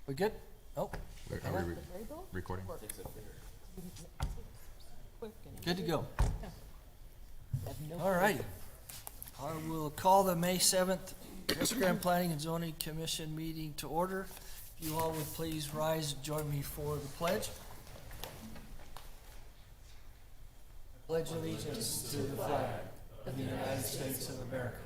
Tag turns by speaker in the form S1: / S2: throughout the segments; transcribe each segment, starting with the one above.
S1: We good? Oh,
S2: Are we recording?
S1: good to go. All right. I will call the May 7th West Grand Planning and Zoning Commission meeting to order. If you all would please rise and join me for the pledge. I pledge allegiance to the flag of the United States of America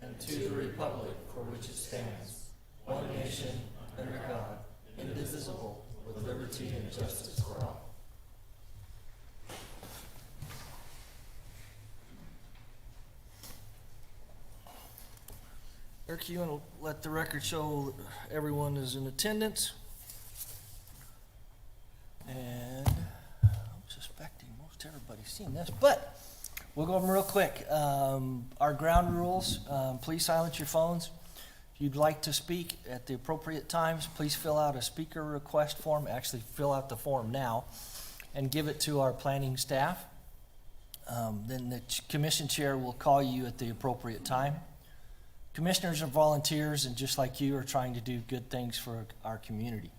S1: and to the republic for which it stands, one nation, under God, indivisible, with liberty and justice for all. Eric, you want to let the record show that everyone is in attendance? And I'm suspecting most everybody's seen this, but we'll go over them real quick. Our ground rules, please silence your phones. If you'd like to speak at the appropriate times, please fill out a speaker request form. Actually, fill out the form now and give it to our planning staff. Then the commission chair will call you at the appropriate time. Commissioners are volunteers and just like you are trying to do good things for our community.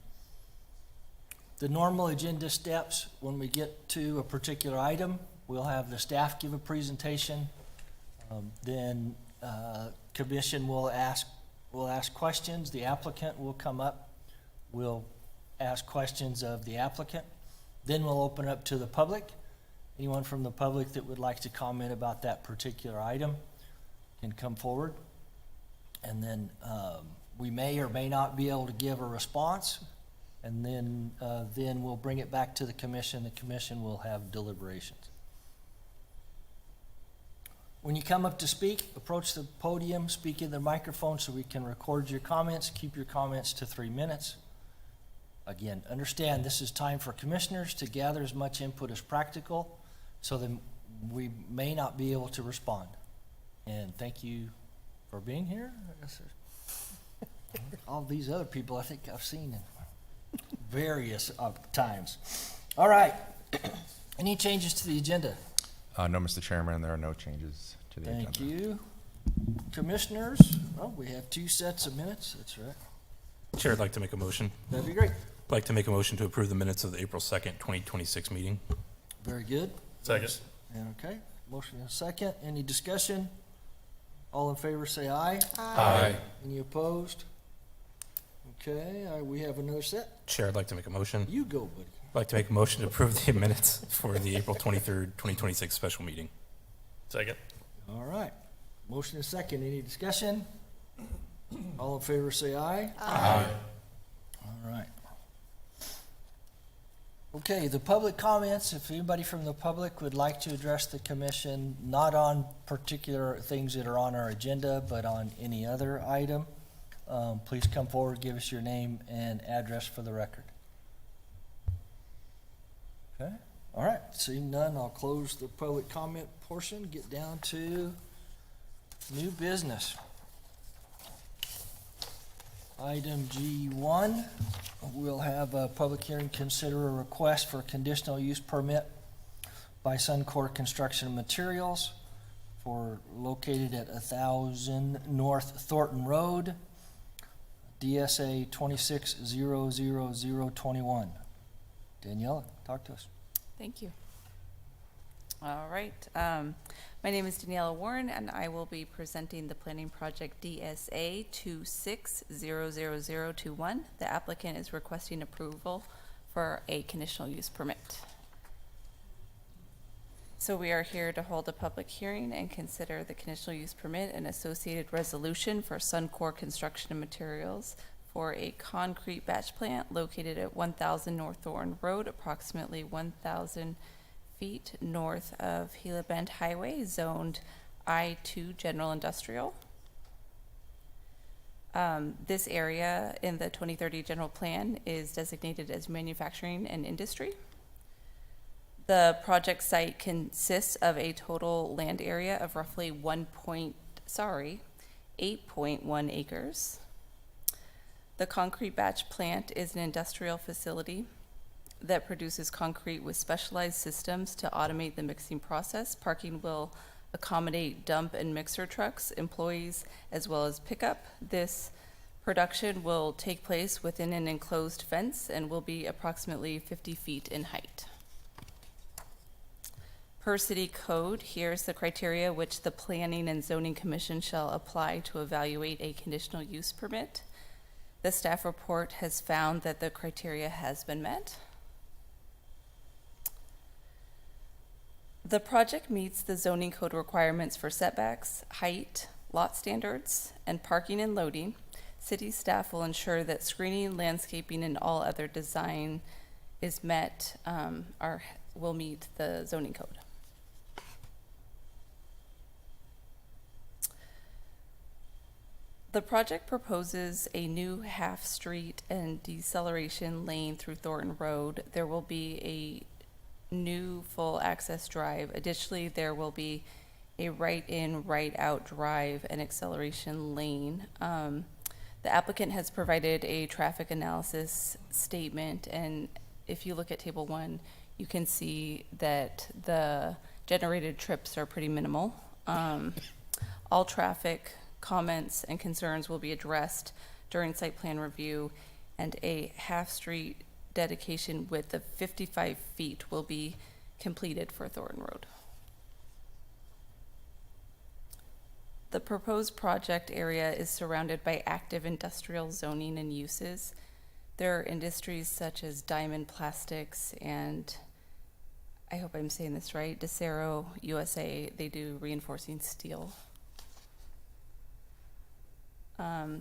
S1: The normal agenda steps, when we get to a particular item, we'll have the staff give a presentation. Then commission will ask questions. The applicant will come up. We'll ask questions of the applicant. Then we'll open up to the public. Anyone from the public that would like to comment about that particular item can come forward. And then we may or may not be able to give a response. And then we'll bring it back to the commission. The commission will have deliberations. When you come up to speak, approach the podium, speak in the microphone so we can record your comments. Keep your comments to 3 minutes. Again, understand this is time for commissioners to gather as much input as practical, so that we may not be able to respond. And thank you for being here. I guess all these other people I think I've seen in various times. All right. Any changes to the agenda?
S2: No, Mr. Chairman, there are no changes to the agenda.
S1: Thank you. Commissioners, oh, we have 2 sets of minutes. That's right.
S3: Chair, I'd like to make a motion.
S1: That'd be great.
S3: I'd like to make a motion to approve the minutes of the April 2nd, 2026 meeting.
S1: Very good.
S3: Second.
S1: Okay. Motion and a second. Any discussion? All in favor say aye.
S3: Aye.
S1: Any opposed? Okay, we have another set.
S3: Chair, I'd like to make a motion.
S1: You go, buddy.
S3: I'd like to make a motion to approve the minutes for the April 23rd, 2026 special meeting. Second.
S1: All right. Motion and second. Any discussion? All in favor say aye.
S3: Aye.
S1: All right. Okay, the public comments, if anybody from the public would like to address the commission, not on particular things that are on our agenda, but on any other item, please come forward, give us your name and address for the record. Okay, all right, seeing none, I'll close the public comment portion, get down to new business. Item G1, we'll have a public hearing, consider a request for a conditional use permit by Suncor Construction Materials for located at 1000 North Thornton Road, DSA 26000021. Daniela, talk to us.
S4: Thank you. All right. My name is Daniela Warren, and I will be presenting the planning project DSA 26000021. The applicant is requesting approval for a conditional use permit. So we are here to hold a public hearing and consider the conditional use permit and associated resolution for Suncor Construction and Materials for a concrete batch plant located at 1000 North Thornton Road, approximately 1,000 feet north of Gila Bend Highway, zoned I-2 General Industrial. This area in the 2030 General Plan is designated as manufacturing and industry. The project site consists of a total land area of roughly 8.1 acres. The concrete batch plant is an industrial facility that produces concrete with specialized systems to automate the mixing process. Parking will accommodate dump and mixer trucks, employees, as well as pickup. This Production will take place within an enclosed fence and will be approximately 50 feet in height. Per city code, here's the criteria which the Planning and Zoning Commission shall apply to evaluate a conditional use permit. The staff report has found that the criteria has been met. The project meets the zoning code requirements for setbacks, height, lot standards, and parking and loading. City staff will ensure that screening, landscaping, and all other design is met, will meet the zoning code. The project proposes a new half-street and deceleration lane through Thornton Road. There will be a new full access drive. Additionally, there will be a right-in, right-out drive and acceleration lane. The applicant has provided a traffic analysis statement, and if you look at Table 1, you can see that the generated trips are pretty minimal. All traffic comments and concerns will be addressed during site plan review, and a half-street dedication width of 55 feet will be completed for Thornton Road. The proposed project area is surrounded by active industrial zoning and uses. There are industries such as Diamond Plastics and, I hope I'm saying this right, Desero USA. They do reinforcing steel.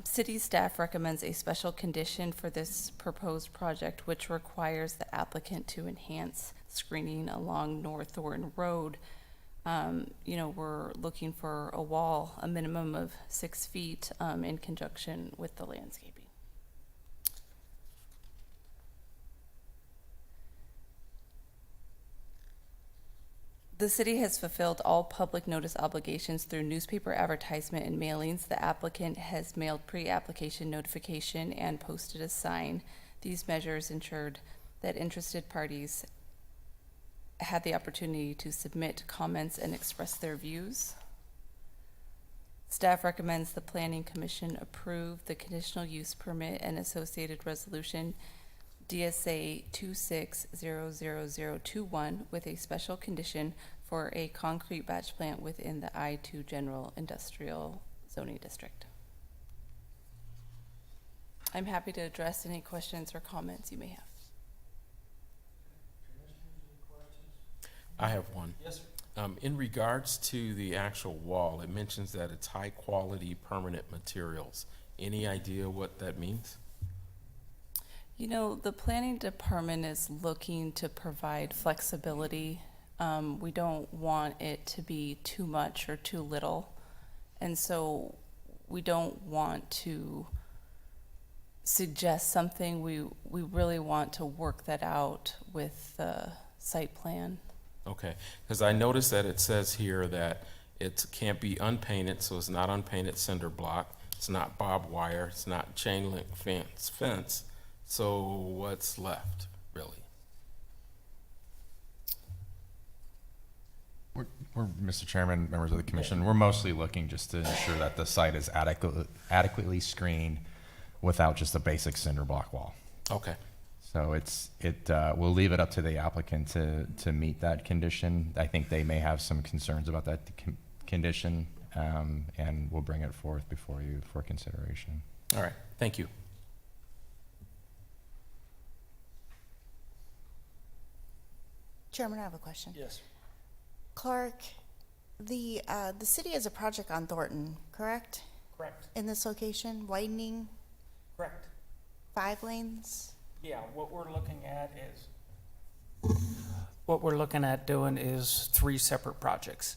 S4: City staff recommends a special condition for this proposed project, which requires the applicant to enhance screening along North Thornton Road. We're looking for a wall, a minimum of 6 feet, in conjunction with the landscaping. The city has fulfilled all public notice obligations through newspaper advertisement and mailings. The applicant has mailed pre-application notification and posted a sign. These measures ensured that interested parties had the opportunity to submit comments and express their views. Staff recommends the Planning Commission approve the conditional use permit and associated resolution DSA 26000021 with a special condition for a concrete batch plant within the I-2 General Industrial Zoning District. I'm happy to address any questions or comments you may have.
S5: I have one.
S1: Yes, sir.
S5: In regards to the actual wall, it mentions that it's high-quality permanent materials. Any idea what that means?
S4: The planning department is looking to provide flexibility. We don't want it to be too much or too little. And so we don't want to suggest something. We really want to work that out with the site plan.
S5: Okay, because I noticed that it says here that it can't be unpainted, so it's not unpainted cinder block. It's not barbed wire. It's not chain link fence. So what's left, really?
S2: Mr. Chairman, members of the commission, we're mostly looking just to ensure that the site is adequately screened without just a basic cinder block wall.
S5: Okay,
S2: So we'll leave it up to the applicant to meet that condition. I think they may have some concerns about that condition, and we'll bring it forth before you for consideration.
S5: all right, thank you.
S6: Chairman, I have a question.
S1: Yes.
S6: Clark, the city has a project on Thornton, correct?
S7: Correct,
S6: In this location, widening
S7: correct.
S6: 5 lanes?
S7: Yeah, what we're looking at doing is 3 separate projects.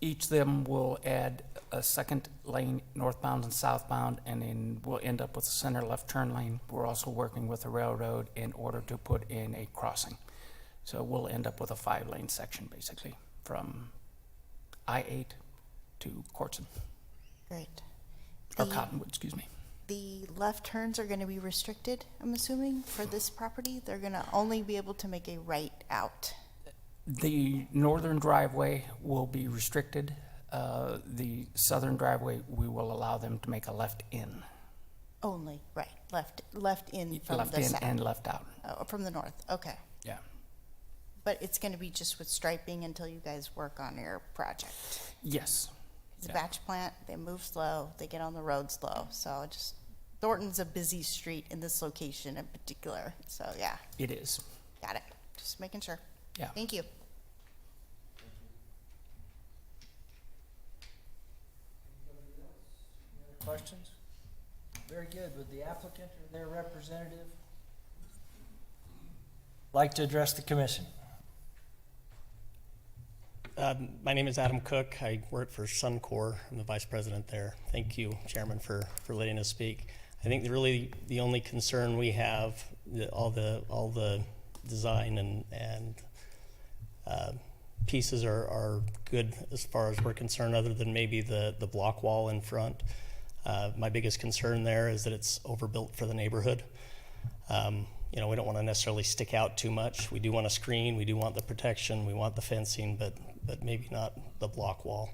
S7: Each of them will add a second lane northbound and southbound, and then we'll end up with a center left turn lane. We're also working with the railroad in order to put in a crossing. So we'll end up with a 5-lane section, basically, from I-8 to Courtson,
S6: Great.
S7: or
S6: The-
S7: Cottonwood, excuse me.
S6: The left turns are going to be restricted, I'm assuming, for this property? They're going to only be able to make a right out.
S7: The northern driveway will be restricted. The southern driveway, we will allow them to make a left in.
S6: Only, right, left in from
S7: Left
S6: the
S7: in
S6: south.
S7: and left out,
S6: Oh, from the north, okay.
S7: yeah.
S6: But it's gonna be just with striping until you guys work on your project.
S7: Yes.
S6: It's a
S7: Yeah.
S6: batch plant, they move slow, they get on the road slow, so just, Thornton's a busy street in this location in particular, so yeah,
S7: It is,
S6: got it, just making sure.
S7: yeah.
S6: Thank you.
S1: Questions? Very good. Would the applicant or their representative like to address the commission?
S8: My name is Adam Cook. I work for Suncor. I'm the vice president there. Thank you, Chairman, for letting us speak. I think really the only concern we have, all the design and pieces are good as far as we're concerned, other than maybe the block wall in front. My biggest concern there is that it's overbuilt for the neighborhood. We don't want to necessarily stick out too much. We do want to screen, we do want the protection, we want the fencing, but maybe not the block wall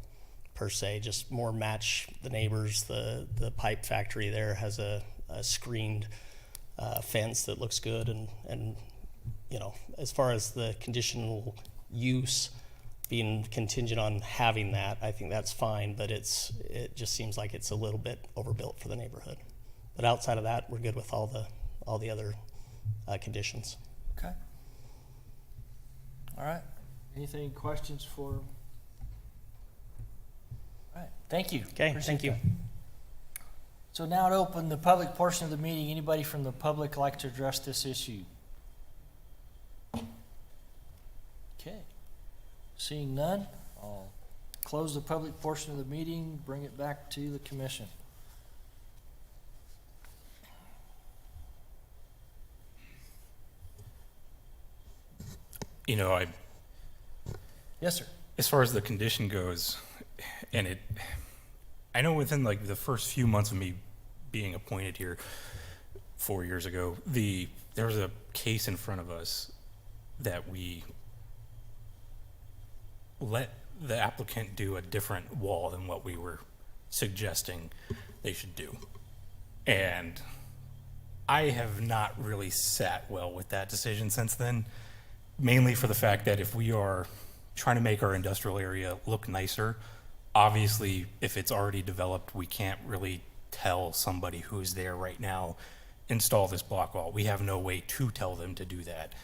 S8: per se, just more match the neighbors. The pipe factory there has a screened fence that looks good, and as far as the conditional use being contingent on having that, I think that's fine, but it just seems like it's a little bit overbuilt for the neighborhood. But outside of that, we're good with all the other conditions.
S1: Okay. All right. Anything, questions for? All right, thank you.
S8: Okay,
S1: Appreciate
S8: thank you.
S1: that. So now to open the public portion of the meeting, anybody from the public like to address this issue? Okay. Seeing none, I'll close the public portion of the meeting, bring it back to the commission. Yes, sir.
S3: As far as the condition goes, I know within like the first few months of me being appointed here 4 years ago, there was a case in front of us that we let the applicant do a different wall than what we were suggesting they should do. And I have not really sat well with that decision since then, mainly for the fact that if we are trying to make our industrial area look nicer, obviously, if it's already developed, we can't really tell somebody who's there right now, install this block wall. We have no way to tell them to do that.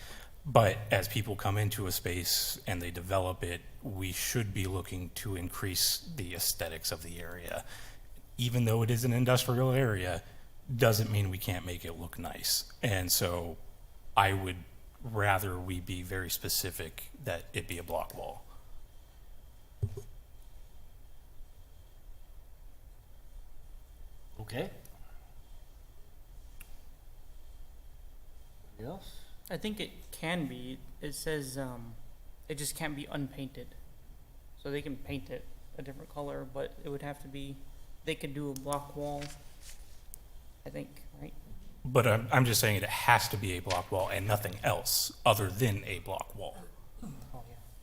S3: But as people come into a space and they develop it, we should be looking to increase the aesthetics of the area. Even though it is an industrial area, doesn't mean we can't make it look nice. And so I would rather we be very specific that it be a block wall.
S1: Okay. Anybody else?
S9: I think it can be. It says it just can't be unpainted. So they can paint it a different color, but it would have to be, they could do a block wall, I think, right?
S3: But I'm just saying it has to be a block wall and nothing else other than a block wall.
S9: Oh,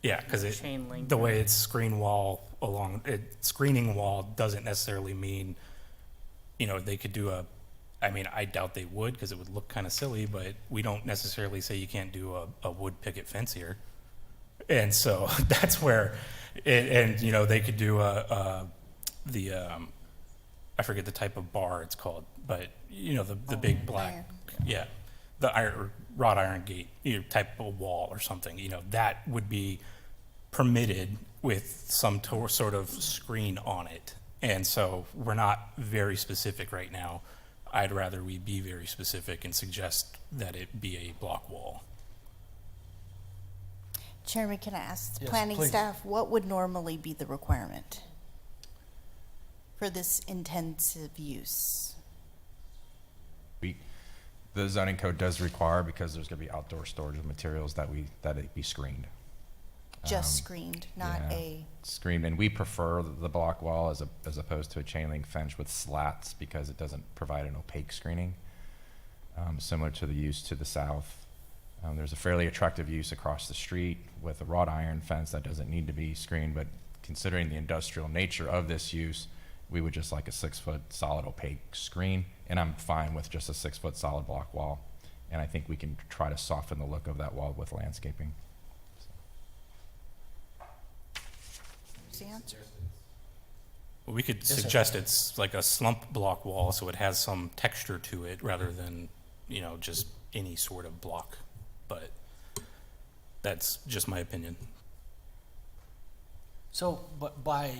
S9: yeah.
S3: Yeah, because
S9: Chain link.
S3: the way it's screening wall doesn't necessarily mean, they could do I doubt they would because it would look kind of silly, but we don't necessarily say you can't do a wood picket fence here. And so that's where, they could do I forget the type of bar it's called, but the big black,
S6: iron.
S3: yeah, the wrought iron gate, type of wall or something, that would be permitted with some sort of screen on it. And so we're not very specific right now. I'd rather we be very specific and suggest that it be a block wall.
S6: Chairman, can I ask the
S1: Yes,
S6: planning
S1: please.
S6: staff, what would normally be the requirement for this intensive use?
S2: The zoning code does require, because there's going to be outdoor storage of materials, that it be screened.
S6: Just screened, not
S2: yeah.
S6: a,
S2: Screened, and we prefer the block wall as opposed to a chain link fence with slats, because it doesn't provide an opaque screening, similar to the use to the south. There's a fairly attractive use across the street with a wrought iron fence that doesn't need to be screened, but considering the industrial nature of this use, we would just like a 6-foot solid opaque screen, and I'm fine with just a 6-foot solid block wall. And I think we can try to soften the look of that wall with landscaping.
S6: Stan?
S3: We could
S1: sir.
S3: suggest it's like a slump block wall, so it has some texture to it rather than, you know, just any sort of block. But that's just my opinion.
S1: So, but by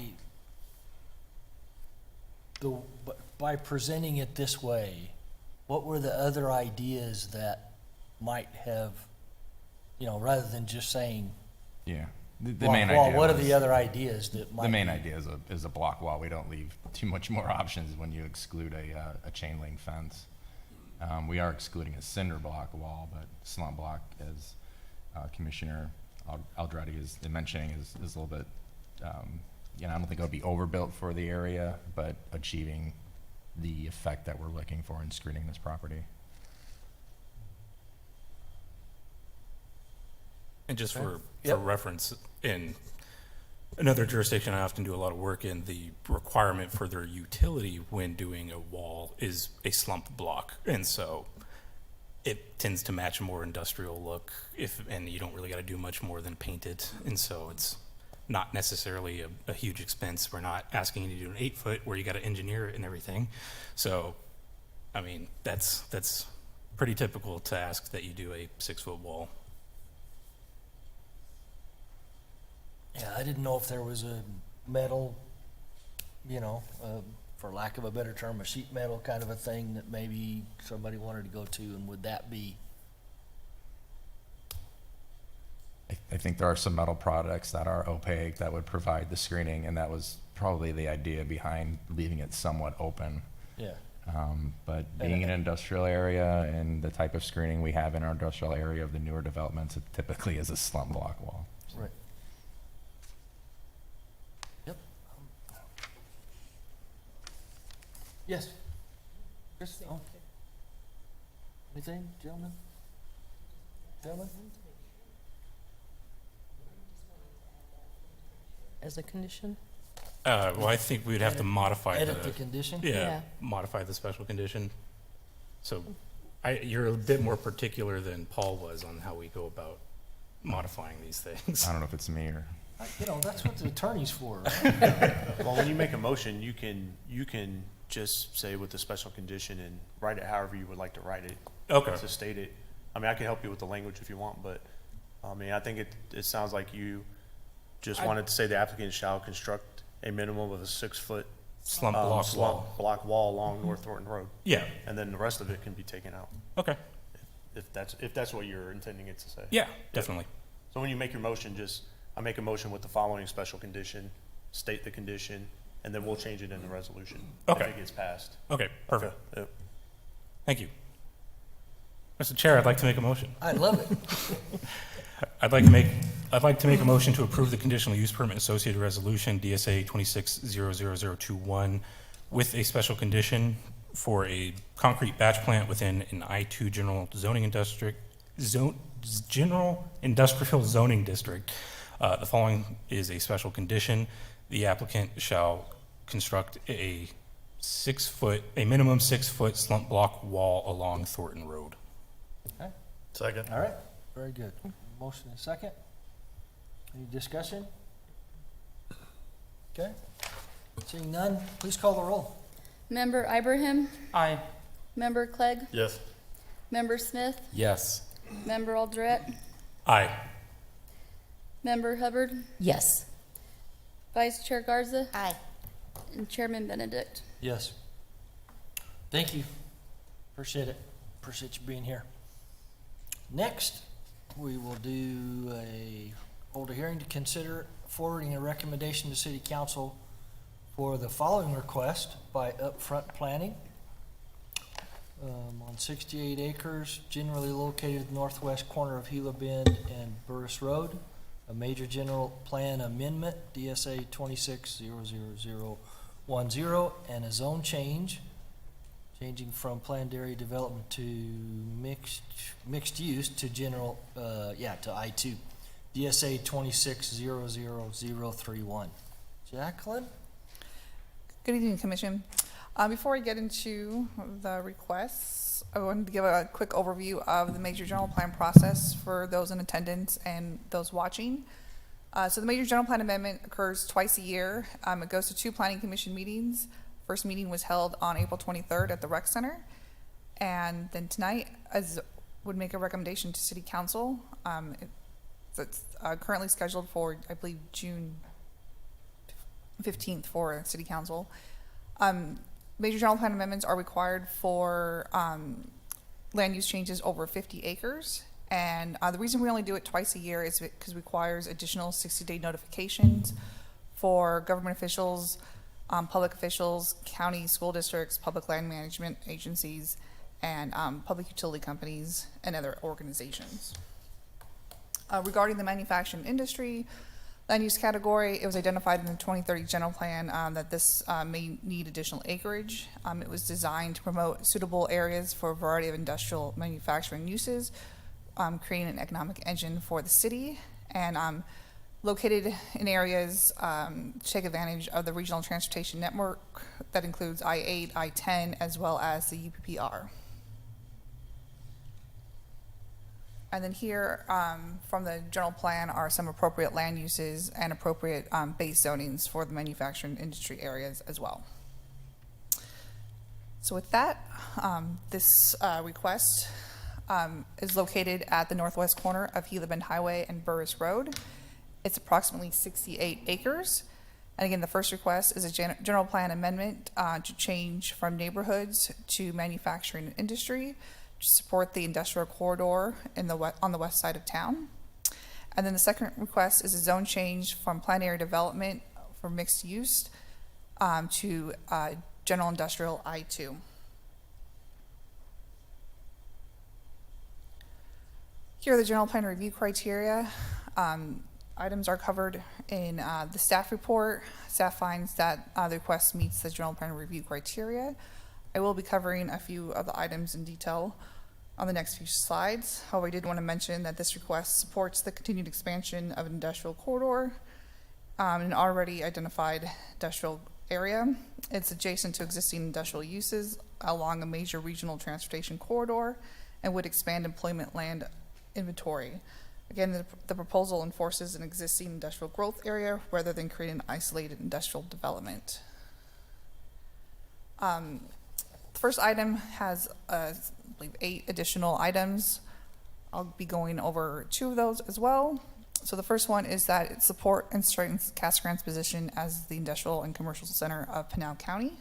S1: presenting it this way, what were the other ideas that might have, you know, rather than just saying
S2: Yeah. The
S1: block
S2: main
S1: wall,
S2: idea
S1: what are
S2: was-
S1: the other ideas that might
S2: The main
S1: be-
S2: idea is a block wall. We don't leave too much more options when you exclude a chain link fence. We are excluding a cinder block wall, but slump block, as Commissioner Aldretti is mentioning, is a little bit, you know, I don't think it would be overbuilt for the area, but achieving the effect that we're looking for in screening this property.
S3: And just for
S1: Yep.
S3: reference, in another jurisdiction I often do a lot of work in, the requirement for their utility when doing a wall is a slump block. And so it tends to match a more industrial look and you don't really got to do much more than paint it. And so it's not necessarily a huge expense. We're not asking you to do an 8-foot where you got to engineer it and everything. So, I mean, that's pretty typical to ask that you do a 6-foot wall.
S1: Yeah, I didn't know if there was a metal, you know, for lack of a better term, a sheet metal kind of a thing that maybe somebody wanted to go to, and would that be?
S2: I think there are some metal products that are opaque that would provide the screening, and that was probably the idea behind leaving it somewhat open.
S1: Yeah.
S2: But being in an industrial area and the type of screening we have in our industrial area of the newer developments, it typically is a slump block wall.
S1: Right. Yep. Yes. Chris? Oh. Anything, gentlemen? Gentlemen?
S10: As a condition?
S3: Well, I think we'd have to modify
S1: Edit the condition?
S3: yeah, modify the special condition. So you're a bit more particular than Paul was on how we go about modifying these things.
S2: I don't know if it's me or.
S1: You know, that's what the attorney's for, right?
S11: Well, when you make a motion, you can just say with the special condition and write it however you would like to write it.
S3: Okay.
S11: To state it. I mean, I can help you with the language if you want, but, I mean, I think it sounds like you just wanted to say the applicant shall construct a minimum of a 6-foot
S3: Slump block wall.
S11: block wall along North Thornton Road.
S3: Yeah,
S11: And then the rest of it can be taken out,
S3: okay.
S11: if that's what you're intending it to say.
S3: Yeah, definitely.
S11: So when you make your motion, I make a motion with the following special condition, state the condition, and then we'll change it in the resolution.
S3: Okay.
S11: If it gets passed.
S3: Okay, perfect.
S11: Okay.
S3: Thank you. Mr. Chair, I'd like to make a motion.
S1: I love it.
S3: I'd like to make a motion to approve the conditional use permit associated resolution DSA 26-00021 with a special condition for a concrete batch plant within an I-2 general industrial zoning district. The following is a special condition. The applicant shall construct a minimum 6-foot slump block wall along Thornton Road.
S1: Okay.
S11: Second.
S1: All right, very good. Motion and second. Any discussion? Okay. Seeing none, please call the roll.
S12: Member Ibrahim,
S9: Aye.
S12: Member Clegg,
S11: Yes.
S12: Member Smith,
S5: Yes.
S12: Member Aldred,
S3: Aye.
S12: Member Hubbard,
S10: Yes.
S12: Vice Chair Garza,
S6: Aye.
S12: and Chairman Benedict.
S1: Yes. Thank you. Appreciate it. Appreciate you being here. Next, we will hold a hearing to consider forwarding a recommendation to City Council for the following request by Upfront Planning on 68 acres, generally located northwest corner of Gila Bend and Burris Road. A major general plan amendment, DSA 26-00010, and a zone change, changing from planned area development to mixed use to general, to I2. DSA 26-00031. Jacqueline?
S10: Good evening, Commission. Before I get into the requests, I wanted to give a quick overview of the major general plan process for those in attendance and those watching. So the major general plan amendment occurs twice a year. It goes to 2 planning commission meetings. First meeting was held on April 23rd at the Rec Center. And then tonight, would make a recommendation to City Council. It's currently scheduled for, I believe, June 15th for City Council. Major general plan amendments are required for land use changes over 50 acres. And the reason we only do it twice a year is because it requires additional 60-day notifications for government officials, public officials, county school districts, public land management agencies, and public utility companies and other organizations. Regarding the manufacturing industry land use category, it was identified in the 2030 general plan that this may need additional acreage. It was designed to promote suitable areas for a variety of industrial manufacturing uses, creating an economic engine for the city, and located in areas to take advantage of the regional transportation network that includes I-8, I-10, as well as the UPPR. And then here, from the general plan, are some appropriate land uses and appropriate base zonings for the manufacturing industry areas as well. So with that, this request is located at the northwest corner of Gila Bend Highway and Burris Road. It's approximately 68 acres. And again, the first request is a general plan amendment to change from neighborhoods to manufacturing and industry to support the industrial corridor on the west side of town. And then the second request is a zone change from planned area development for mixed use to general industrial I-2. Here are the general plan review criteria. Items are covered in the staff report. Staff finds that the request meets the general plan review criteria. I will be covering a few of the items in detail on the next few slides. However, I did want to mention that this request supports the continued expansion of an industrial corridor in an already identified industrial area. It's adjacent to existing industrial uses along a major regional transportation corridor and would expand employment land inventory. Again, the proposal enforces an existing industrial growth area rather than creating an isolated industrial development. The first item has, I believe, 8 additional items. I'll be going over 2 of those as well. So the first one is that it support and strengthens Casa Grande's position as the industrial and commercial center of Pinal County.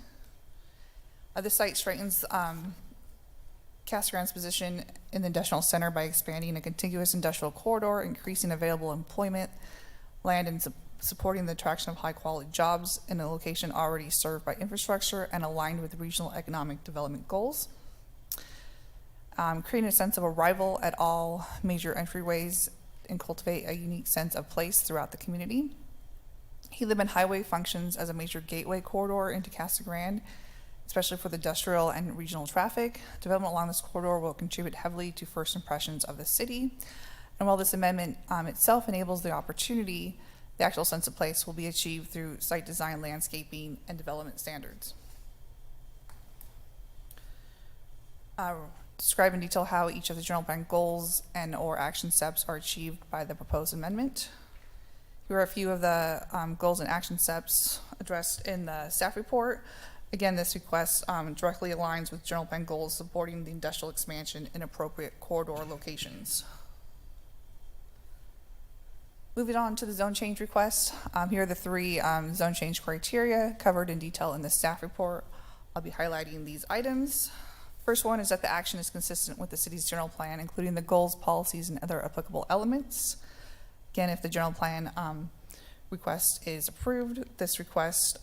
S10: This site strengthens Casa Grande's position in the industrial center by expanding a contiguous industrial corridor, increasing available employment, land, and supporting the attraction of high-quality jobs in a location already served by infrastructure and aligned with regional economic development goals. Creating a sense of arrival at all major entryways and cultivate a unique sense of place throughout the community. Gila Bend Highway functions as a major gateway corridor into Casa Grande, especially for the industrial and regional traffic. Development along this corridor will contribute heavily to first impressions of the city. And while this amendment itself enables the opportunity, the actual sense of place will be achieved through site design, landscaping, and development standards. Describe in detail how each of the general plan goals and or action steps are achieved by the proposed amendment. Here are a few of the goals and action steps addressed in the staff report. Again, this request directly aligns with general plan goals supporting the industrial expansion in appropriate corridor locations. Moving on to the zone change request. Here are the 3 zone change criteria covered in detail in the staff report. I'll be highlighting these items. First one is that the action is consistent with the city's general plan, including the goals, policies, and other applicable elements. Again, if the general plan request is approved, this request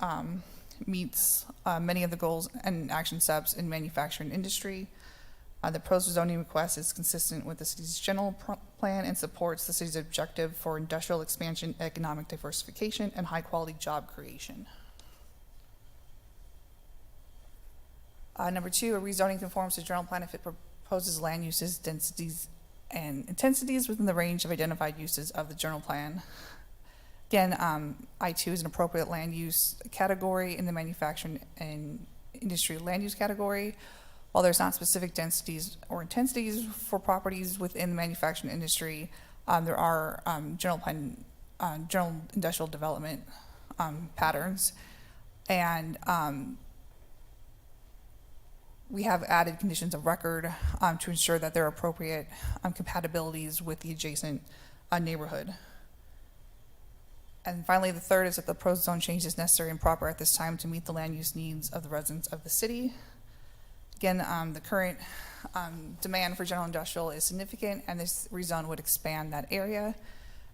S10: meets many of the goals and action steps in manufacturing industry. The proposed zoning request is consistent with the city's general plan and supports the city's objective for industrial expansion, economic diversification, and high-quality job creation. Number 2, a rezoning conforms to general plan if it proposes land uses, densities, and intensities within the range of identified uses of the general plan. Again, I2 is an appropriate land use category in the manufacturing and industry land use category. While there's not specific densities or intensities for properties within the manufacturing industry, there are general industrial development patterns. And we have added conditions of record to ensure that there are appropriate compatibilities with the adjacent neighborhood. And finally, the third is that the proposed zone change is necessary and proper at this time to meet the land use needs of the residents of the city. Again, the current demand for general industrial is significant, and this rezone would expand that area.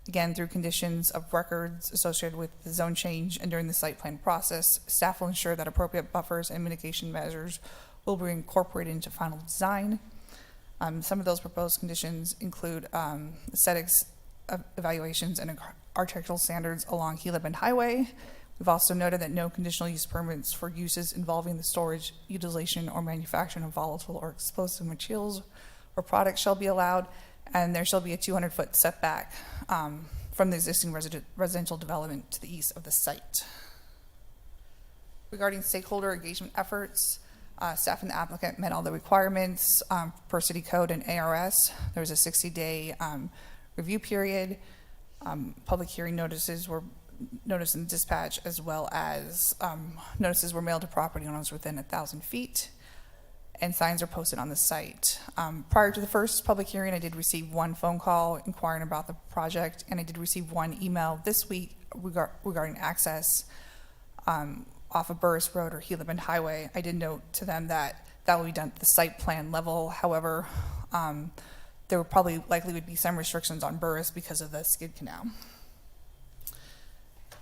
S10: Again, through conditions of records associated with the zone change and during the site plan process, staff will ensure that appropriate buffers and mitigation measures will be incorporated into final design. Some of those proposed conditions include aesthetics evaluations and architectural standards along Gila Bend Highway. We've also noted that no conditional use permits for uses involving the storage, utilization, or manufacturing of volatile or explosive materials or products shall be allowed, and there shall be a 200-foot setback from the existing residential development to the east of the site. Regarding stakeholder engagement efforts, staff and the applicant met all the requirements per city code and ARS. There was a 60-day review period. Public hearing notices were noticed in dispatch, as well as notices were mailed to property owners within 1,000 feet, and signs are posted on the site. Prior to the first public hearing, I did receive one phone call inquiring about the project, and I did receive one email this week regarding access off of Burris Road or Gila Bend Highway. I did note to them that that will be done at the site plan level. However, there would probably likely would be some restrictions on Burris because of the skid canal.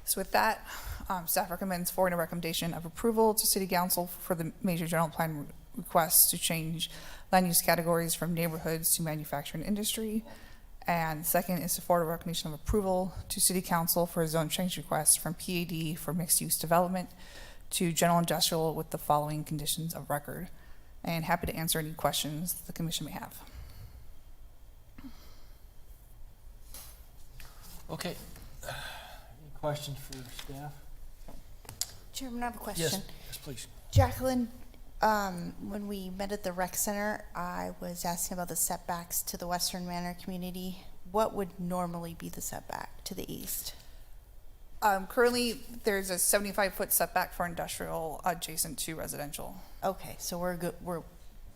S10: So with that, staff recommends forwarding a recommendation of approval to City Council for the major general plan request to change land use categories from neighborhoods to manufacturing industry. And second is to forward a recommendation of approval to City Council for a zone change request from PAD for mixed use development to general industrial with the following conditions of record. And happy to answer any questions the commission may have.
S1: Okay. Any questions for staff?
S6: Chairman, I have a question.
S1: Yes, please.
S6: Jacqueline, when we met at the rec center, I was asking about the setbacks to the Western Manor community. What would normally be the setback to the east?
S10: Currently, there's a 75-foot setback for industrial adjacent to residential.
S6: Okay, so we're good.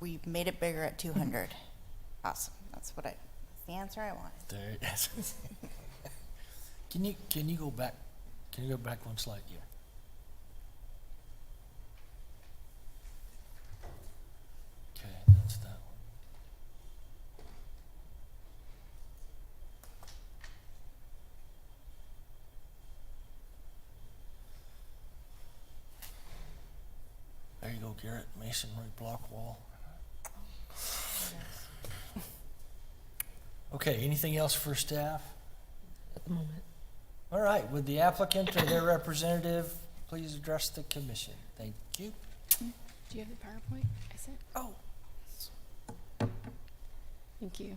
S6: We've made it bigger at 200. Awesome. That's the answer I wanted.
S1: There it is. Can you go back? Can you go back one slide? Yeah. Okay, that's that one. There you go, Garrett. Masonry block wall. Okay, anything else for staff?
S13: At the moment.
S1: All right, would the applicant or their representative please address the commission? Thank you.
S13: Do you have the PowerPoint I sent?
S10: Oh.
S13: Thank you.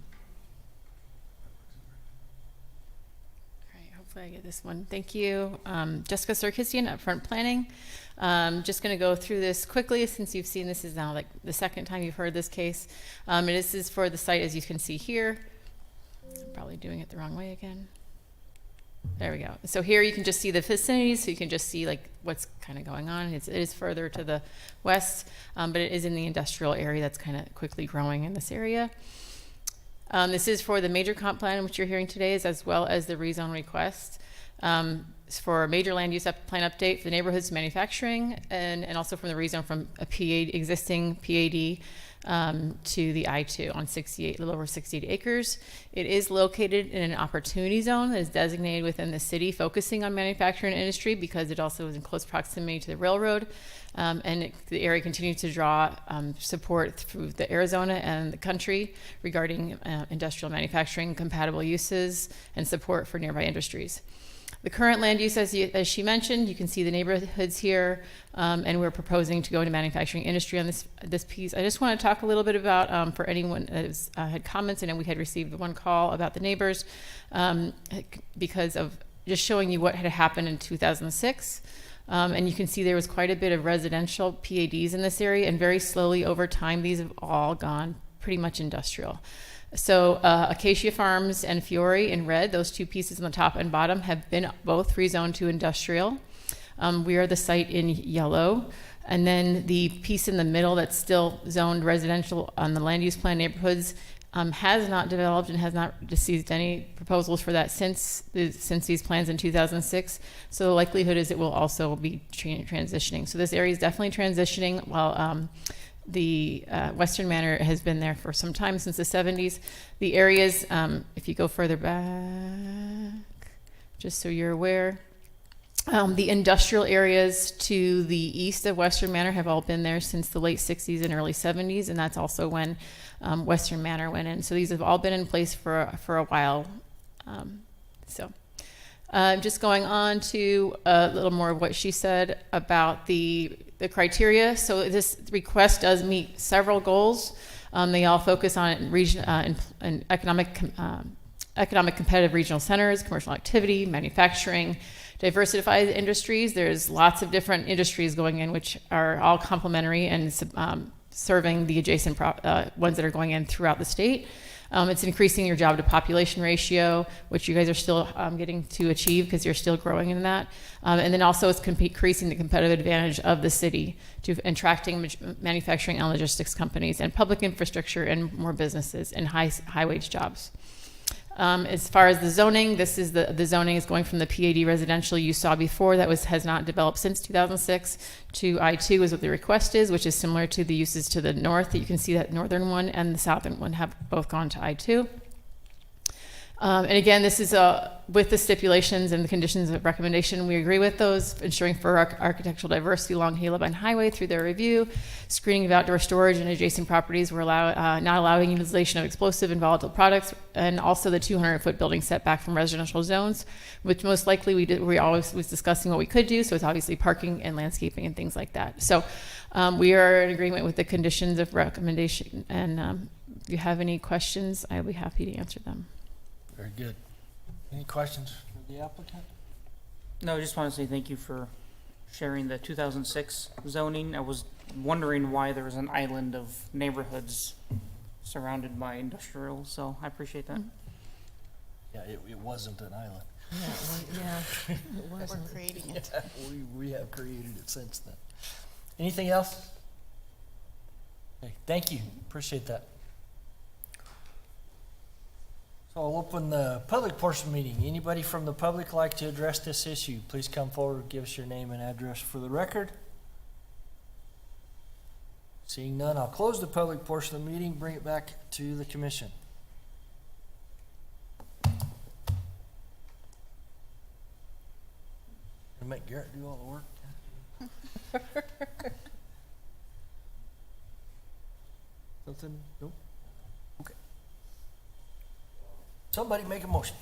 S13: All right, hopefully I get this one. Thank you. Jessica Sarkisian, Upfront Planning. Just going to go through this quickly since you've seen this is now like the second time you've heard this case. And this is for the site as you can see here. I'm probably doing it the wrong way again. There we go. So here you can just see the vicinities, so you can just see like what's kind of going on. It is further to the west, but it is in the industrial area that's kind of quickly growing in this area. This is for the major comp plan, which you're hearing today, as well as the rezone request. It's for a major land use plan update for the neighborhoods manufacturing, and also from the rezone from a existing PAD to the I-2 on 68, a little over 68 acres. It is located in an opportunity zone that is designated within the city, focusing on manufacturing industry because it also is in close proximity to the railroad. The area continues to draw support through the Arizona and the country regarding industrial manufacturing, compatible uses, and support for nearby industries. The current land use, as she mentioned, you can see the neighborhoods here, and we're proposing to go into manufacturing industry on this piece. I just want to talk a little bit about, for anyone that had comments, and we had received one call about the neighbors because of just showing you what had happened in 2006. And you can see there was quite a bit of residential PADs in this area, and very slowly over time, these have all gone pretty much industrial. So Acacia Farms and Fiore in red, those two pieces on the top and bottom, have been both rezoned to industrial. We are the site in yellow. And then the piece in the middle that's still zoned residential on the land use plan neighborhoods has not developed and has not received any proposals for that since these plans in 2006. So the likelihood is it will also be transitioning. So this area is definitely transitioning, while the Western Manor has been there for some time, since the 70s. The areas, if you go further back, just so you're aware, the industrial areas to the east of Western Manor have all been there since the late 60s and early 70s, and that's also when Western Manor went in. So these have all been in place for a while. Just going on to a little more of what she said about the criteria. So this request does meet several goals. They all focus on region and economic competitive regional centers, commercial activity, manufacturing, diversified industries. There's lots of different industries going in, which are all complementary and serving the adjacent ones that are going in throughout the state. It's increasing your job to population ratio, which you guys are still getting to achieve because you're still growing in that. And then also it's increasing the competitive advantage of the city to attracting manufacturing and logistics companies and public infrastructure and more businesses and high wage jobs. As far as the zoning, this is the zoning is going from the PAD residential you saw before that has not developed since 2006 to I-2 is what the request is, which is similar to the uses to the north. You can see that northern one and the southern one have both gone to I-2. And again, this is with the stipulations and the conditions of recommendation. We agree with those, ensuring for architectural diversity along Halebine Highway through their review, screening of outdoor storage and adjacent properties. We're not allowing utilization of explosive and volatile products, and also the 200-foot building setback from residential zones, which most likely we always was discussing what we could do. So it's obviously parking and landscaping and things like that. So we are in agreement with the conditions of recommendation. And if you have any questions, I'll be happy to answer them.
S1: Very good. Any questions for the applicant?
S9: No, I just want to say thank you for sharing the 2006 zoning. I was wondering why there was an island of neighborhoods surrounded by industrial, so I appreciate that.
S1: Yeah, it wasn't an island.
S6: We're creating it.
S1: We have created it since then. Anything else? Okay, thank you. Appreciate that. So I'll open the public portion of the meeting. Anybody from the public like to address this issue? Please come forward, give us your name and address for the record. Seeing none, I'll close the public portion of the meeting, bring it back to the commission. Gonna make Garrett do all the work? Something? Nope. Okay. Somebody make a motion.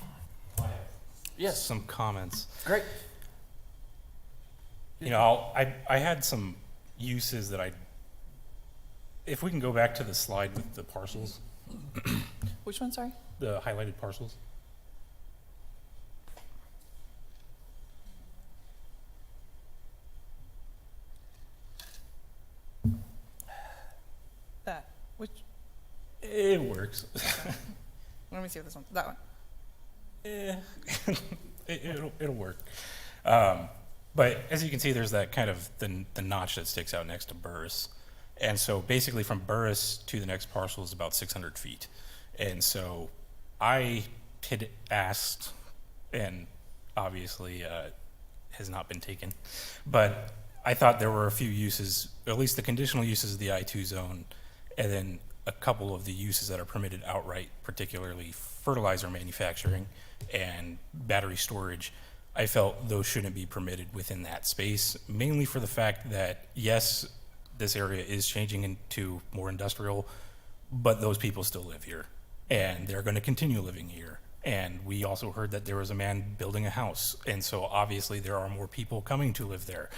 S1: Yes,
S3: Some comments.
S1: great.
S3: You know, I had some uses that if we can go back to the slide with the parcels,
S10: Which one, sorry?
S3: the highlighted parcels.
S10: That. Which,
S3: It works.
S10: let me see if this one, that one.
S3: It'll work. But as you can see, there's that kind of the notch that sticks out next to Burris. And so basically from Burris to the next parcel is about 600 feet. And so I had asked, and obviously has not been taken, but I thought there were a few uses, at least the conditional uses of the I-2 zone, and then a couple of the uses that are permitted outright, particularly fertilizer manufacturing and battery storage. I felt those shouldn't be permitted within that space, mainly for the fact that, yes, this area is changing into more industrial, but those people still live here, and they're going to continue living here. And we also heard that there was a man building a house, and so obviously there are more people coming to live there.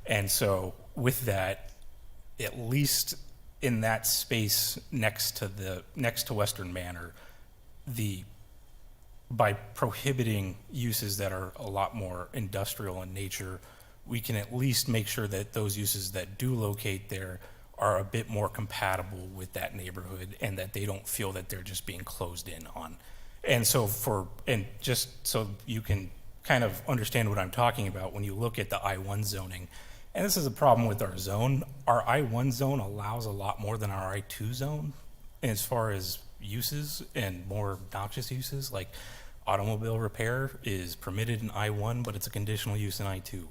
S3: And so with that, at least in that space next to Western Manor, the by prohibiting uses that are a lot more industrial in nature, we can at least make sure that those uses that do locate there are a bit more compatible with that neighborhood and that they don't feel that they're just being closed in on. And so and just so you can kind of understand what I'm talking about, when you look at the I-1 zoning, and this is a problem with our zone, our I-1 zone allows a lot more than our I-2 zone as far as uses and more obnoxious uses, like automobile repair is permitted in I-1, but it's a conditional use in I-2.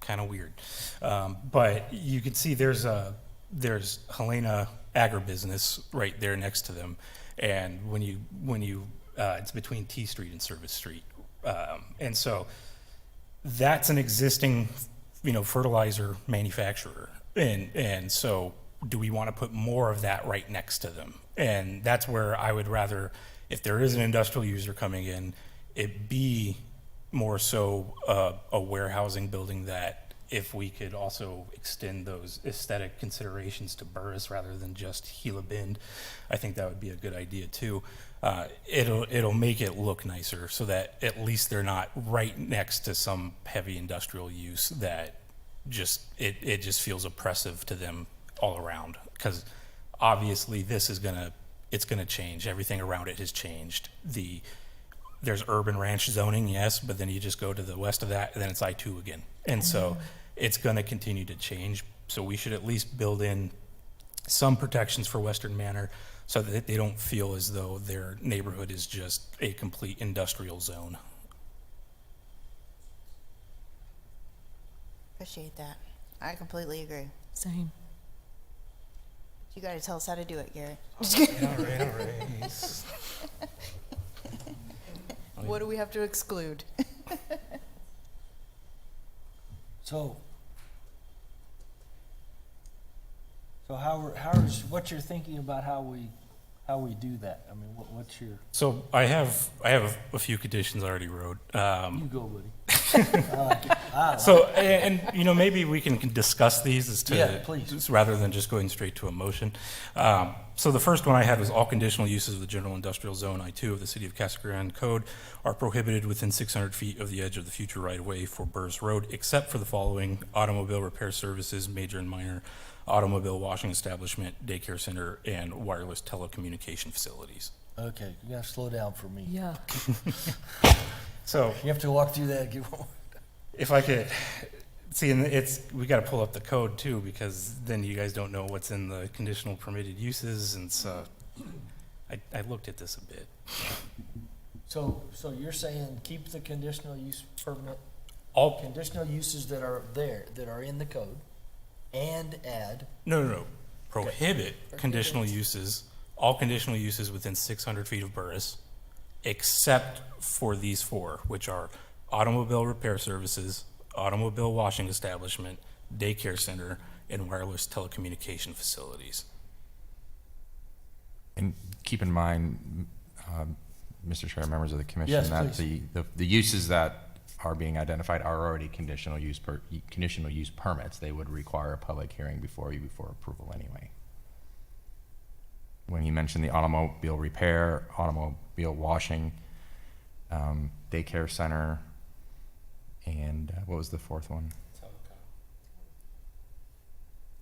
S3: Kind of weird. But you can see there's Helena Agribusiness right there next to them. And when you it's between T Street and Service Street. And so that's an existing, fertilizer manufacturer. And so do we want to put more of that right next to them? And that's where I would rather, if there is an industrial user coming in, it be more so a warehousing building that if we could also extend those aesthetic considerations to Burris rather than just Gila Bend, I think that would be a good idea too. It'll make it look nicer so that at least they're not right next to some heavy industrial use that it just feels oppressive to them all around. Because obviously it's gonna change. Everything around it has changed. There's urban ranch zoning, yes, but then you just go to the west of that, and then it's I-2 again. And so it's going to continue to change. So we should at least build in some protections for Western Manor so that they don't feel as though their neighborhood is just a complete industrial zone.
S6: Appreciate that. I completely agree.
S13: Same.
S6: You got to tell us how to do it, Garrett.
S3: All right.
S6: What do we have to exclude?
S1: So what's your thinking about how we do that? I mean, what's your,
S3: So I have a few conditions I already wrote.
S1: you go, buddy. I like it.
S3: So, and maybe we can discuss these as to,
S1: Yeah, please.
S3: rather than just going straight to a motion. So the first one I had was all conditional uses of the general industrial zone I-2 of the City of Casa Grande Code are prohibited within 600 feet of the edge of the future right-of-way for Burris Road, except for the following: automobile repair services, major and minor, automobile washing establishment, daycare center, and wireless telecommunication facilities.
S1: Okay, you gotta slow down for me.
S13: Yeah.
S3: So
S1: You have to walk through that.
S3: if I could see, and we got to pull up the code too, because then you guys don't know what's in the conditional permitted uses, and so I looked at this a bit.
S1: So you're saying keep the conditional use permit,
S3: All
S1: conditional uses that are there, that are in the code, and add,
S3: no. Prohibit conditional uses, all conditional uses within 600 feet of Burris, except for these four, which are automobile repair services, automobile washing establishment, daycare center, and wireless telecommunication facilities.
S2: And keep in mind, Mr. Chair, members of the commission,
S1: Yes,
S2: that
S1: please.
S2: the uses that are being identified are already conditional use permits. They would require a public hearing before approval anyway. When you mentioned the automobile repair, automobile washing, daycare center, and what was the fourth one?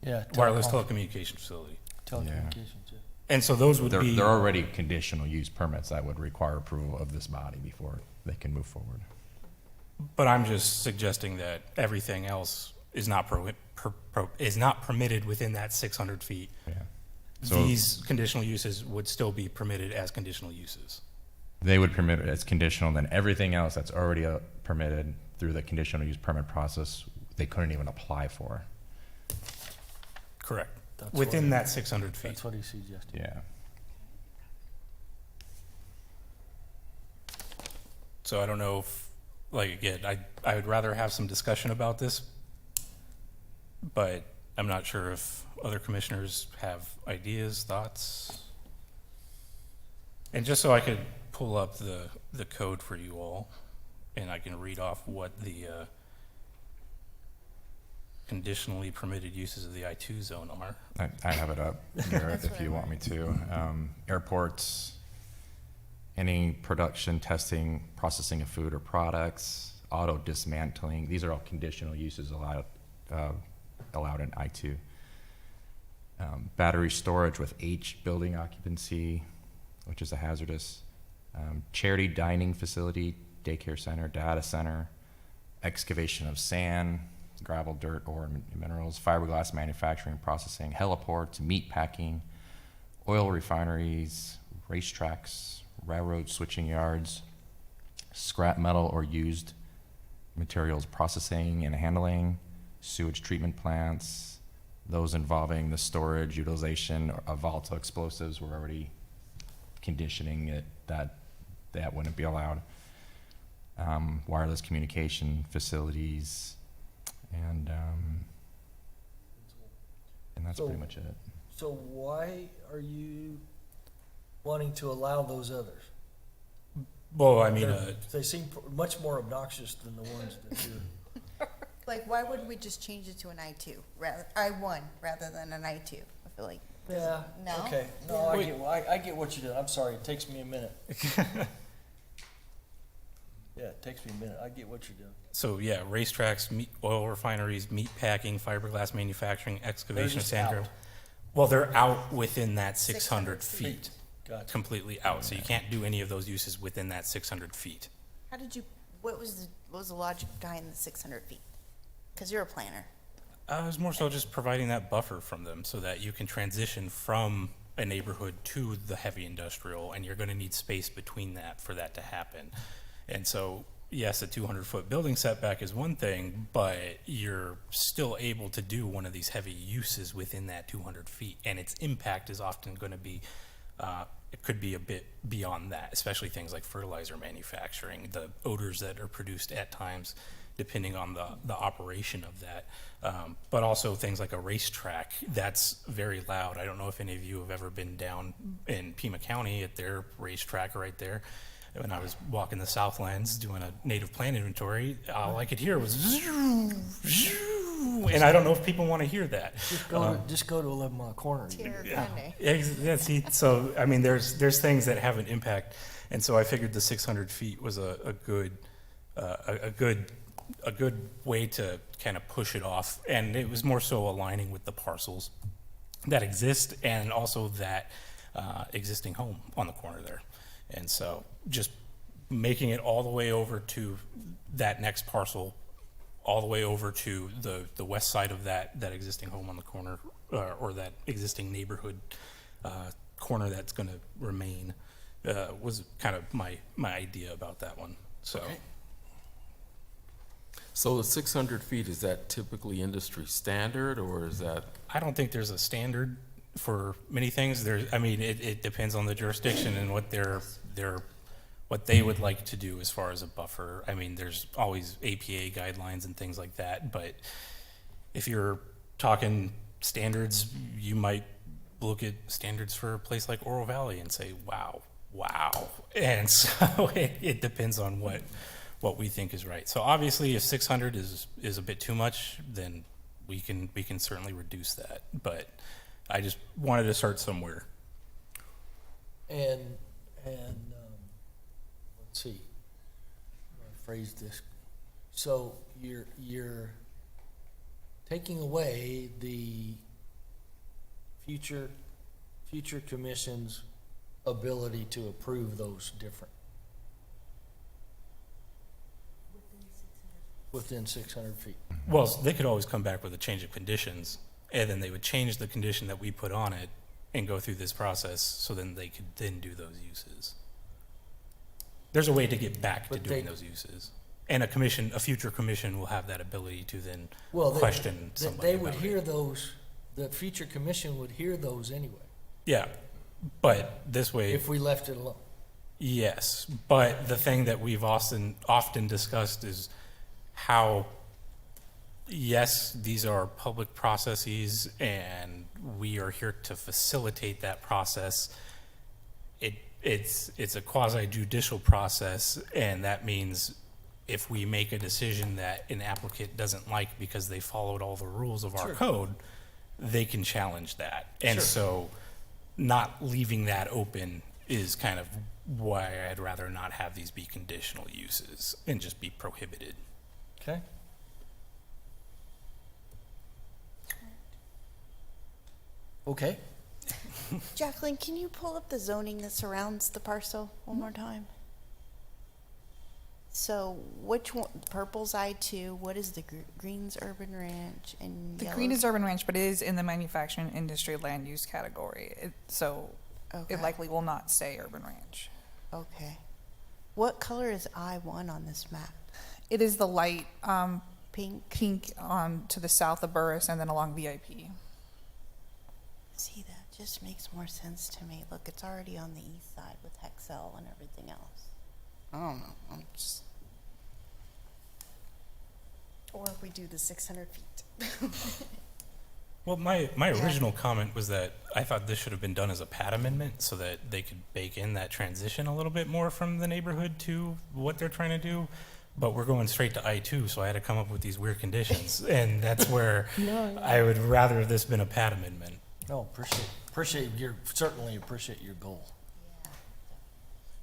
S1: yeah.
S3: Wireless telecommunication facility.
S1: Telecommunications, yeah.
S3: And so those would be.
S2: They're already conditional use permits that would require approval of this body before they can move forward.
S3: But I'm just suggesting that everything else is not permitted within that 600 feet.
S2: Yeah. So
S3: These conditional uses would still be permitted as conditional uses.
S2: they would permit it as conditional, then everything else that's already permitted through the conditional use permit process, they couldn't even apply for.
S3: Correct.
S1: That's
S3: Within
S1: what-
S3: that 600 feet.
S1: That's what he suggested.
S2: Yeah.
S3: So I don't know if, again, I would rather have some discussion about this, but I'm not sure if other commissioners have ideas, thoughts. And just so I could pull up the code for you all, and I can read off what the conditionally permitted uses of the I-2 zone are.
S2: I have it up, Garrett, if you want me to. Airports, any production, testing, processing of food or products, auto dismantling. These are all conditional uses allowed in I2. Battery storage with H building occupancy, which is a hazardous. Charity dining facility, daycare center, data center, excavation of sand, gravel, dirt, ore, and minerals, fiberglass manufacturing, processing, heliports, meat packing, oil refineries, racetracks, railroad switching yards, scrap metal or used materials processing and handling, sewage treatment plants, those involving the storage, utilization of volatile explosives. We're already conditioning it that wouldn't be allowed. Wireless communication facilities, and that's
S1: So-
S2: pretty much it.
S1: So why are you wanting to allow those others?
S3: Well, I mean,
S1: They seem much more obnoxious than the ones that you're.
S6: Like, why wouldn't we just change it to an I2, I1 rather than an I2? I feel like,
S1: Yeah.
S6: no?
S1: Okay. No, I get what you're doing. I'm sorry. It takes me a minute. Yeah, it takes me a minute. I get what you're doing.
S3: so yeah, racetracks, oil refineries, meat packing, fiberglass manufacturing, excavation of
S1: just
S3: sand.
S1: out.
S3: Well, they're out within that 600 feet,
S1: Gotcha.
S3: completely out. So you can't do any of those uses within that 600 feet.
S6: How did you, what was the logic behind the 600 feet? Because you're a planner.
S3: It was more so just providing that buffer from them so that you can transition from a neighborhood to the heavy industrial, and you're going to need space between that for that to happen. And so, yes, a 200-foot building setback is one thing, but you're still able to do one of these heavy uses within that 200 feet, and its impact is often going to be, it could be a bit beyond that, especially things like fertilizer manufacturing, the odors that are produced at times, depending on the operation of that. But also things like a racetrack, that's very loud. I don't know if any of you have ever been down in Pima County at their racetrack right there. When I was walking the Southlands doing a native plant inventory, all I could hear was and I don't know if people want to hear that.
S1: Just go to 11 Mile Corner.
S3: Yeah, see, so, I mean, there's things that have an impact, and so I figured the 600 feet was a good way to kind of push it off, and it was more so aligning with the parcels that exist, and also that existing home on the corner there. And so just making it all the way over to that next parcel, all the way over to the west side of that existing home on the corner, or that existing neighborhood corner that's going to remain, was kind of my idea about that one. So.
S1: Okay.
S5: So the 600 feet, is that typically industry standard, or is that?
S3: I don't think there's a standard for many things. I mean, it depends on the jurisdiction and what what they would like to do as far as a buffer. I mean, there's always APA guidelines and things like that, but if you're talking standards, you might look at standards for a place like Oro Valley and say, wow. And so it depends on what we think is right. So obviously, if 600 is a bit too much, then we can certainly reduce that. But I just wanted to start somewhere.
S1: And let's see. How do I phrase this? So you're taking away the future commission's ability to approve those different within 600 feet.
S3: Well, they could always come back with a change of conditions, and then they would change the condition that we put on it and go through this process, so then they could then do those uses. There's a way to get back to
S1: But
S3: doing those uses. And a future commission will have that ability to then question somebody
S1: They would
S3: about
S1: hear
S3: it.
S1: those, the future commission would hear those anyway,
S3: Yeah, but this way,
S1: if we left it alone.
S3: yes. But the thing that we've often discussed is how, yes, these are public processes, and we are here to facilitate that process. It's a quasi-judicial process, and that means if we make a decision that an applicant doesn't like because they followed all the rules of our code, they can challenge that. And so not leaving that open is kind of why I'd rather not have these be conditional uses and just be prohibited.
S1: Okay. Okay.
S6: Jacqueline, can you pull up the zoning that surrounds the parcel one more time? So which one, purple's I-2, what is the green's urban ranch, and
S10: The green is urban ranch, but it is in the manufacturing industry land use category. So
S6: Okay.
S10: it likely will not say urban ranch.
S6: Okay. What color is I-1 on this map?
S10: It is the light
S6: Pink?
S10: pink to the south of Burris and then along VIP.
S6: See, that just makes more sense to me. Look, it's already on the east side with Hexel and everything else. I don't know, I'm just... Or if we do the 600 feet.
S3: Well, my original comment was that I thought this should have been done as a pad amendment so that they could bake in that transition a little bit more from the neighborhood to what they're trying to do. But we're going straight to I-2, so I had to come up with these weird conditions. And that's where I would rather have this been a pad amendment.
S1: No, certainly appreciate your goal.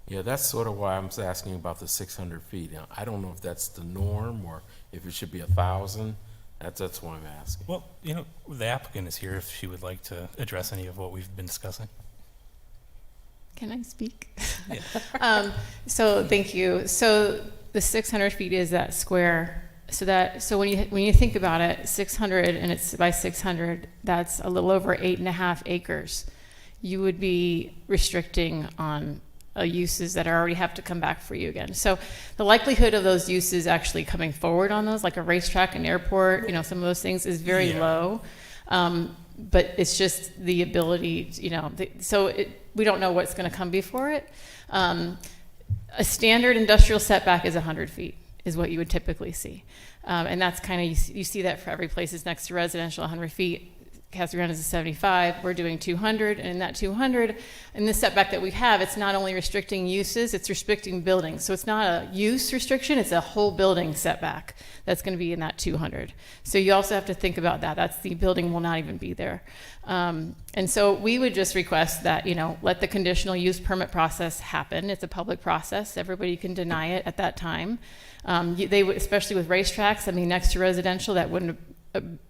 S5: Yeah, that's sort of why I'm asking about the 600 feet. Now, I don't know if that's the norm or if it should be 1,000. That's why I'm asking.
S3: Well, you know, the applicant is here if she would like to address any of what we've been discussing.
S13: Can I speak?
S3: Yeah.
S13: So thank you. So the 600 feet is that square. So when you think about it, 600 and it's by 600, that's a little over 8.5 acres. You would be restricting on uses that already have to come back for you again. So the likelihood of those uses actually coming forward on those, like a racetrack, an airport, you know, some of those things is very low. But it's just the ability, you know, we don't know what's going to come before it. A standard industrial setback is 100 feet is what you would typically see. And that's kind of, you see that for every place is next to residential, 100 feet. Casa Grande is a 75, we're doing 200, and in that 200, in the setback that we have, it's not only restricting uses, it's restricting buildings. So it's not a use restriction, it's a whole building setback that's gonna be in that 200. So you also have to think about that. That's the building will not even be there. And so we would just request that, you know, let the conditional use permit process happen. It's a public process. Everybody can deny it at that time. They would, especially with racetracks, I mean, next to residential, that wouldn't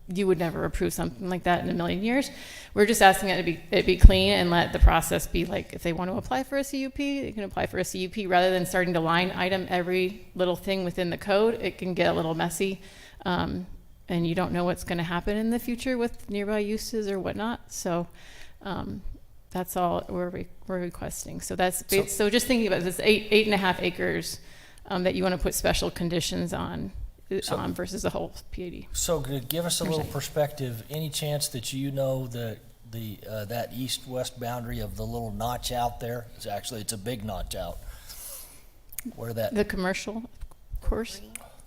S13: you would never approve something like that in a million years. We're just asking it be clean and let the process be like, if they want to apply for a CUP, they can apply for a CUP rather than starting to line item every little thing within the code. It can get a little messy, and you don't know what's going to happen in the future with nearby uses or whatnot. So that's all we're requesting. So that's so just thinking about this 8.5 acres that you want to put special conditions on. Versus the whole PAD.
S1: So to give us a little perspective, any chance that you know that that east-west boundary of the little notch out there is actually, it's a big notch out, where that...
S13: The commercial course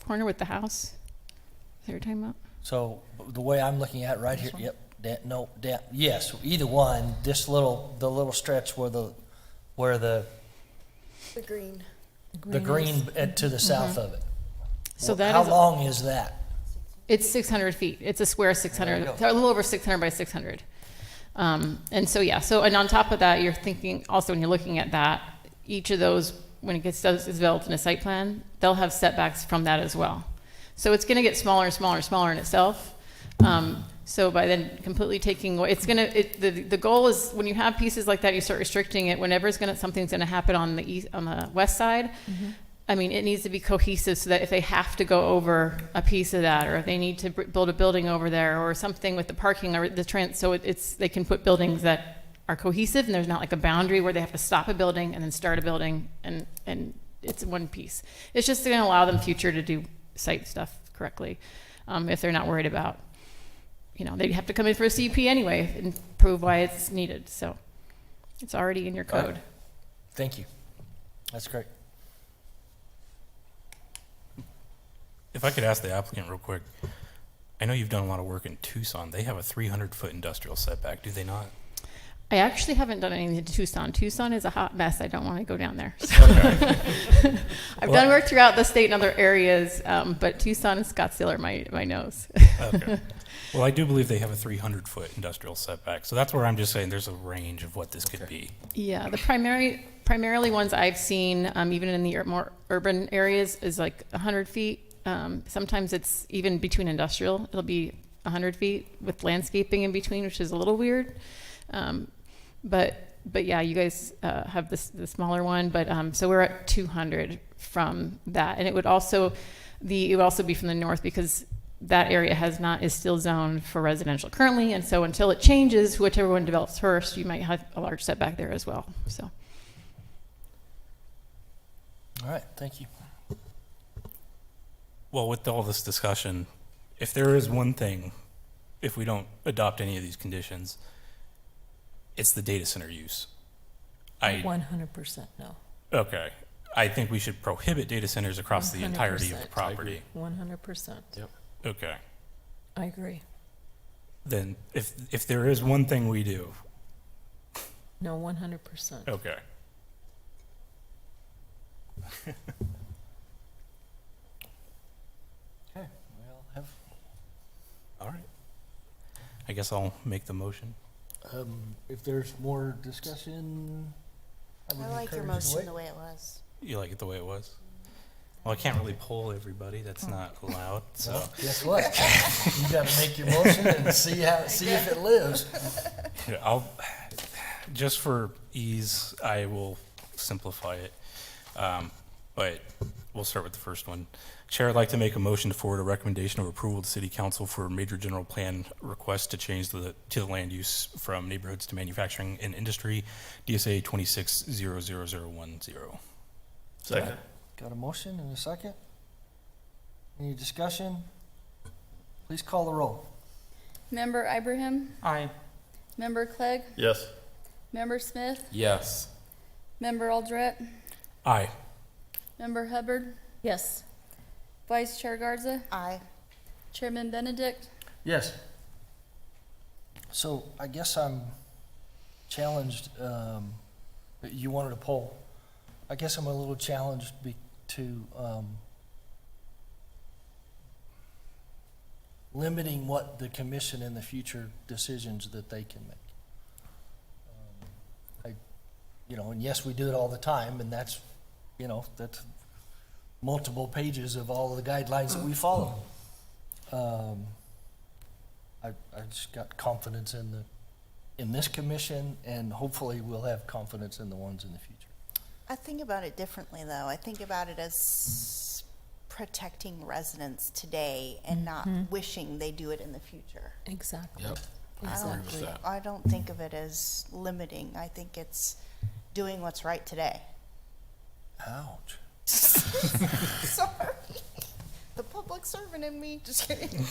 S13: corner with the house? Is that what you're talking about?
S1: So the way I'm looking at it right here, yep, yes, either one, the little stretch where the
S6: green.
S1: To the south of it.
S13: So that
S1: how
S13: is,
S1: long is that?
S13: It's 600 feet. It's a square 600, a little over 600 by 600. And so, yeah, and on top of that, you're thinking also when you're looking at that, each of those, when it is developed in a site plan, they'll have setbacks from that as well. So it's going to get smaller and smaller and smaller in itself. So by then completely taking away, the goal is when you have pieces like that, you start restricting it whenever something's going to happen on the west side. Mm-hmm. I mean, it needs to be cohesive so that if they have to go over a piece of that, or if they need to build a building over there, or something with the parking or so they can put buildings that are cohesive, and there's not like a boundary where they have to stop a building and then start a building, and it's one piece. It's just going to allow them future to do site stuff correctly, if they're not worried about, you know, they'd have to come in for a CUP anyway and prove why it's needed. So it's already in your code.
S1: Right. Thank you. That's great.
S3: If I could ask the applicant real quick, I know you've done a lot of work in Tucson. They have a 300-foot industrial setback, do they not?
S13: I actually haven't done anything to Tucson. Tucson is a hot mess. I don't want to go down there. So. I've done work throughout the state in other areas, but Tucson and Scottsdale are my nose.
S3: Okay. Well, I do believe they have a 300-foot industrial setback, so that's where I'm just saying there's a range of what this could be.
S13: Yeah, the primarily ones I've seen, even in the more urban areas, is like 100 feet. Sometimes it's even between industrial. It'll be 100 feet with landscaping in between, which is a little weird. But yeah, you guys have the smaller one, but so we're at 200 from that, and it would also be from the north because that area is still zoned for residential currently, and so until it changes, whichever one develops first, you might have a large setback there as well. So.
S1: All right, thank you.
S3: Well, with all this discussion, if there is one thing, if we don't adopt any of these conditions, it's the data center use.
S14: 100% no.
S3: Okay. I think we should prohibit data centers across the entirety of the
S14: 100%.
S3: property.
S14: 100%.
S5: Yep.
S3: Okay.
S14: I agree.
S3: Then if there is one thing we do,
S14: No, 100%.
S3: okay.
S1: Okay, we'll have,
S3: All right. I guess I'll make the motion.
S1: if there's more discussion. would
S6: I like your
S1: encourage you to
S6: motion the way it was.
S3: You like it the way it was? Well, I can't really poll everybody. That's not allowed. So
S1: Well, guess what? You gotta make your motion and see if it lives.
S3: yeah, I'll just for ease, I will simplify it. But we'll start with the first one. Chair, I'd like to make a motion to forward a recommendation of approval to City Council for a major general plan request to change to the land use from neighborhoods to manufacturing and industry, DSA 26-00010.
S11: Second.
S1: Got a motion and a second? Any discussion? Please call the roll.
S12: Member Ibrahim?
S9: Aye.
S12: Member Clegg?
S11: Yes.
S12: Member Smith?
S5: Yes.
S12: Member Aldrete?
S3: Aye.
S12: Member Hubbard?
S14: Yes.
S12: Vice Chair Garza?
S6: Aye.
S12: Chairman Benedict?
S1: Yes. So I guess I'm challenged, you wanted a poll. I guess I'm a little challenged to limiting what the commission in the future decisions that they can make. And yes, we do it all the time, and that's multiple pages of all of the guidelines that we follow. I just got confidence in this commission, and hopefully we'll have confidence in the ones in the future.
S6: I think about it differently, though. I think about it as protecting residents today and not wishing they do it in the future.
S14: Exactly.
S5: Yep. I agree with that.
S6: I don't think of it as limiting. I think it's doing what's right today.
S1: Ouch.
S6: Sorry. The public servant in me. Just kidding.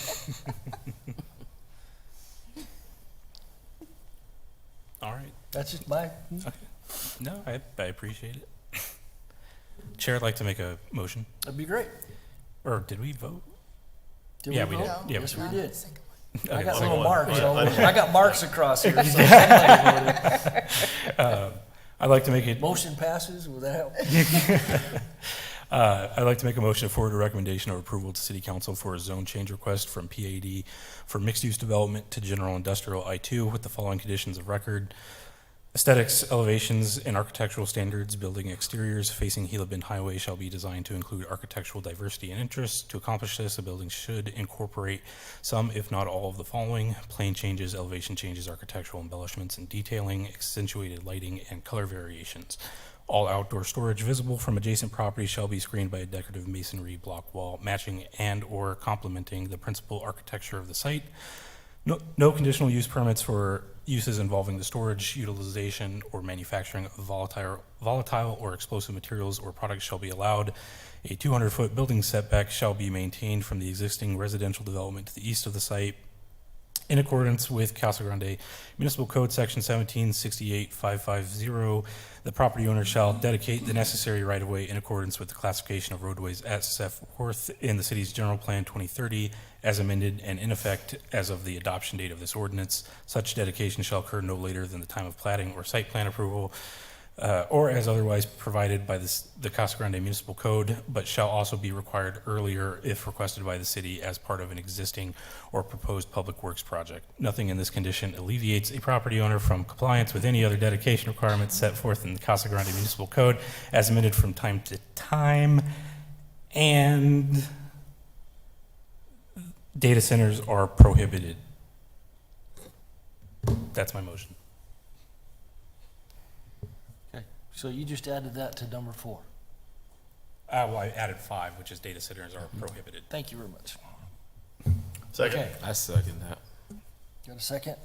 S3: All right.
S1: That's just my,
S3: Okay. No, I appreciate it. Chair, I'd like to make a motion.
S1: that'd be great.
S3: Or did we vote?
S1: Did
S3: Yeah,
S1: we
S3: we
S1: vote?
S3: did. Yeah,
S1: Yes,
S3: we
S1: we did. I
S3: Okay,
S1: got
S3: second
S1: little
S3: one.
S1: marks. I got marks across here. So somebody voted.
S3: I'd like to make it.
S1: Motion passes, will that help?
S3: I'd like to make a motion to forward a recommendation of approval to City Council for a zone change request from PAD for mixed-use development to general industrial I-2 with the following conditions of record. Aesthetics, elevations, and architectural standards. Building exteriors facing Gila Bend Highway shall be designed to include architectural diversity and interest. To accomplish this, a building should incorporate some, if not all, of the following: plane changes, elevation changes, architectural embellishments and detailing, accentuated lighting, and color variations. All outdoor storage visible from adjacent properties shall be screened by a decorative masonry block wall matching and/or complementing the principal architecture of the site. No conditional use permits for uses involving the storage, utilization, or manufacturing of volatile or explosive materials or products shall be allowed. A 200-foot building setback shall be maintained from the existing residential development to the east of the site. in accordance with Casa Grande Municipal Code Section 1768550, the property owner shall dedicate the necessary right-of-way in accordance with the classification of roadways as set forth in the city's general plan 2030 as amended and in effect as of the adoption date of this ordinance. Such dedication shall occur no later than the time of platting or site plan approval, or as otherwise provided by the Casa Grande Municipal Code, but shall also be required earlier if requested by the city as part of an existing or proposed public works project. Nothing in this condition alleviates a property owner from compliance with any other dedication requirements set forth in the Casa Grande Municipal Code as amended from time to time, and data centers are prohibited. That's my motion.
S1: Okay, so you just added that to number 4.
S3: Well, I added 5, which is data centers are prohibited.
S1: Thank you very much.
S11: Second.
S1: Okay,
S5: I second that.
S1: got a second?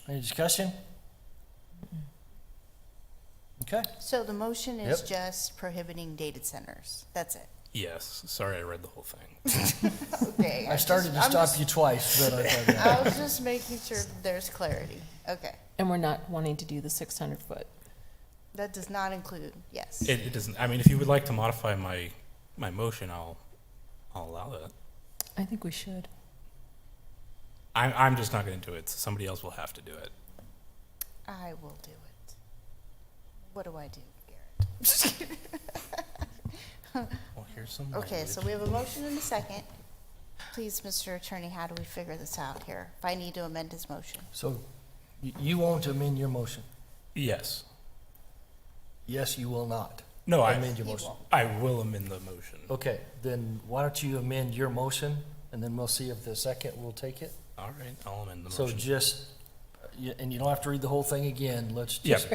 S1: Any discussion? Okay,
S6: So the motion is
S1: Yep.
S6: just prohibiting data centers. That's it.
S3: Yes, sorry I read the whole thing.
S6: Okay.
S1: I started to stop you twice, but I thought,
S6: I was just making sure there's clarity. Okay.
S14: And we're not wanting to do the 600-foot.
S6: That does not include, yes.
S3: It doesn't, I mean, if you would like to modify my motion, I'll allow that.
S14: I think we should.
S3: I'm just not gonna do it, so somebody else will have to do it.
S6: I will do it. What do I do, Garrett? Just kidding.
S3: Well, here's some
S6: Okay, so
S3: language.
S6: we have a motion and a second. Please, Mr. Attorney, how do we figure this out here? If I need to amend his motion.
S1: so you won't amend your motion?
S3: Yes.
S1: Yes, you will not
S3: No,
S1: amend your motion.
S3: I will amend the motion.
S1: Okay, then why don't you amend your motion, and then we'll see if the second will take it?
S3: All right, I'll amend the
S1: So
S3: motion.
S1: just, and you don't have to read the whole thing again, let's just,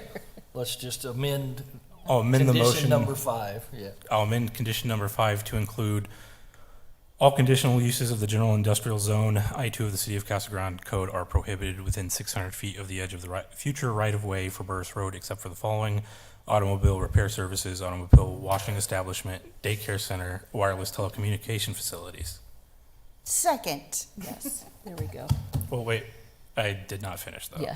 S1: let's just amend
S3: I'll amend the
S1: condition
S3: motion.
S1: number 5, yeah.
S3: I'll amend condition number 5 to include all conditional uses of the general industrial zone, I-2 of the City of Casa Grande Code are prohibited within 600 feet of the edge of the future right-of-way for Burris Road, except for the following: automobile repair services, automobile washing establishment, daycare center, wireless telecommunication facilities.
S6: Second, yes.
S14: There we go.
S3: Well, wait, I did not finish though.
S14: Yeah.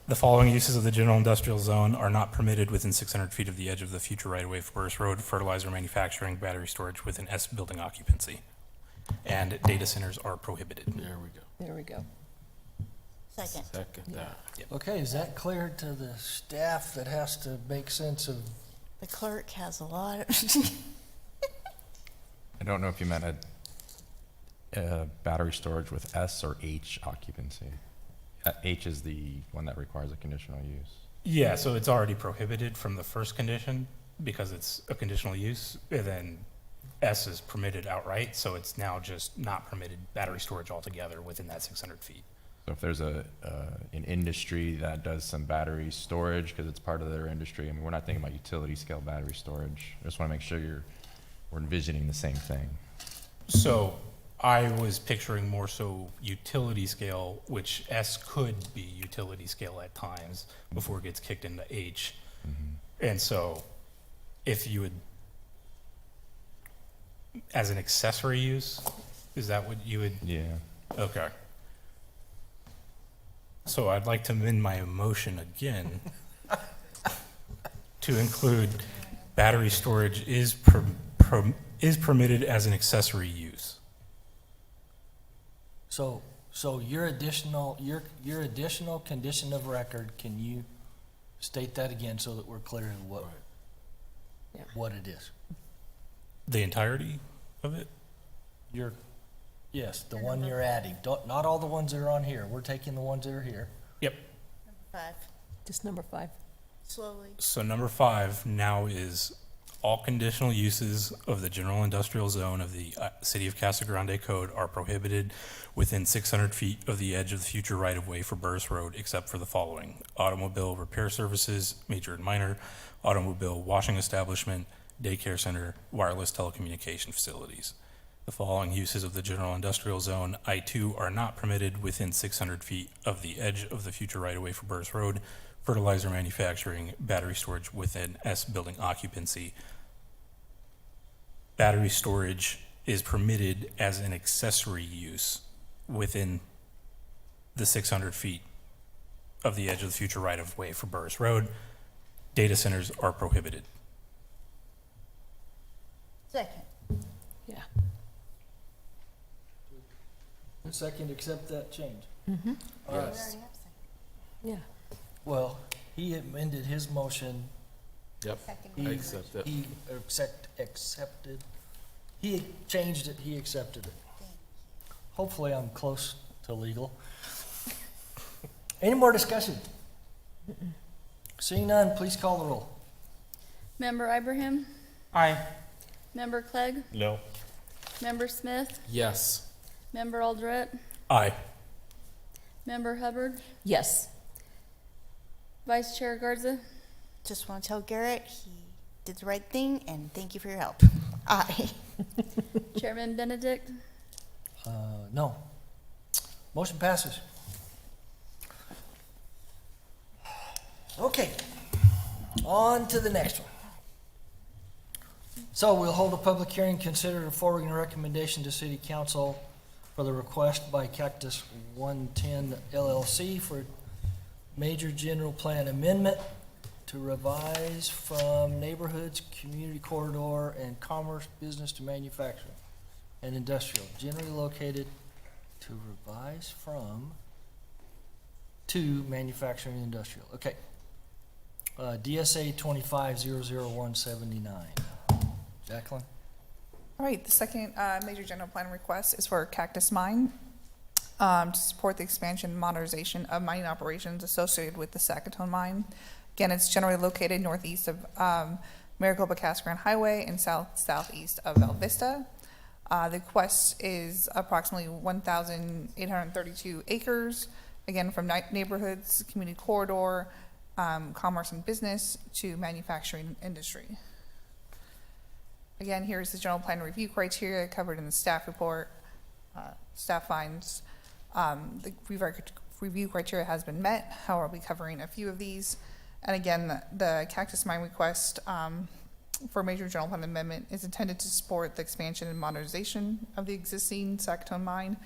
S3: The following uses of the general industrial zone are not permitted within 600 feet of the edge of the future right-of-way for Burris Road, fertilizer manufacturing, battery storage with an S building occupancy. And data centers are prohibited.
S5: There we go.
S14: There we go.
S6: Second.
S5: Second that.
S1: Okay, is that clear to the staff that has to make sense of,
S6: The clerk has a lot of,
S2: I don't know if you meant a battery storage with S or H occupancy. H is the one that requires a conditional use.
S3: Yeah, so it's already prohibited from the first condition because it's a conditional use, and then S is permitted outright, so it's now just not permitted battery storage altogether within that 600 feet.
S2: So if there's an industry that does some battery storage because it's part of their industry, I mean, we're not thinking about utility scale battery storage. I just want to make sure we're envisioning the same thing.
S3: So I was picturing more so utility scale, which S could be utility scale at times before it gets kicked into H. And so if you would, as an accessory use, is that what you would?
S2: Yeah.
S3: Okay. So I'd like to amend my motion again to include battery storage is permitted as an accessory use.
S1: so your additional condition of record, can you state that again so that we're clear on
S14: Yeah.
S1: what it is?
S3: The entirety of it?
S1: Yes, the one you're adding, not all the ones that are on here, we're taking the ones that are here.
S3: Yep.
S6: 5,
S14: Just number 5.
S6: slowly.
S3: So number 5 now is all conditional uses of the general industrial zone of the City of Casa Grande Code are prohibited within 600 feet of the edge of the future right-of-way for Burris Road, except for the following: automobile repair services, major and minor, automobile washing establishment, daycare center, wireless telecommunication facilities. The following uses of the general industrial zone, I-2, are not permitted within 600 feet of the edge of the future right-of-way for Burris Road: fertilizer manufacturing, battery storage with an S building occupancy. Battery storage is permitted as an accessory use within the 600 feet of the edge of the future right-of-way for Burris Road. Data centers are prohibited.
S6: Second.
S14: Yeah.
S1: Second, accept that change.
S14: Mm-hmm.
S1: All right.
S5: Yes.
S14: Yeah.
S1: Well, he amended his motion.
S5: Yep.
S6: Second.
S5: I accept that.
S1: He accepted. He changed it, he accepted it. Hopefully I'm close to legal. Any more discussion? Seeing none, please call the roll.
S12: Member Ibrahim?
S9: Aye.
S12: Member Clegg?
S11: No.
S12: Member Smith?
S5: Yes.
S12: Member Aldret?
S3: Aye.
S12: Member Hubbard?
S14: Yes.
S12: Vice Chair Garza?
S6: Just want to tell Garrett he did the right thing, and thank you for your help. Aye.
S12: Chairman Benedict?
S1: No. Motion passes. Okay, on to the next one. So we'll hold a public hearing, consider forwarding a recommendation to City Council for the request by Cactus 110 LLC for major general plan amendment to revise from neighborhoods, community corridor, and commerce, business to manufacturing and industrial, generally located to revise from to manufacturing and industrial. Okay. DSA 2500179. Jacqueline?
S10: All right, the second major general plan request is for Cactus Mine to support the expansion and modernization of mining operations associated with the Sackatoon Mine. Again, it's generally located northeast of Maricopa-Cascaran Highway and southeast of Val Vista. The request is approximately 1,832 acres, again, from neighborhoods, community corridor, commerce and business to manufacturing industry. Again, here's the general plan review criteria covered in the staff report. Staff finds the review criteria has been met. However, I'll be covering a few of these. And again, the Cactus Mine request for major general plan amendment is intended to support the expansion and modernization of the existing Sackatoon mine.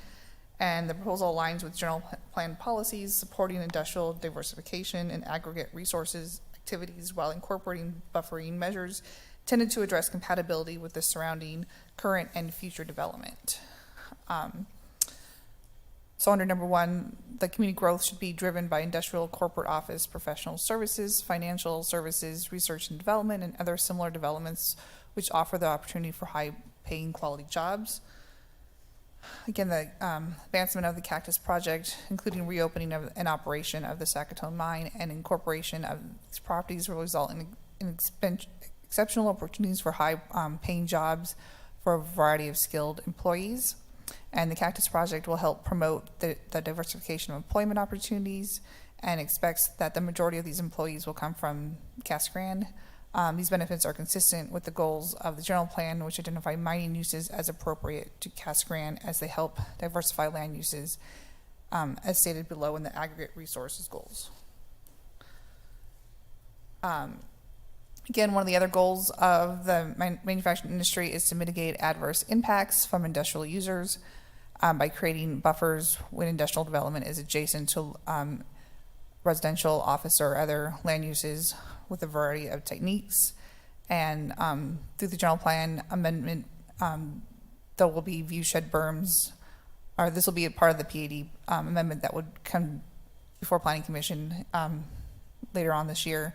S10: And the proposal aligns with general plan policies supporting industrial diversification and aggregate resources activities while incorporating buffering measures tended to address compatibility with the surrounding current and future development. So under number one, the community growth should be driven by industrial, corporate office, professional services, financial services, research and development, and other similar developments which offer the opportunity for high-paying quality jobs. Again, the advancement of the Cactus Project, including reopening of and operation of the Sackatoon Mine and incorporation of these properties, will result in exceptional opportunities for high-paying jobs for a variety of skilled employees. And the Cactus Project will help promote the diversification of employment opportunities and expects that the majority of these employees will come from Cascaran. These benefits are consistent with the goals of the general plan, which identify mining uses as appropriate to Cascaran as they help diversify land uses, as stated below in the aggregate resources goals. Again, one of the other goals of the manufacturing industry is to mitigate adverse impacts from industrial users by creating buffers when industrial development is adjacent to residential, office, or other land uses with a variety of techniques. And through the general plan amendment, there will be view shed berms, or this will be a part of the PAD amendment that would come before Planning Commission later on this year.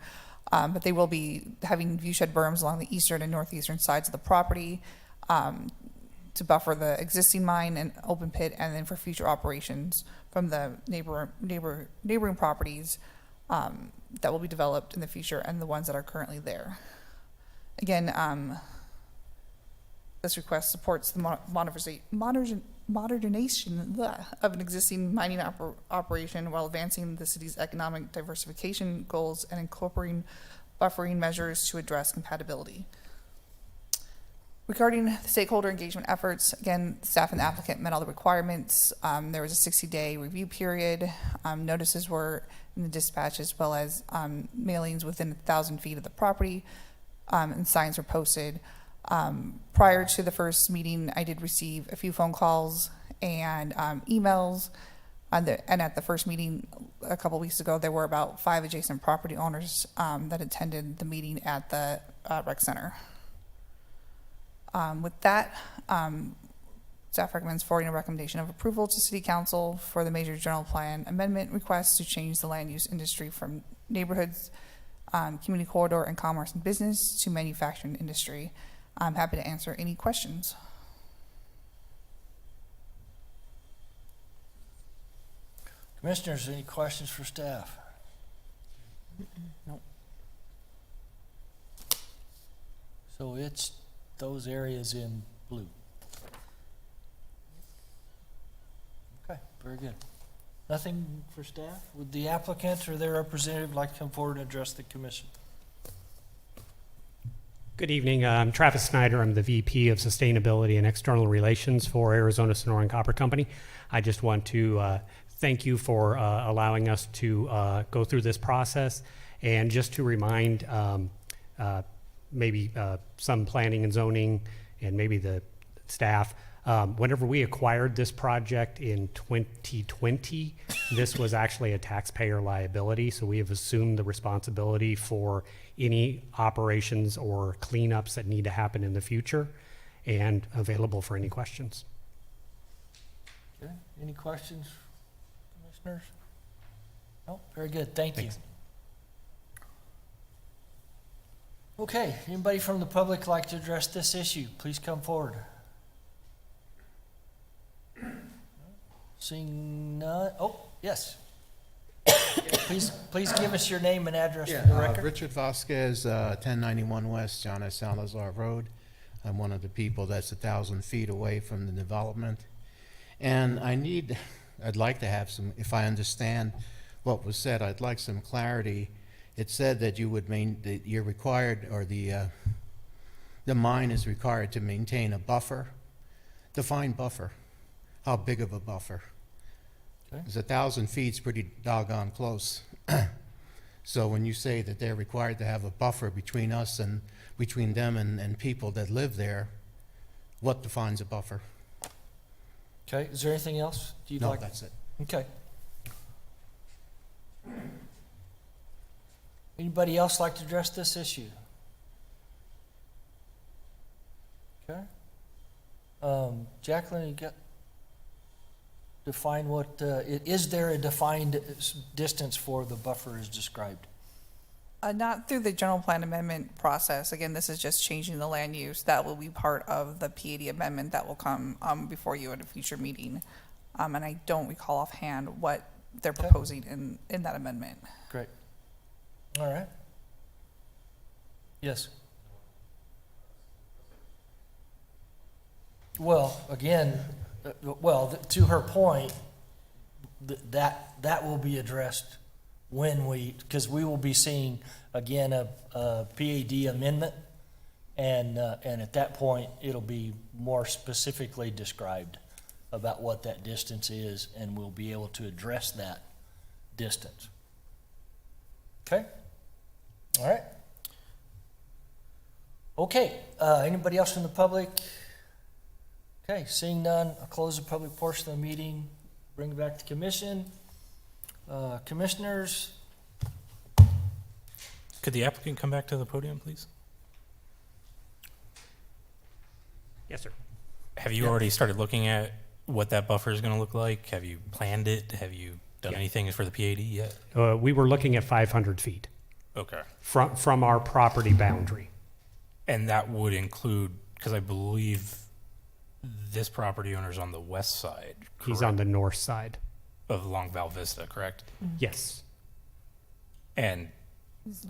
S10: But they will be having view shed berms along the eastern and northeastern sides of the property to buffer the existing mine and open pit, and then for future operations from the neighboring properties that will be developed in the future and the ones that are currently there. Again, this request supports the modernization of an existing mining operation while advancing the city's economic diversification goals and incorporating buffering measures to address compatibility. Regarding the stakeholder engagement efforts, again, staff and the applicant met all the requirements. There was a 60-day review period. Notices were in the dispatch, as well as mailings within 1,000 feet of the property, and signs were posted. Prior to the first meeting, I did receive a few phone calls and emails. And at the first meeting a couple weeks ago, there were about 5 adjacent property owners that attended the meeting at the rec center. With that, staff recommends forwarding a recommendation of approval to City Council for the major general plan amendment request to change the land use industry from neighborhoods, community corridor, and commerce and business to manufacturing industry. I'm happy to answer any questions.
S1: Commissioners, any questions for staff?
S7: Nope.
S1: So it's those areas in blue. Okay, very good. Nothing for staff? Would the applicant or their representative like to come forward and address the commission?
S15: Good evening. I'm Travis Snyder. I'm the VP of Sustainability and External Relations for Arizona Sonoran Copper Company. I just want to thank you for allowing us to go through this process, and just to remind maybe some planning and zoning and maybe the staff, whenever we acquired this project in 2020, this was actually a taxpayer liability, so we have assumed the responsibility for any operations or cleanups that need to happen in the future, and available for any questions.
S1: Okay, any questions, commissioners? No, very good, thank you. Okay, anybody from the public like to address this issue? Please come forward. Seeing none, oh, yes. Please give us your name and address for the record.
S16: Richard Vasquez, 1091 West John S. Salazar Road. I'm one of the people that's 1,000 feet away from the development. And I'd like to have some, if I understand what was said, I'd like some clarity. It said that that you're required, or the mine is required to maintain a buffer. Define buffer. How big of a buffer?
S1: Okay.
S16: Because 1,000 feet's pretty doggone close. So when you say that they're required to have a buffer between us and between them and people that live there, what defines a buffer?
S1: Okay, is there anything else you'd
S16: No,
S1: like?
S16: that's it.
S1: Okay. Anybody else like to address this issue? Okay. Jacqueline, you got, define what, is there a defined distance for the buffer as described?
S10: Not through the general plan amendment process. Again, this is just changing the land use. That will be part of the PAD amendment that will come before you at a future meeting. And I don't recall offhand what they're
S1: Okay.
S10: proposing in that amendment.
S1: Great. All right. Yes. Well, again, to her point, that will be addressed when because we will be seeing, again, a PAD amendment, and at that point, it'll be more specifically described about what that distance is, and we'll be able to address that distance. Okay? All right. Okay, anybody else from the public? Okay, seeing none, I'll close the public portion of the meeting, bring it back to commission. Commissioners,
S3: Could the applicant come back to the podium, please?
S15: Yes, sir.
S3: Have you already started looking at what that buffer is going to look like? Have you planned it? Have you done anything for the PAD yet?
S15: We were looking at 500 feet
S3: Okay.
S15: from our property boundary.
S3: And that would include, because I believe this property owner's on the west side.
S15: He's on the north side.
S3: Of Long Val Vista, correct?
S15: Yes.
S3: And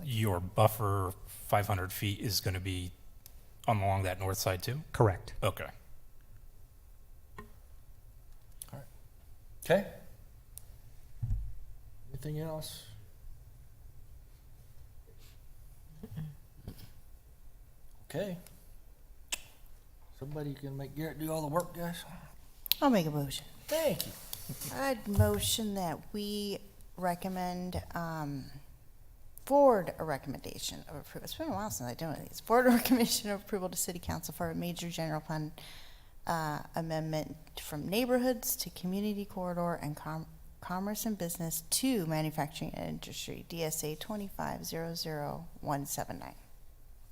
S3: your buffer, 500 feet, is going to be along that north side too?
S15: Correct.
S3: Okay.
S1: okay? Anything else? Okay. Somebody can make Garrett do all the work, guys?
S6: I'll make a motion.
S1: Thank you.
S6: I'd motion that we recommend forward a recommendation of approval. It's been a while since I've done one of these. Forward a recommendation of approval to City Council for a major general plan amendment from neighborhoods to community corridor and commerce and business to manufacturing and industry, DSA 2500179.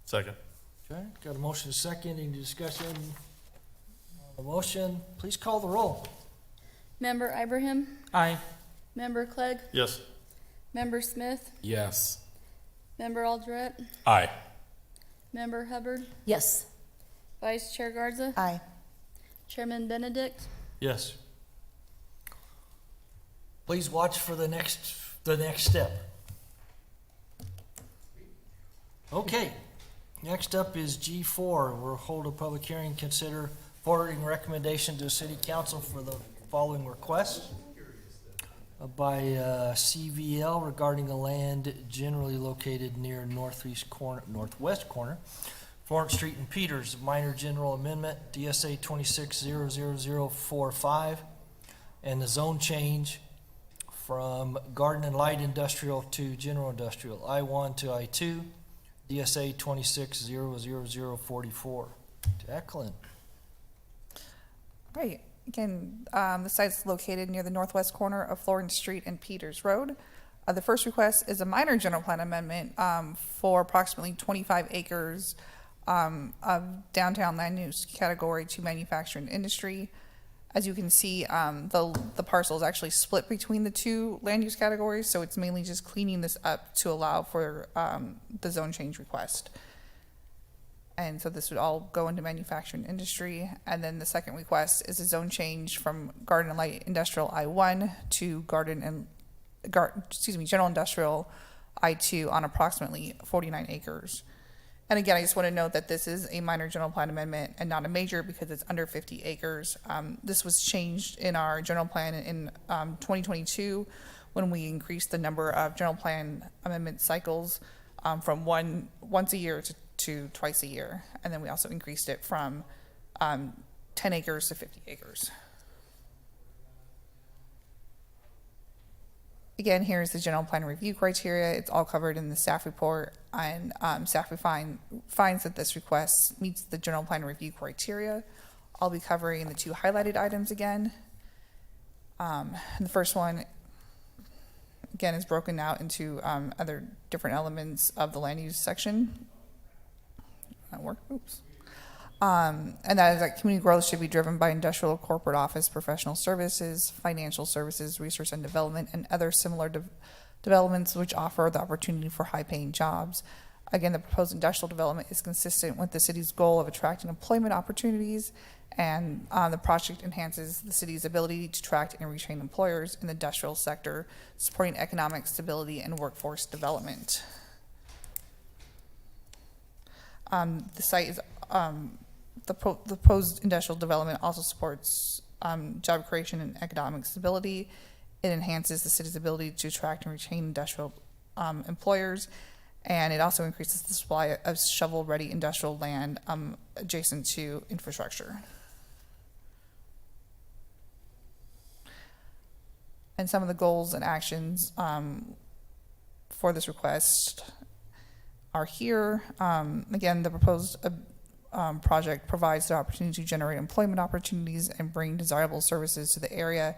S11: Second.
S1: Okay, got a motion second, any discussion on the motion? Please call the roll.
S12: Member Ibrahim?
S9: Aye.
S12: Member Clegg?
S11: Yes.
S12: Member Smith?
S5: Yes.
S12: Member Aldred?
S3: Aye.
S12: Member Hubbard?
S14: Yes.
S12: Vice Chair Garza?
S6: Aye.
S12: Chairman Benedict?
S11: Yes.
S1: Please watch for the next step. Okay, next up is G4. We'll hold a public hearing, consider forwarding recommendation to City Council for the following requests by CVL regarding the land generally located near northwest corner, Florence Street and Peters, minor general amendment, DSA 2600045, and the zone change from garden and light industrial to general industrial, I-1 to I-2, DSA 2600044. Jacqueline.
S10: Right. Again, the site's located near the northwest corner of Florence Street and Peters Road. The first request is a minor general plan amendment for approximately 25 acres of downtown land use category to manufacturing industry. As you can see, the parcel is actually split between the two land use categories, so it's mainly just cleaning this up to allow for the zone change request. And so this would all go into manufacturing industry. And then the second request is a zone change from garden and light industrial I-1 to general industrial I-2 on approximately 49 acres. And again, I just want to note that this is a minor general plan amendment and not a major because it's under 50 acres. This was changed in our general plan in 2022 when we increased the number of general plan amendment cycles from once a year to twice a year. And then we also increased it from 10 acres to 50 acres. Again, here's the general plan review criteria. It's all covered in the staff report, and staff finds that this request meets the general plan review criteria. I'll be covering the two highlighted items again. And the first one, again, is broken out into other different elements of the land use section. That work? Oops. And that is that community growth should be driven by industrial, corporate office, professional services, financial services, research and development, and other similar developments which offer the opportunity for high-paying jobs. Again, the proposed industrial development is consistent with the city's goal of attracting employment opportunities, and the project enhances the city's ability to attract and retain employers in the industrial sector, supporting economic stability and workforce development. The site is the proposed industrial development also supports job creation and economic stability. It enhances the city's ability to attract and retain industrial employers, and it also increases the supply of shovel-ready industrial land adjacent to infrastructure. And some of the goals and actions for this request are here. Again, the proposed project provides the opportunity to generate employment opportunities and bring desirable services to the area.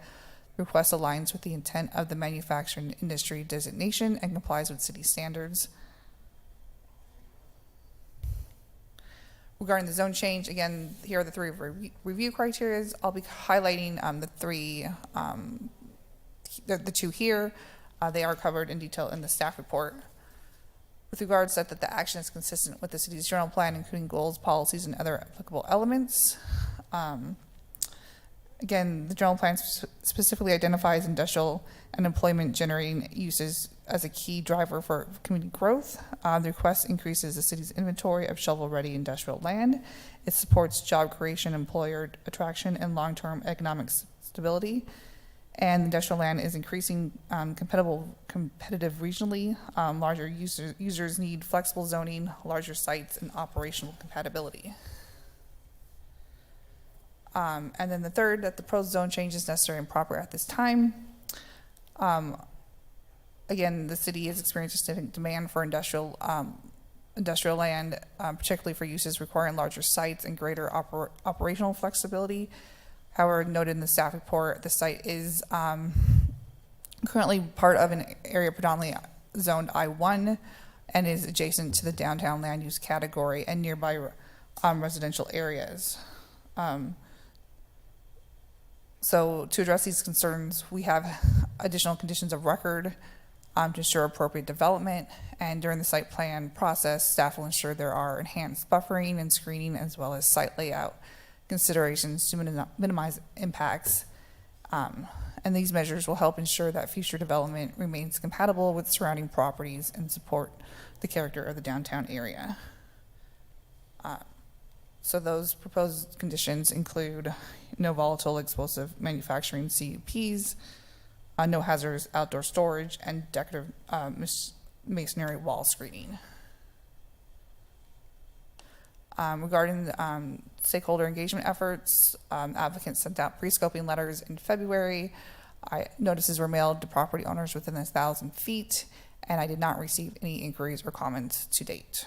S10: The request aligns with the intent of the manufacturing industry designation and complies with city standards. Regarding the zone change, again, here are the three review criteria. I'll be highlighting the two here. They are covered in detail in the staff report. With regards to that the action is consistent with the city's general plan, including goals, policies, and other applicable elements. Again, the general plan specifically identifies industrial and employment generating uses as a key driver for community growth. The request increases the city's inventory of shovel-ready industrial land. It supports job creation, employer attraction, and long-term economic stability. And industrial land is increasing competitive regionally. Larger users need flexible zoning, larger sites, and operational compatibility. And then the third, that the proposed zone change is necessary and proper at this time. again, the city has experienced a significant demand for industrial land, particularly for uses requiring larger sites and greater operational flexibility. However, noted in the staff report, the site is currently part of an area predominantly zoned I-1 and is adjacent to the downtown land use category and nearby residential areas. So to address these concerns, we have additional conditions of record to ensure appropriate development. And during the site plan process, staff will ensure there are enhanced buffering and screening as well as site layout considerations to minimize impacts. And these measures will help ensure that future development remains compatible with surrounding properties and support the character of the downtown area. So those proposed conditions include no volatile explosive manufacturing CUPs, no hazardous outdoor storage, and decorative masonry wall screening. Regarding stakeholder engagement efforts, applicants sent out pre-scoping letters in February. Notices were mailed to property owners within 1,000 feet, and I did not receive any inquiries or comments to date.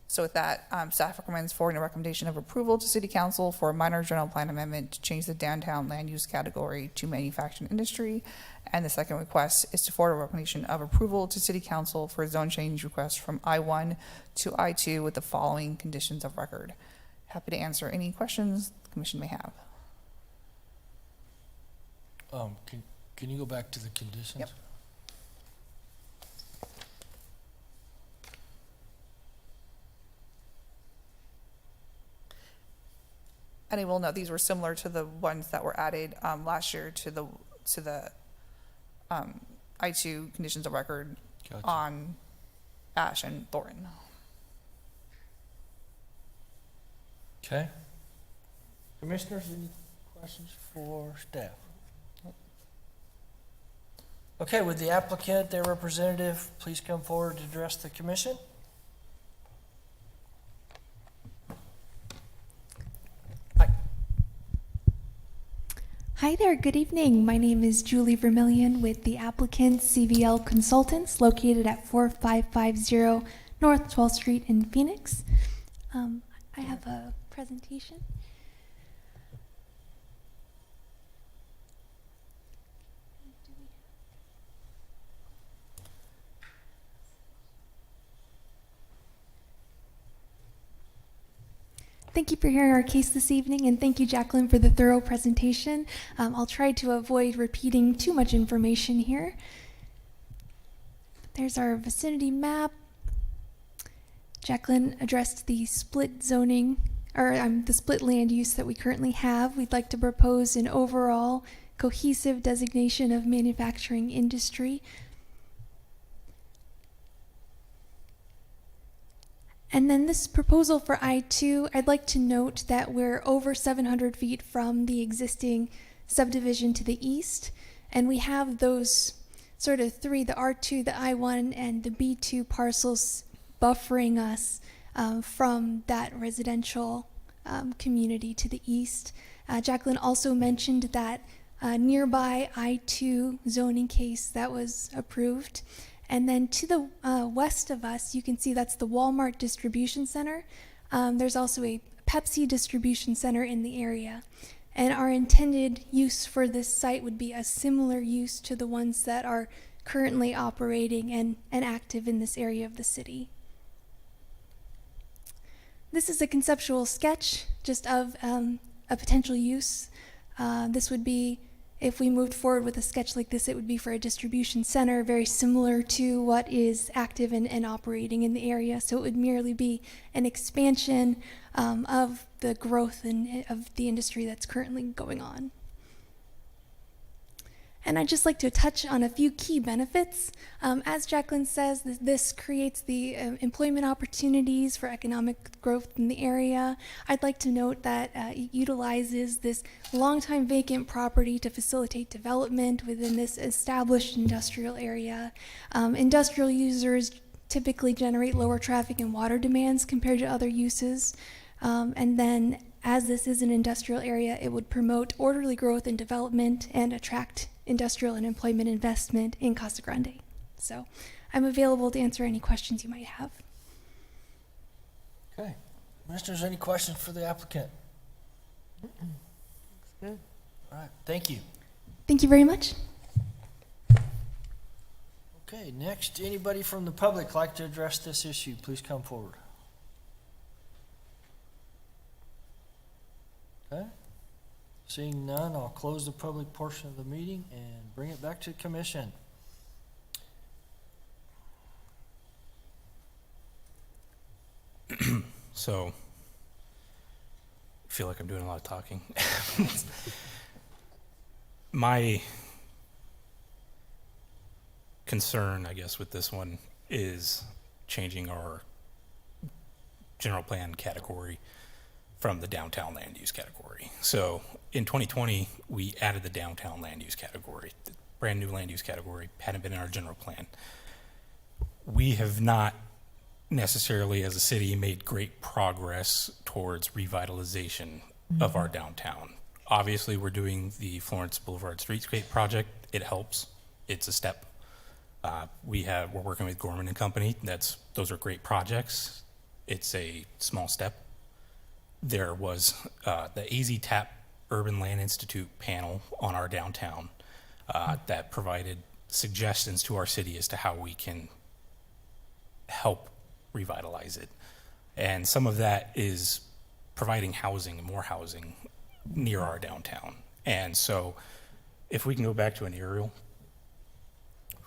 S10: So with that, staff recommends forwarding a recommendation of approval to City Council for a minor general plan amendment to change the downtown land use category to manufacturing industry. And the second request is to forward a recommendation of approval to City Council for a zone change request from I-1 to I-2 with the following conditions of record. Happy to answer any questions the commission may have.
S1: Can you go back to the conditions?
S10: Yep. And I will note these were similar to the ones that were added last year to the I-2 conditions of record.
S1: Gotcha.
S10: On Ash and Thornton.
S1: Okay. Commissioners, any questions for staff? Okay, would the applicant, their representative, please come forward to address the commission?
S17: Hi there, good evening. My name is Julie Vermillion with the applicant CVL Consultants located at 4550 North 12th Street in Phoenix. I have a presentation. Thank you for hearing our case this evening, and thank you, Jacqueline, for the thorough presentation. I'll try to avoid repeating too much information here. There's our vicinity map. Jacqueline addressed the split zoning, or the split land use that we currently have. We'd like to propose an overall cohesive designation of manufacturing industry. And then this proposal for I-2, I'd like to note that we're over 700 feet from the existing subdivision to the east, and we have those sort of three, the R2, the I-1, and the B2 parcels buffering us from that residential community to the east. Jacqueline also mentioned that nearby I-2 zoning case that was approved. And then to the west of us, you can see that's the Walmart distribution center. There's also a Pepsi distribution center in the area. And our intended use for this site would be a similar use to the ones that are currently operating and active in this area of the city. This is a conceptual sketch just of a potential use. This would be, if we moved forward with a sketch like this, it would be for a distribution center very similar to what is active and operating in the area. So it would merely be an expansion of the growth of the industry that's currently going on. And I'd just like to touch on a few key benefits. As Jacqueline says, this creates the employment opportunities for economic growth in the area. I'd like to note that it utilizes this longtime vacant property to facilitate development within this established industrial area. Industrial users typically generate lower traffic and water demands compared to other uses. And then, as this is an industrial area, it would promote orderly growth and development and attract industrial and employment investment in Casa Grande. So I'm available to answer any questions you might have.
S1: Okay. Commissioners, any questions for the applicant?
S14: Looks good.
S1: All right, thank you.
S17: Thank you very much.
S1: Okay, next, anybody from the public like to address this issue, please come forward. Okay. Seeing none, I'll close the public portion of the meeting and bring it back to commission.
S3: So, I feel like I'm doing a lot of talking. My concern, I guess, with this one is changing our general plan category from the downtown land use category. So in 2020, we added the downtown land use category, the brand new land use category, hadn't been in our general plan. We have not necessarily as a city made great progress towards revitalization of our downtown. Obviously, we're doing the Florence Boulevard Streetscape project. It helps. It's a step. We're working with Gorman and Company. Those are great projects. It's a small step. There was the AZ TAP Urban Land Institute panel on our downtown that provided suggestions to our city as to how we can help revitalize it. And some of that is providing housing, more housing near our downtown. And so if we can go back to an aerial,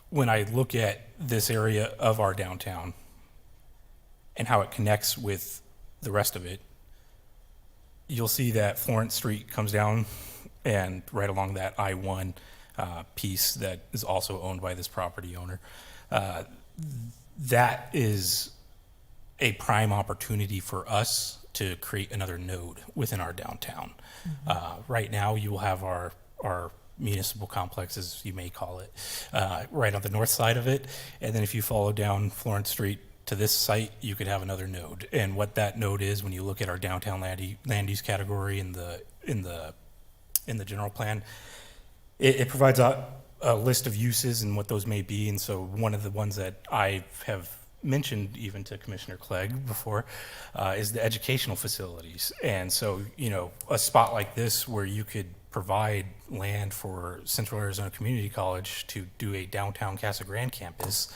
S3: when I look at this area of our downtown and how it connects with the rest of it, you'll see that Florence Street comes down and right along that I-1 piece that is also owned by this property owner. That is a prime opportunity for us to create another node within our downtown. Right now, you will have our municipal complex, as you may call it, right on the north side of it. And then if you follow down Florence Street to this site, you could have another node. And what that node is, when you look at our downtown land use category in the general plan, it provides a list of uses and what those may be. And so one of the ones that I have mentioned even to Commissioner Clegg before is the educational facilities. And so, a spot like this where you could provide land for Central Arizona Community College to do a downtown Casa Grande campus,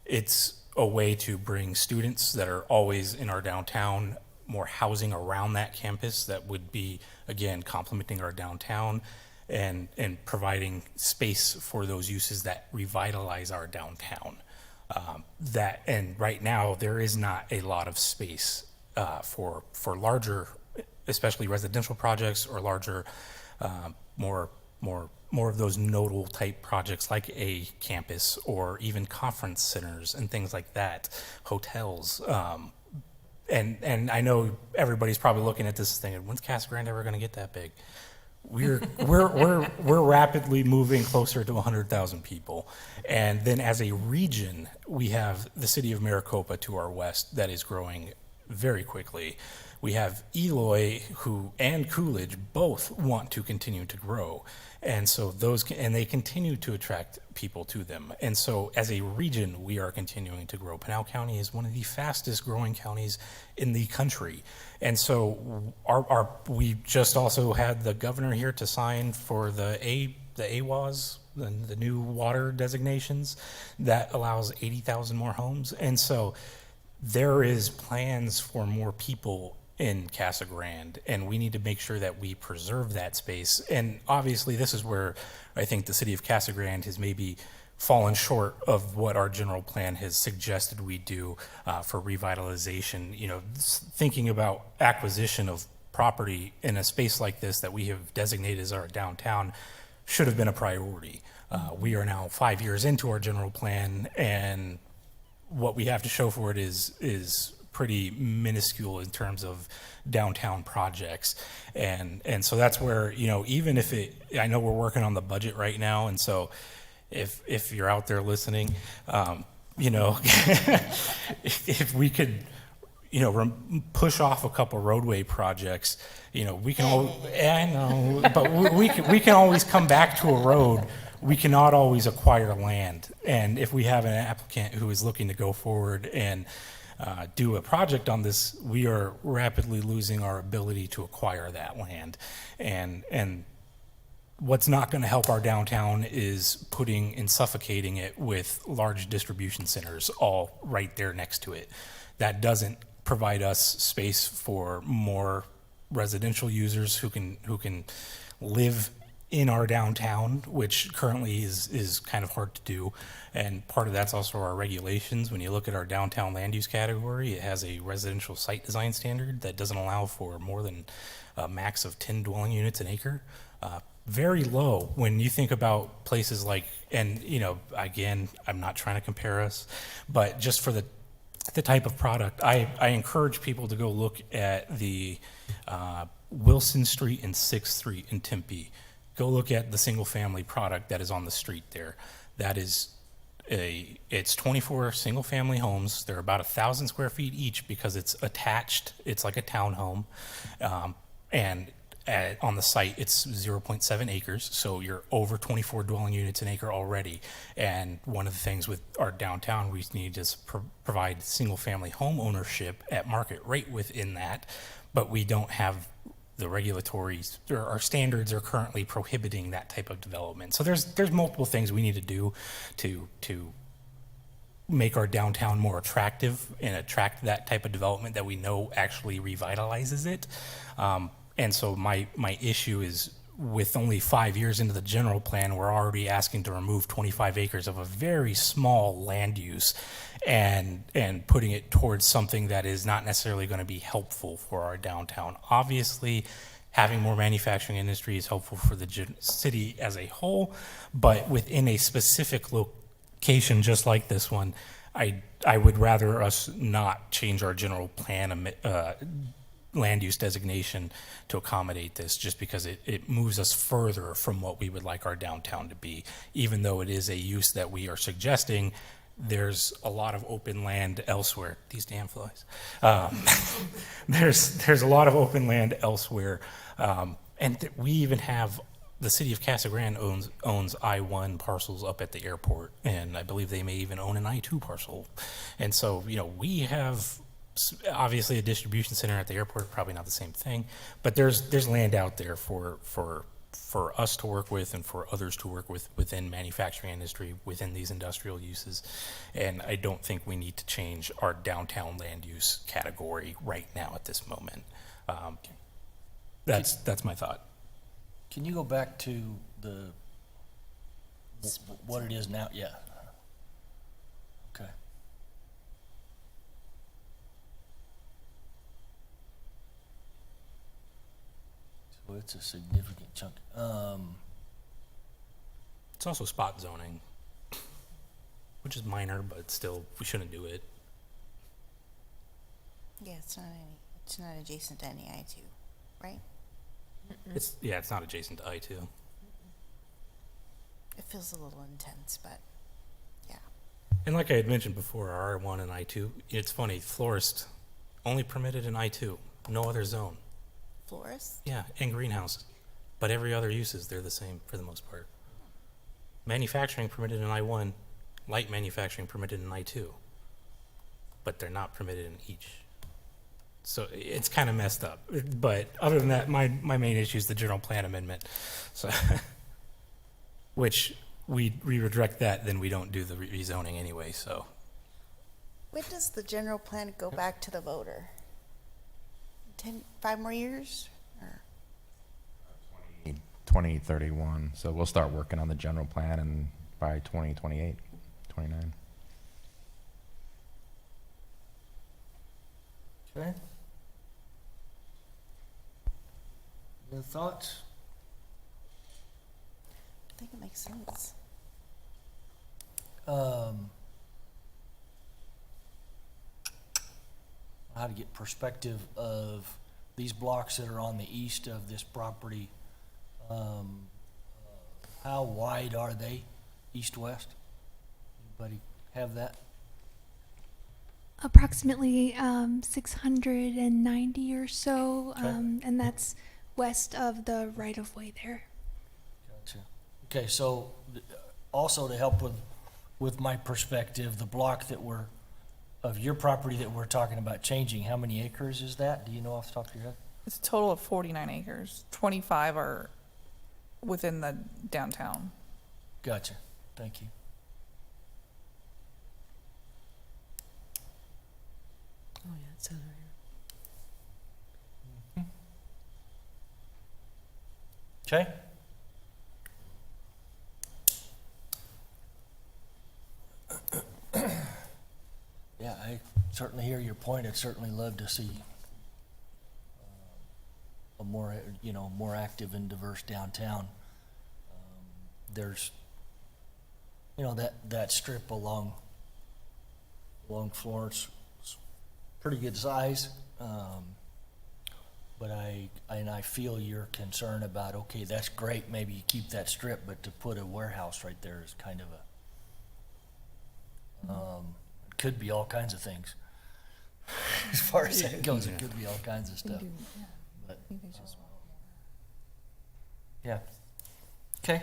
S3: it's a way to bring students that are always in our downtown, more housing around that campus that would be, again, complementing our downtown and providing space for those uses that revitalize our downtown. And right now there is not a lot of space for larger, especially residential projects or larger, more of those nodal type projects like a campus or even conference centers and things like that, hotels. And I know everybody's probably looking at this thinking, when's Casa Grande ever going to get that big? We're rapidly moving closer to 100,000 people. And then as a region, we have the city of Maricopa to our west that is growing very quickly. We have Eloy and Coolidge both want to continue to grow. And so they continue to attract people to them. And so as a region, we are continuing to grow. Pinal County is one of the fastest growing counties in the country. And so we just also had the governor here to sign for the AWAS, the new water designations that allows 80,000 more homes. And so there is plans for more people in Casa Grande, and we need to make sure that we preserve that space. And obviously this is where I think the city of Casa Grande has maybe fallen short of what our general plan has suggested we do for revitalization. Thinking about acquisition of property in a space like this that we have designated as our downtown should have been a priority. We are now 5 years into our general plan, and what we have to show for it is pretty minuscule in terms of downtown projects. And so that's where, even if I know we're working on the budget right now. And so if you're out there listening, if we could, push off a couple roadway projects, we can, I know, but we can always come back to a road we cannot always acquire land. And if we have an applicant who is looking to go forward and do a project on this, we are rapidly losing our ability to acquire that land. And what's not going to help our downtown is putting and suffocating it with large distribution centers all right there next to it. That doesn't provide us space for more residential users who can live in our downtown, which currently is kind of hard to do. And part of that's also our regulations. When you look at our downtown land use category, it has a residential site design standard that doesn't allow for more than a max of 10 dwelling units an acre. Very low when you think about places like, and you know, again, I'm not trying to compare us, but just for the type of product, I encourage people to go look at the Wilson Street and 6th Street in Tempe. Go look at the single family product that is on the street there. That is it's 24 single family homes. They're about 1,000 square feet each because it's attached. It's like a townhome. And on the site, it's 0.7 acres. So you're over 24 dwelling units an acre already. And one of the things with our downtown, we need to provide single family home ownership at market rate within that. But we don't have the regulatory, or our standards are currently prohibiting that type of development. So there's multiple things we need to do to make our downtown more attractive and attract that type of development that we know actually revitalizes it. And so my issue is, with only 5 years into the general plan, we're already asking to remove 25 acres of a very small land use and putting it towards something that is not necessarily going to be helpful for our downtown. Obviously, having more manufacturing industry is helpful for the city as a whole, but within a specific location just like this one, I would rather us not change our general plan land use designation to accommodate this, just because it moves us further from what we would like our downtown to be. Even though it is a use that we are suggesting, there's a lot of open land elsewhere. These damn flies. There's a lot of open land elsewhere. And we even have, the city of Casa Grande owns I-1 parcels up at the airport, and I believe they may even own an I-2 parcel. And so, you know, we have obviously a distribution center at the airport, probably not the same thing, but there's land out there for us to work with and for others to work with within manufacturing industry, within these industrial uses. And I don't think we need to change our downtown land use category right now at this moment. That's my thought.
S1: Can you go back to what it is now? Yeah. Okay. So it's a significant chunk.
S3: It's also spot zoning, which is minor, but still, we shouldn't do it.
S6: Yeah, it's not adjacent to any I-2, right?
S3: It's not adjacent to I-2.
S6: It feels a little intense, but yeah.
S3: And like I had mentioned before, our R1 and I-2, it's funny, florist only permitted in I-2, no other zone.
S6: Florist?
S3: Yeah, and greenhouses. But every other uses, they're the same for the most part. Manufacturing permitted in I-1, light manufacturing permitted in I-2. But they're not permitted in each. So it's kind of messed up. But other than that, my main issue is the general plan amendment. So, which we redirect that, then we don't do the rezoning anyway, so.
S6: When does the general plan go back to the voter? 5 more years? Or?
S2: 2031. So we'll start working on the general plan, and by 2028, 29.
S1: Okay. Any thoughts?
S6: I think it makes sense.
S1: How to get perspective of these blocks that are on the east of this property. How wide are they, east-west? Anybody have that?
S17: Approximately 690 or so,
S1: Okay.
S17: and that's west of the right-of-way there.
S1: Gotcha. Okay, so also to help with my perspective, the block of your property that we're talking about changing, how many acres is that? Do you know off the top of your head?
S10: It's a total of 49 acres. 25 are within the downtown.
S1: Gotcha. Thank you.
S14: Oh, yeah, it says right here.
S1: Okay? Yeah, I certainly hear your point. I'd certainly love to see a more, more active and diverse downtown. There's, that strip along Florence is pretty good size. But I feel your concern about, okay, that's great, maybe you keep that strip, but to put a warehouse right there is kind of it could be all kinds of things. As far as that goes, it could be all kinds of stuff. But, yeah. Okay.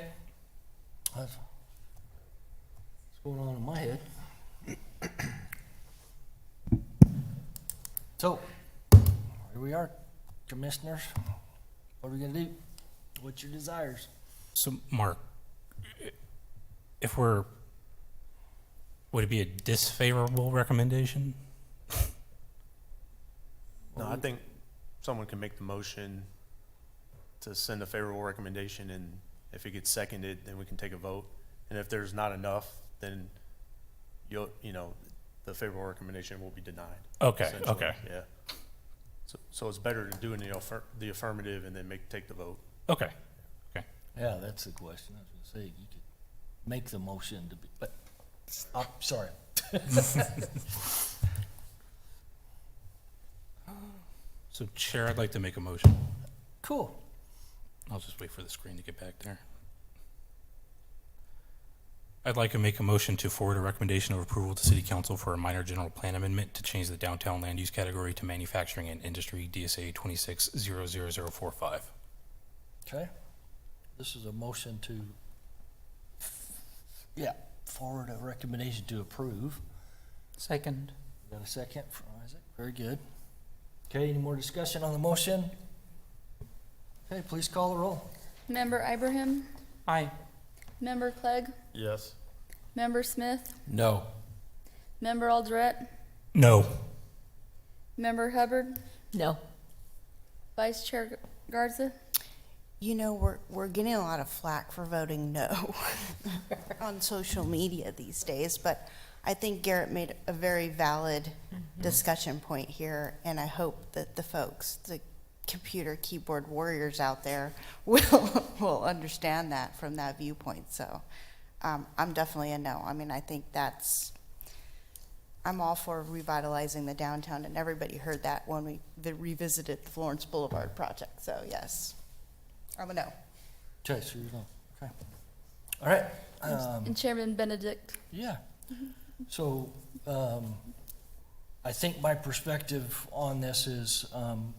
S1: That's what's going on in my head. So, here we are, commissioners. What are we gonna do? What's your desires?
S3: So, Mark, would it be a disfavorable recommendation?
S11: No, I think someone can make the motion to send a favorable recommendation, and if it gets seconded, then we can take a vote. And if there's not enough, then the favorable recommendation will be denied.
S3: Okay,
S11: essentially.
S3: okay.
S11: Yeah. So it's better to do in the affirmative and then take the vote.
S3: Okay. Okay.
S1: Yeah, that's the question. I was gonna say, you could make the motion to be, but, I'm sorry.
S3: So, Chair, I'd like to make a motion.
S1: Cool.
S3: I'll just wait for the screen to get back there. I'd like to make a motion to forward a recommendation of approval to City Council for a minor general plan amendment to change the downtown land use category to manufacturing and industry, DSA 26-00045.
S1: Okay. This is a motion to, forward a recommendation to approve.
S7: Second.
S1: Got a second from Isaac? Very good. Okay, any more discussion on the motion? Okay, please call the roll.
S12: Member Ibrahim?
S7: Aye.
S12: Member Clegg?
S11: Yes.
S12: Member Smith?
S5: No.
S12: Member Aldrete?
S3: No.
S12: Member Hubbard?
S14: No.
S12: Vice Chair Garza?
S6: We're getting a lot of flack for voting no on social media these days, but I think Garrett made a very valid discussion point here, and I hope that the folks, the computer keyboard warriors out there, will understand that from that viewpoint. So I'm definitely a no. I mean, I think I'm all for revitalizing the downtown, and everybody heard that when we revisited the Florence Boulevard project. So yes, I'm a no.
S1: Okay, so you're no. Okay. All right.
S12: And Chairman Benedict?
S1: Yeah. So, I think my perspective on this is, I'm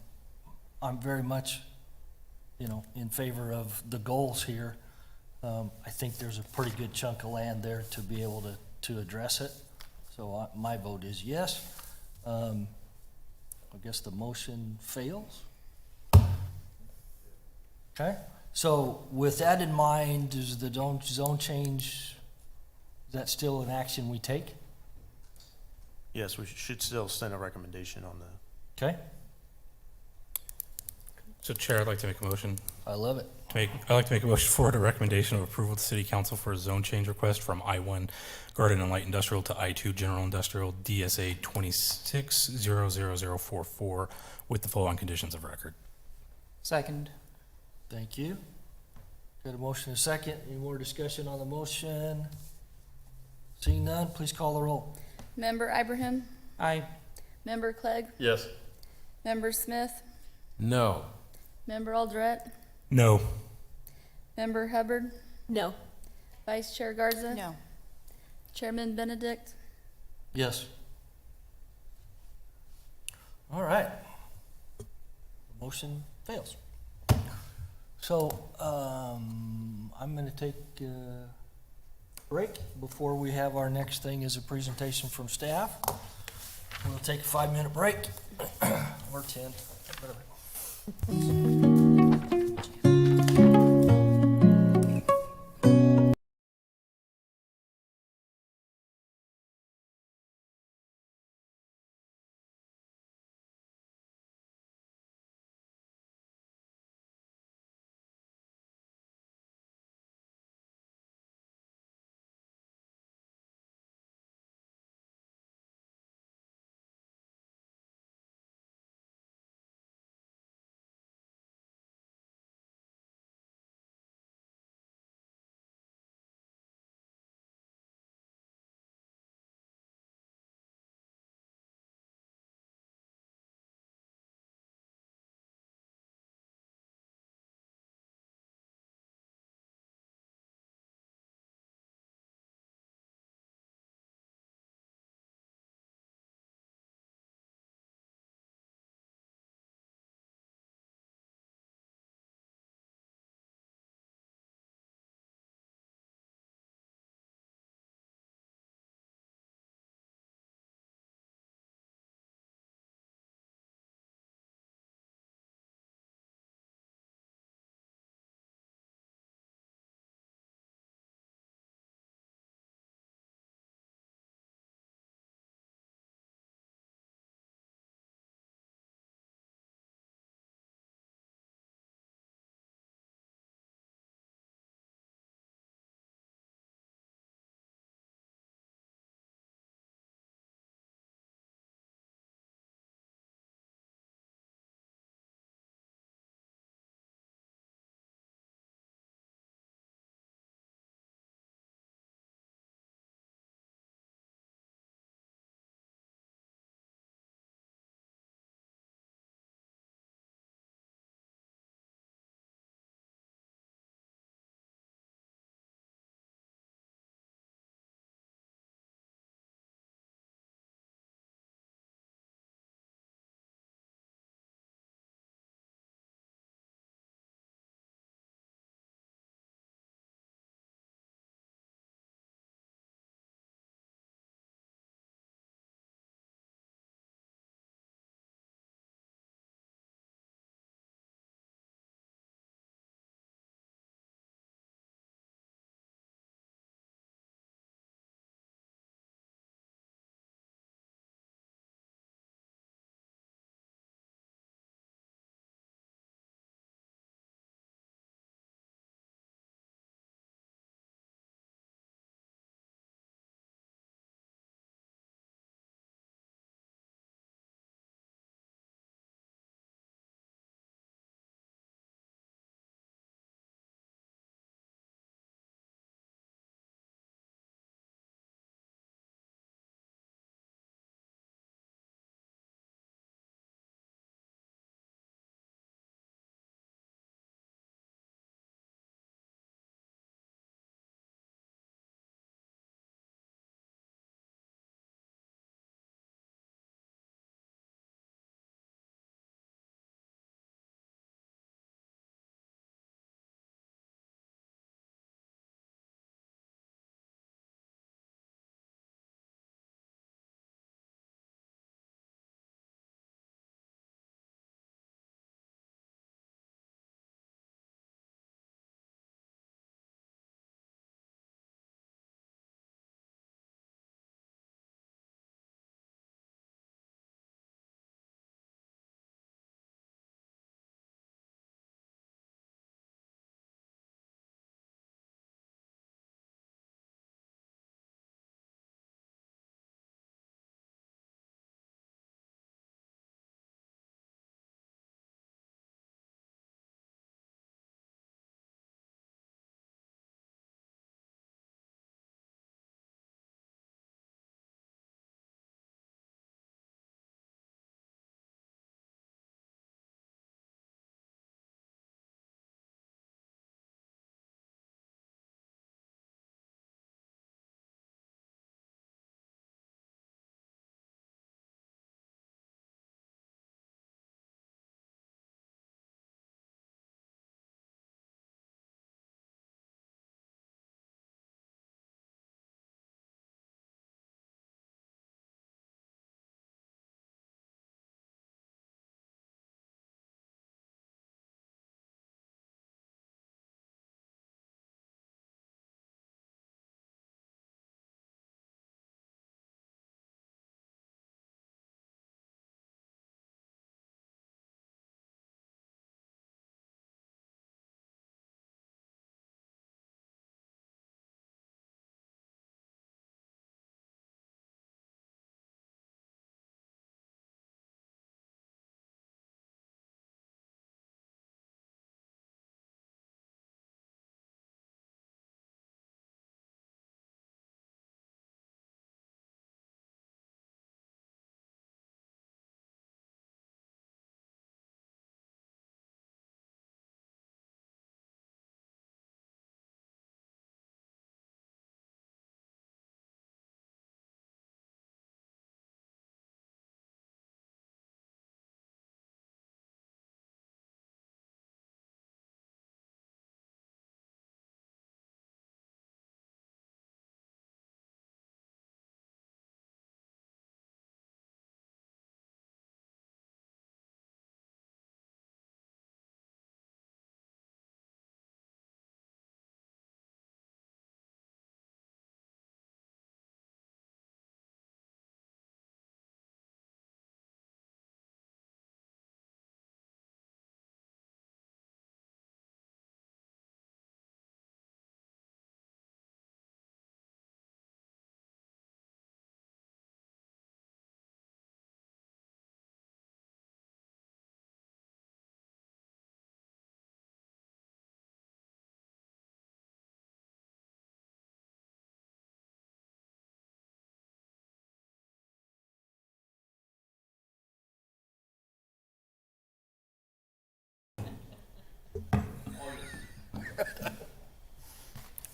S1: very much, in favor of the goals here. I think there's a pretty good chunk of land there to be able to address it. So my vote is yes. I guess the motion fails. Okay, so with that in mind, is the zone change, is that still an action we take?
S11: Yes, we should still send a recommendation on the.
S1: Okay,
S3: So, Chair, I'd like to make a motion.
S1: I love it.
S3: I'd like to make a motion forward a recommendation of approval to City Council for a zone change request from I-1 Garden and Light Industrial to I-2 General Industrial, DSA 26-00044, with the following conditions of record.
S7: Second.
S1: Thank you. Got a motion and a second. Any more discussion on the motion? Seeing none, please call the roll.
S12: Member Ibrahim?
S7: Aye.
S12: Member Clegg?
S11: Yes.
S12: Member Smith?
S5: No.
S12: Member Aldrete?
S3: No.
S12: Member Hubbard?
S14: No.
S12: Vice Chair Garza?
S6: No.
S12: Chairman Benedict?
S1: Yes. All right. The motion fails. So, I'm gonna take a break before we have our next thing is a presentation from staff. We'll take a 5-minute break, or 10, whatever.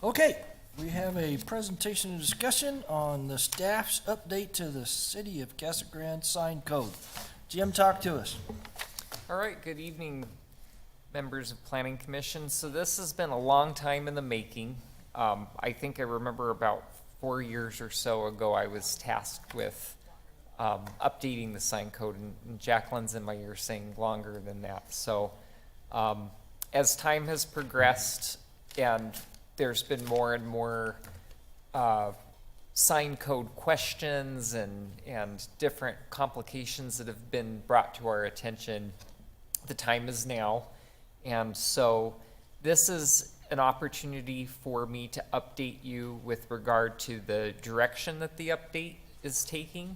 S1: Okay, we have a presentation and discussion on the staff's update to the City of Casa Grande sign code. Jim, talk to us.
S18: All right, good evening, members of Planning Commission. So this has been a long time in the making. I think I remember about 4 years or so ago, I was tasked with updating the sign code, and Jacqueline's in my ear saying longer than that. So as time has progressed and there's been more and more sign code questions and different complications that have been brought to our attention, the time is now. And so this is an opportunity for me to update you with regard to the direction that the update is taking,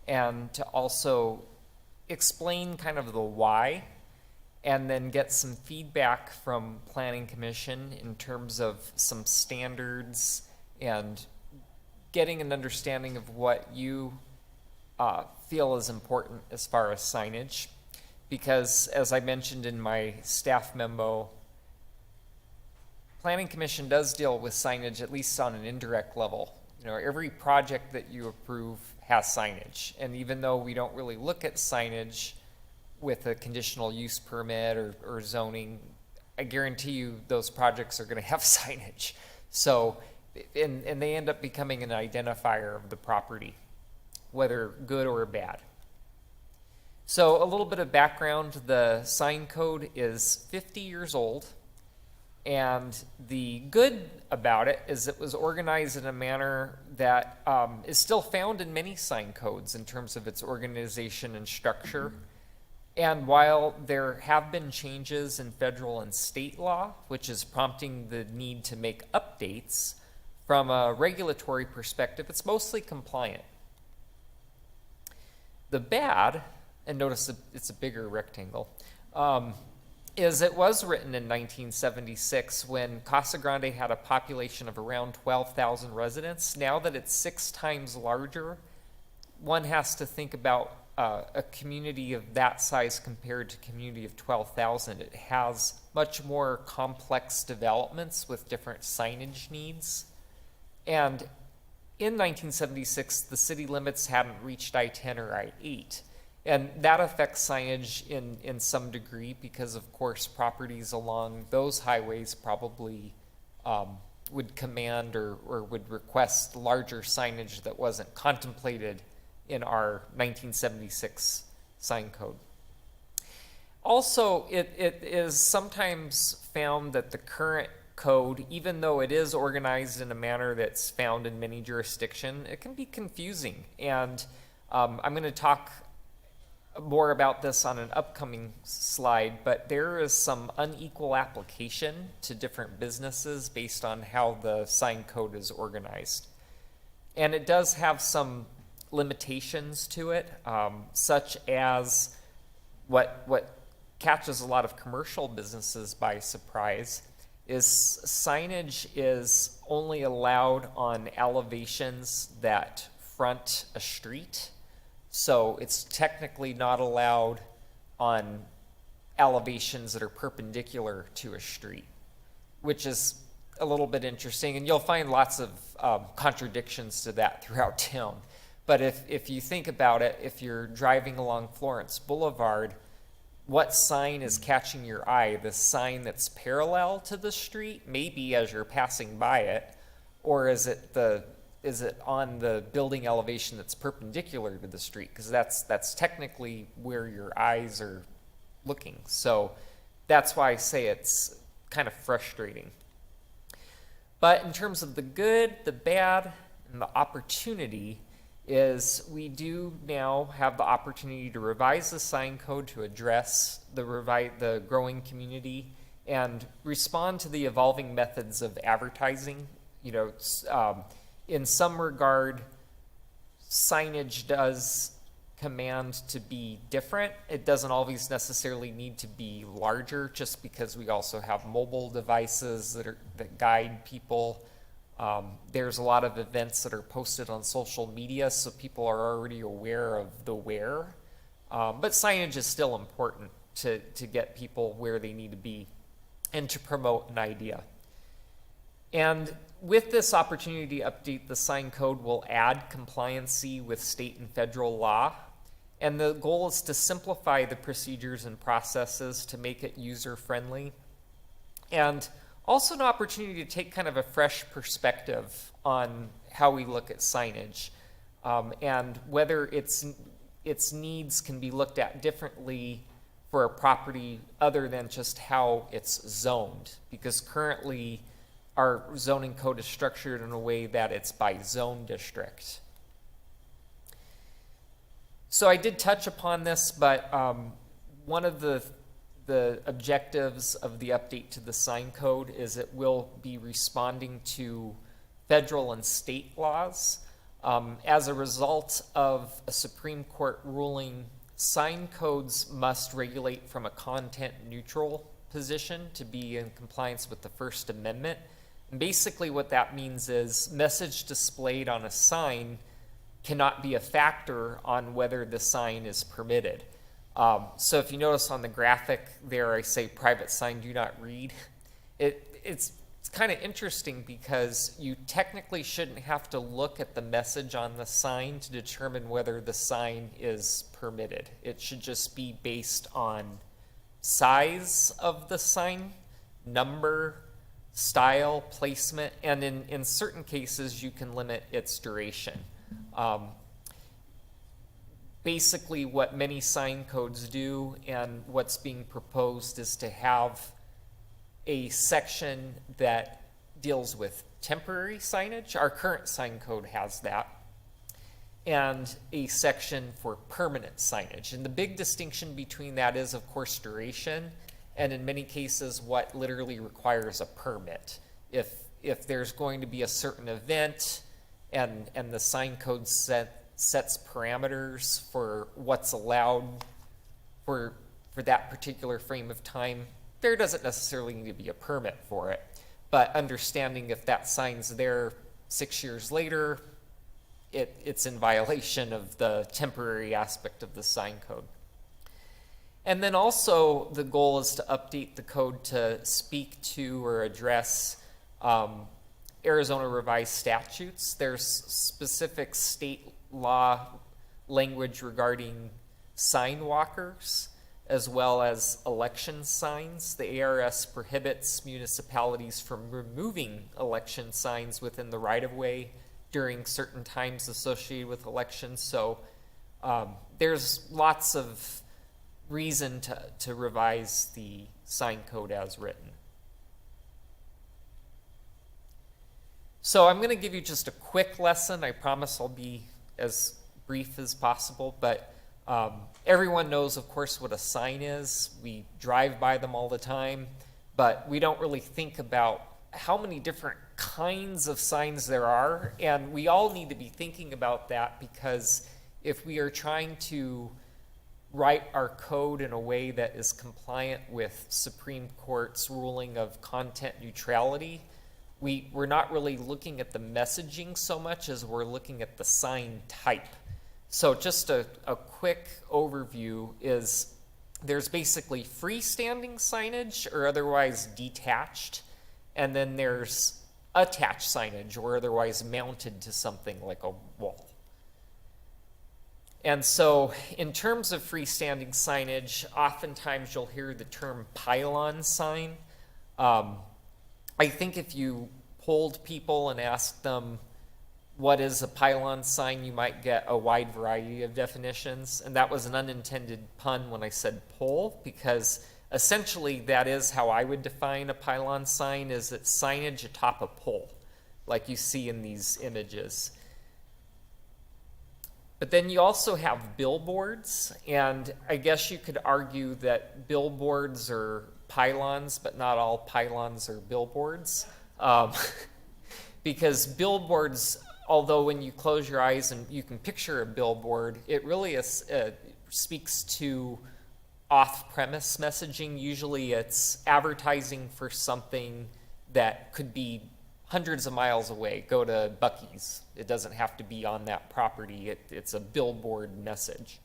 S18: and to also explain kind of the why, and then get some feedback from Planning Commission in terms of some standards and getting an understanding of what you feel is important as far as signage. Because as I mentioned in my staff memo, Planning Commission does deal with signage, at least on an indirect level. You know, every project that you approve has signage. And even though we don't really look at signage with a conditional use permit or zoning, I guarantee you those projects are going to have signage. So, and they end up becoming an identifier of the property, whether good or bad. So a little bit of background, the sign code is 50 years old. And the good about it is it was organized in a manner that is still found in many sign codes in terms of its organization and structure. And while there have been changes in federal and state law, which is prompting the need to make updates, from a regulatory perspective, it's mostly compliant. The bad, and notice it's a bigger rectangle, is it was written in 1976 when Casa Grande had a population of around 12,000 residents. Now that it's 6 times larger, one has to think about a community of that size compared to a community of 12,000. It has much more complex developments with different signage needs. And in 1976, the city limits hadn't reached I-10 or I-8. And that affects signage in some degree because, of course, properties along those highways probably would command or would request larger signage that wasn't contemplated in our 1976 sign code. Also, it is sometimes found that the current code, even though it is organized in a manner that's found in many jurisdictions, it can be confusing. And I'm going to talk more about this on an upcoming slide, but there is some unequal application to different businesses based on how the sign code is organized. And it does have some limitations to it, such as what catches a lot of commercial businesses by surprise is signage is only allowed on elevations that front a street. So it's technically not allowed on elevations that are perpendicular to a street, which is a little bit interesting. And you'll find lots of contradictions to that throughout town. But if you think about it, if you're driving along Florence Boulevard, what sign is catching your eye? The sign that's parallel to the street, maybe as you're passing by it, or is it on the building elevation that's perpendicular to the street? Because that's technically where your eyes are looking. So that's why I say it's kind of frustrating. But in terms of the good, the bad, and the opportunity, is we do now have the opportunity to revise the sign code to address the growing community and respond to the evolving methods of advertising. You know, in some regard, signage does command to be different. It doesn't always necessarily need to be larger, just because we also have mobile devices that guide people. There's a lot of events that are posted on social media, so people are already aware of the where. But signage is still important to get people where they need to be and to promote an idea. And with this opportunity to update the sign code, we'll add compliancy with state and federal law. And the goal is to simplify the procedures and processes to make it user-friendly. And also an opportunity to take kind of a fresh perspective on how we look at signage, and whether its needs can be looked at differently for a property other than just how it's zoned. Because currently our zoning code is structured in a way that it's by zone district. So I did touch upon this, but one of the objectives of the update to the sign code is it will be responding to federal and state laws. As a result of a Supreme Court ruling, sign codes must regulate from a content-neutral position to be in compliance with the First Amendment. And basically what that means is message displayed on a sign cannot be a factor on whether the sign is permitted. So if you notice on the graphic there, I say private sign do not read. It's kind of interesting because you technically shouldn't have to look at the message on the sign to determine whether the sign is permitted. It should just be based on size of the sign, number, style, placement, and in certain cases you can limit its duration. Basically what many sign codes do and what's being proposed is to have a section that deals with temporary signage. Our current sign code has that. And a section for permanent signage. And the big distinction between that is, of course, duration, and in many cases what literally requires a permit. If there's going to be a certain event and the sign code sets parameters for what's allowed for that particular frame of time, there doesn't necessarily need to be a permit for it. But understanding if that sign's there 6 years later, it's in violation of the temporary aspect of the sign code. And then also the goal is to update the code to speak to or address Arizona revised statutes. There's specific state law language regarding sign walkers as well as election signs. The ARS prohibits municipalities from removing election signs within the right-of-way during certain times associated with elections. So there's lots of reason to revise the sign code as written. So I'm going to give you just a quick lesson. I promise I'll be as brief as possible, but everyone knows, of course, what a sign is. We drive by them all the time, but we don't really think about how many different kinds of signs there are, and we all need to be thinking about that, because if we are trying to write our code in a way that is compliant with Supreme Court's ruling of content neutrality, we're not really looking at the messaging so much as we're looking at the sign type. So just a quick overview is there's basically freestanding signage or otherwise detached, and then there's attached signage or otherwise mounted to something like a wall. And so in terms of freestanding signage, oftentimes you'll hear the term pylon sign. I think if you polled people and asked them what is a pylon sign, you might get a wide variety of definitions. And that was an unintended pun when I said poll, because essentially that is how I would define a pylon sign, is it's signage atop a pole, like you see in these images. But then you also have billboards, and I guess you could argue that billboards are pylons, but not all pylons are billboards. Because billboards, although when you close your eyes and you can picture a billboard, it really speaks to off-premise messaging. Usually it's advertising for something that could be hundreds of miles away. Go to Buc-ee's. It doesn't have to be on that property. It's a billboard message.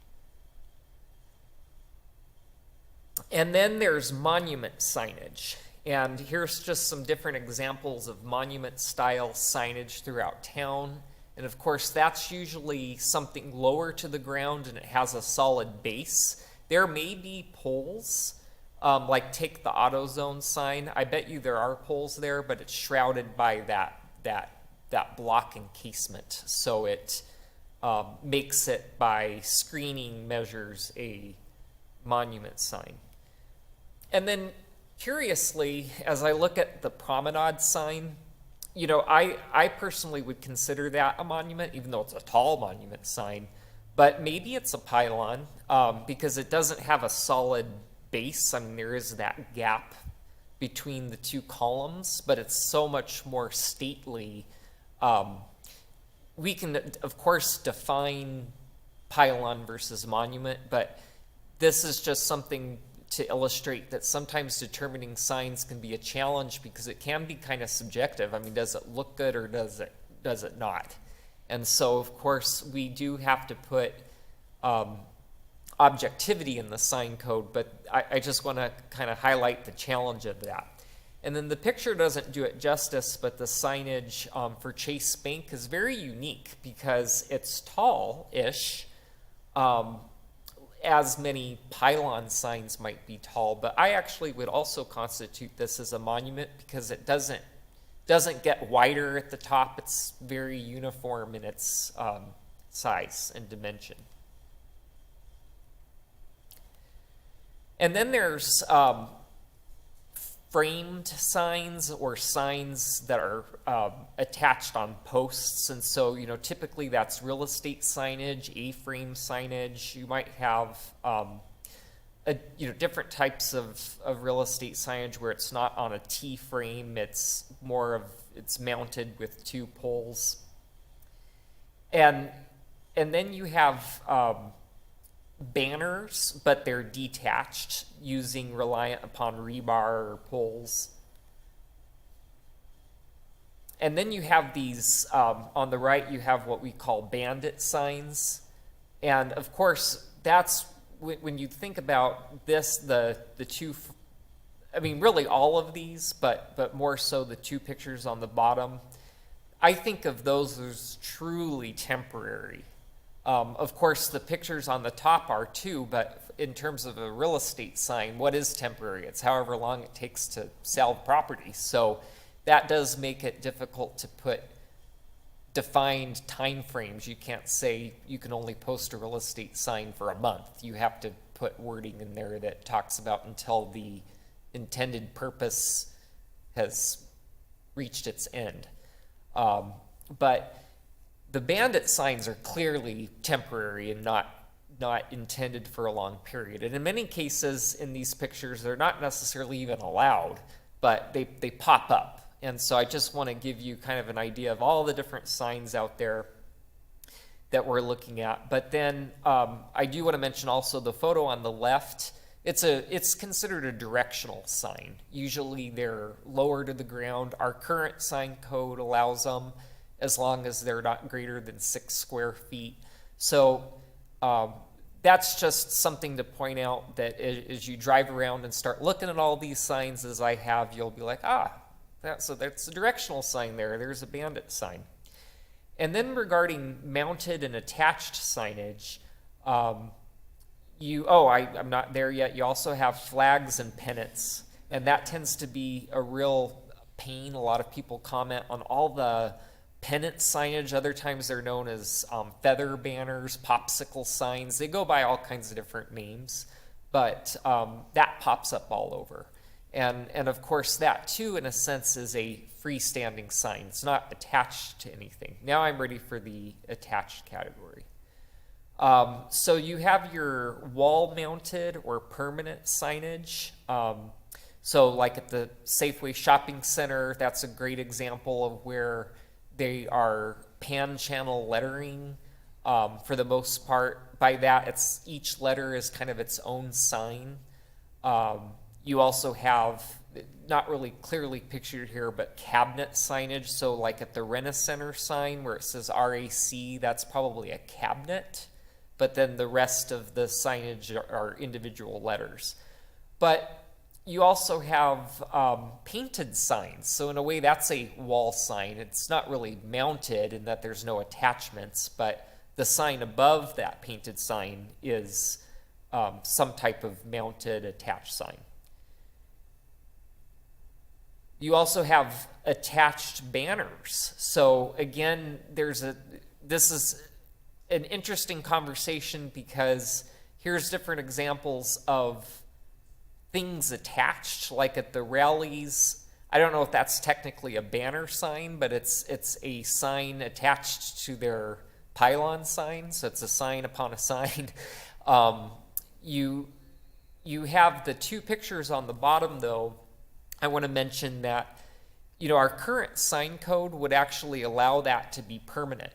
S18: And then there's monument signage. And here's just some different examples of monument-style signage throughout town. And of course, that's usually something lower to the ground and it has a solid base. There may be poles, like take the AutoZone sign. I bet you there are poles there, but it's shrouded by that block encasement. So it makes it, by screening measures, a monument sign. And then curiously, as I look at the promenade sign, you know, I personally would consider that a monument, even though it's a tall monument sign, but maybe it's a pylon because it doesn't have a solid base. I mean, there is that gap between the two columns, but it's so much more stately. We can, of course, define pylon versus monument, but this is just something to illustrate that sometimes determining signs can be a challenge because it can be kind of subjective. I mean, does it look good or does it not? And so, of course, we do have to put objectivity in the sign code, but I just want to kind of highlight the challenge of that. And then the picture doesn't do it justice, but the signage for Chase Bank is very unique because it's tall-ish, as many pylon signs might be tall, but I actually would also constitute this as a monument because it doesn't get wider at the top. It's very uniform in its size and dimension. And then there's framed signs or signs that are attached on posts. And so, you know, typically that's real estate signage, A-frame signage. You might have, different types of real estate signage where it's not on a T-frame. It's mounted with two poles. And then you have banners, but they're detached, reliant upon rebar or poles. And then you have these, on the right, you have what we call bandit signs. And of course, that's, when you think about this, the two, I mean, really all of these, but more so the two pictures on the bottom, I think of those as truly temporary. Of course, the pictures on the top are too, but in terms of a real estate sign, what is temporary? It's however long it takes to sell the property. So that does make it difficult to put defined time frames. You can't say you can only post a real estate sign for a month. You have to put wording in there that talks about until the intended purpose has reached its end. But the bandit signs are clearly temporary and not intended for a long period. And in many cases in these pictures, they're not necessarily even allowed, but they pop up. And so I just want to give you kind of an idea of all the different signs out there that we're looking at. But then I do want to mention also the photo on the left. It's considered a directional sign. Usually they're lower to the ground. Our current sign code allows them as long as they're not greater than 6 square feet. So that's just something to point out, that as you drive around and start looking at all these signs as I have, you'll be like, that's a directional sign there. There's a bandit sign. And then regarding mounted and attached signage, I'm not there yet. You also have flags and pennants, and that tends to be a real pain. A lot of people comment on all the pennant signage. Other times they're known as feather banners, popsicle signs. They go by all kinds of different names, but that pops up all over. And of course that too, in a sense, is a freestanding sign. It's not attached to anything. Now I'm ready for the attached category. So you have your wall-mounted or permanent signage. So like at the Safeway Shopping Center, that's a great example of where they are pan-channel lettering for the most part. By that, each letter is kind of its own sign. You also have, not really clearly pictured here, but cabinet signage. So like at the Rent-A-Center sign where it says RAC, that's probably a cabinet, but then the rest of the signage are individual letters. But you also have painted signs. So in a way, that's a wall sign. It's not really mounted in that there's no attachments, but the sign above that painted sign is some type of mounted attached sign. You also have attached banners. So again, this is an interesting conversation because here's different examples of things attached, like at the rallies. I don't know if that's technically a banner sign, but it's a sign attached to their pylon sign, so it's a sign upon a sign. You have the two pictures on the bottom, though. I want to mention that, our current sign code would actually allow that to be permanent.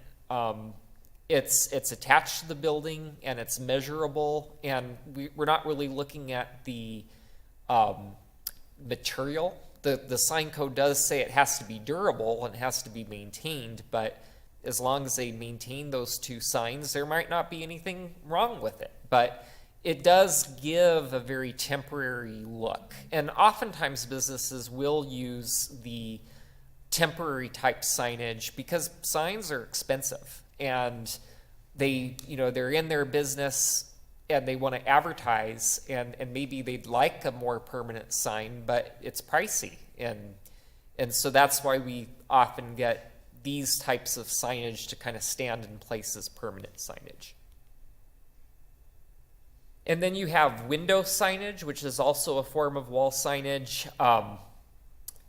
S18: It's attached to the building and it's measurable, and we're not really looking at the material. The sign code does say it has to be durable and has to be maintained, but as long as they maintain those two signs, there might not be anything wrong with it. But it does give a very temporary look. And oftentimes businesses will use the temporary type signage because signs are expensive, and they're in their business and they want to advertise, and maybe they'd like a more permanent sign, but it's pricey. And so that's why we often get these types of signage to kind of stand in place as permanent signage. And then you have window signage, which is also a form of wall signage.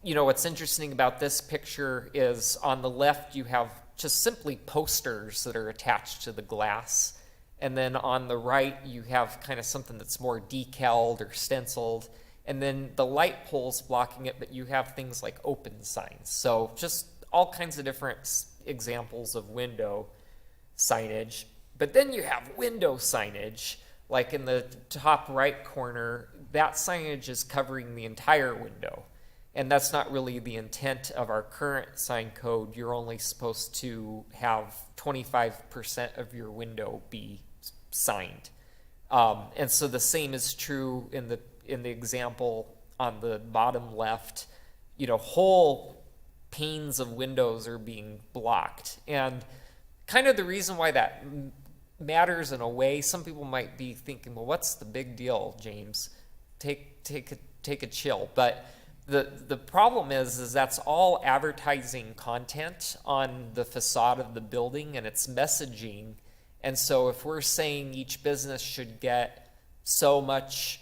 S18: What's interesting about this picture is on the left you have just simply posters that are attached to the glass. And then on the right you have kind of something that's more decaled or stenciled. And then the light poles blocking it, but you have things like open signs. So just all kinds of different examples of window signage. But then you have window signage, like in the top right corner, that signage is covering the entire window. And that's not really the intent of our current sign code. You're only supposed to have 25% of your window be signed. And so the same is true in the example on the bottom left. Whole panes of windows are being blocked. And kind of the reason why that matters in a way, some people might be thinking, well, what's the big deal, James? Take a chill. But the problem is that's all advertising content on the facade of the building, and it's messaging. And so if we're saying each business should get so much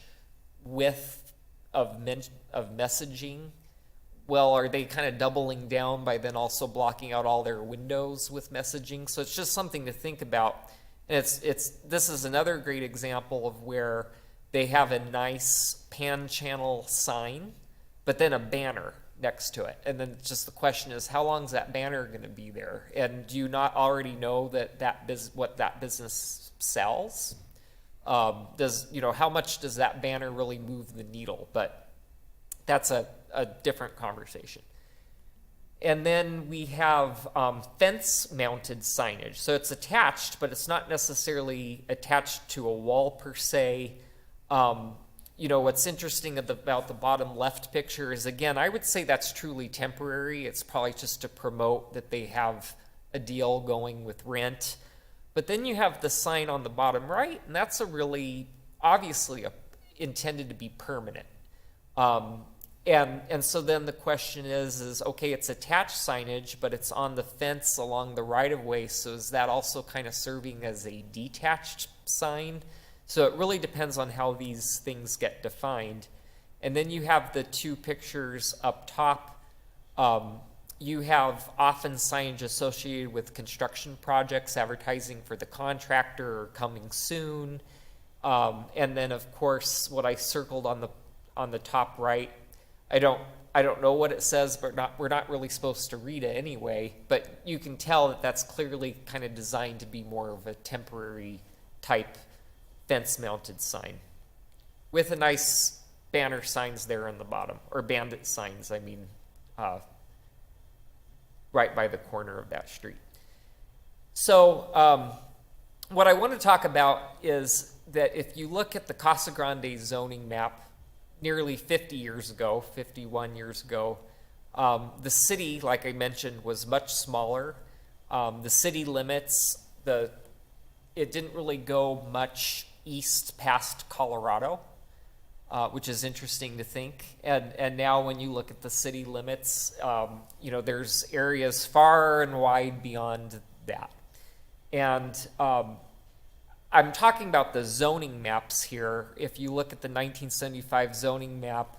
S18: width of messaging, well, are they kind of doubling down by then also blocking out all their windows with messaging? So it's just something to think about. And this is another great example of where they have a nice pan channel sign, but then a banner next to it. And then just the question is, how long is that banner going to be there? And do you not already know what that business sells? How much does that banner really move the needle? But that's a different conversation. And then we have fence-mounted signage. So it's attached, but it's not necessarily attached to a wall per se. What's interesting about the bottom left picture is, again, I would say that's truly temporary. It's probably just to promote that they have a deal going with rent. But then you have the sign on the bottom right, and that's obviously intended to be permanent. And so then the question is okay, it's attached signage, but it's on the fence along the right-of-way, so is that also kind of serving as a detached sign? So it really depends on how these things get defined. And then you have the two pictures up top. You have often signage associated with construction projects, advertising for the contractor or coming soon. And then, of course, what I circled on the top right, I don't know what it says, but we're not really supposed to read it anyway. But you can tell that that's clearly kind of designed to be more of a temporary type fence-mounted sign with a nice banner signs there on the bottom, or bandit signs, right by the corner of that street. So what I want to talk about is that if you look at the Casa Grande zoning map, nearly 50 years ago, 51 years ago, the city, like I mentioned, was much smaller. The city limits, it didn't really go much east past Colorado, which is interesting to think. And now when you look at the city limits, you know, there's areas far and wide beyond that. And I'm talking about the zoning maps here. If you look at the 1975 zoning map,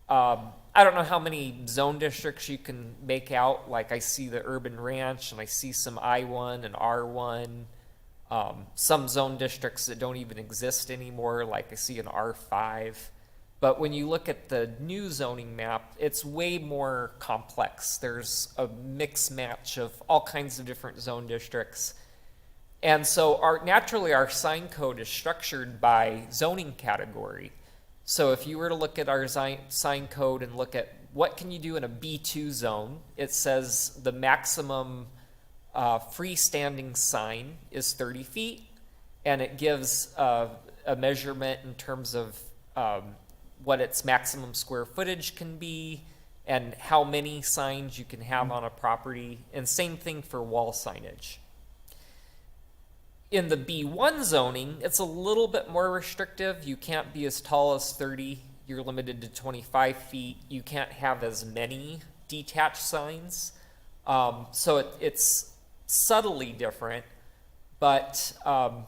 S18: I don't know how many zone districts you can make out. Like I see the urban ranch and I see some I-1 and R1. Some zone districts that don't even exist anymore, like I see an R5. But when you look at the new zoning map, it's way more complex. There's a mix match of all kinds of different zone districts. And so naturally our sign code is structured by zoning category. So if you were to look at our sign code and look at what can you do in a B2 zone, it says the maximum freestanding sign is 30 feet, and it gives a measurement in terms of what its maximum square footage can be and how many signs you can have on a property, and same thing for wall signage. In the B1 zoning, it's a little bit more restrictive. You can't be as tall as 30. You're limited to 25 feet. You can't have as many detached signs. So it's subtly different, but and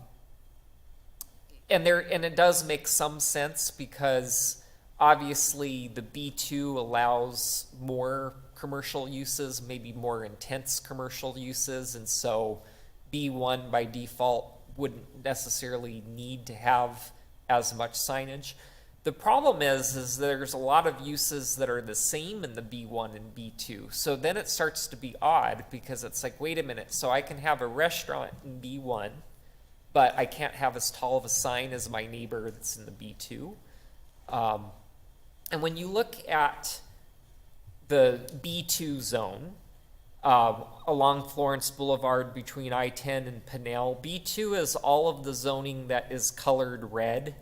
S18: it does make some sense because obviously the B2 allows more commercial uses, maybe more intense commercial uses, and so B1 by default wouldn't necessarily need to have as much signage. The problem is there's a lot of uses that are the same in the B1 and B2. So then it starts to be odd because it's like, wait a minute, so I can have a restaurant in B1, but I can't have as tall of a sign as my neighbor that's in the B2. And when you look at the B2 zone, along Florence Boulevard between I-10 and Pinell, B2 is all of the zoning that is colored red.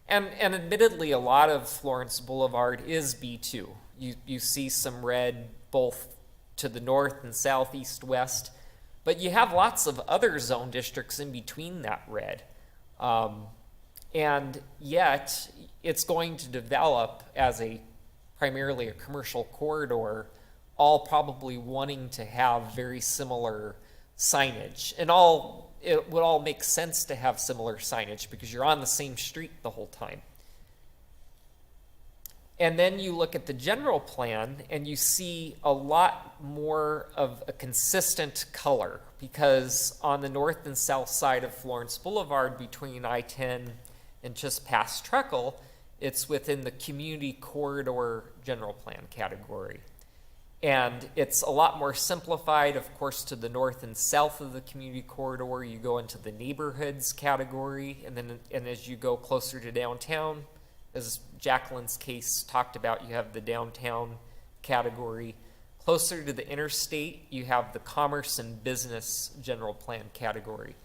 S18: And admittedly, a lot of Florence Boulevard is B2. You see some red both to the north and south, east, west. But you have lots of other zone districts in between that red. And yet, it's going to develop as primarily a commercial corridor, all probably wanting to have very similar signage. And it would all make sense to have similar signage because you're on the same street the whole time. And then you look at the general plan and you see a lot more of a consistent color because on the north and south side of Florence Boulevard between I-10 and just past Treckle, it's within the community corridor general plan category. And it's a lot more simplified, of course, to the north and south of the community corridor. You go into the neighborhoods category, and as you go closer to downtown, as Jacqueline's case talked about, you have the downtown category. Closer to the interstate, you have the commerce and business general plan category.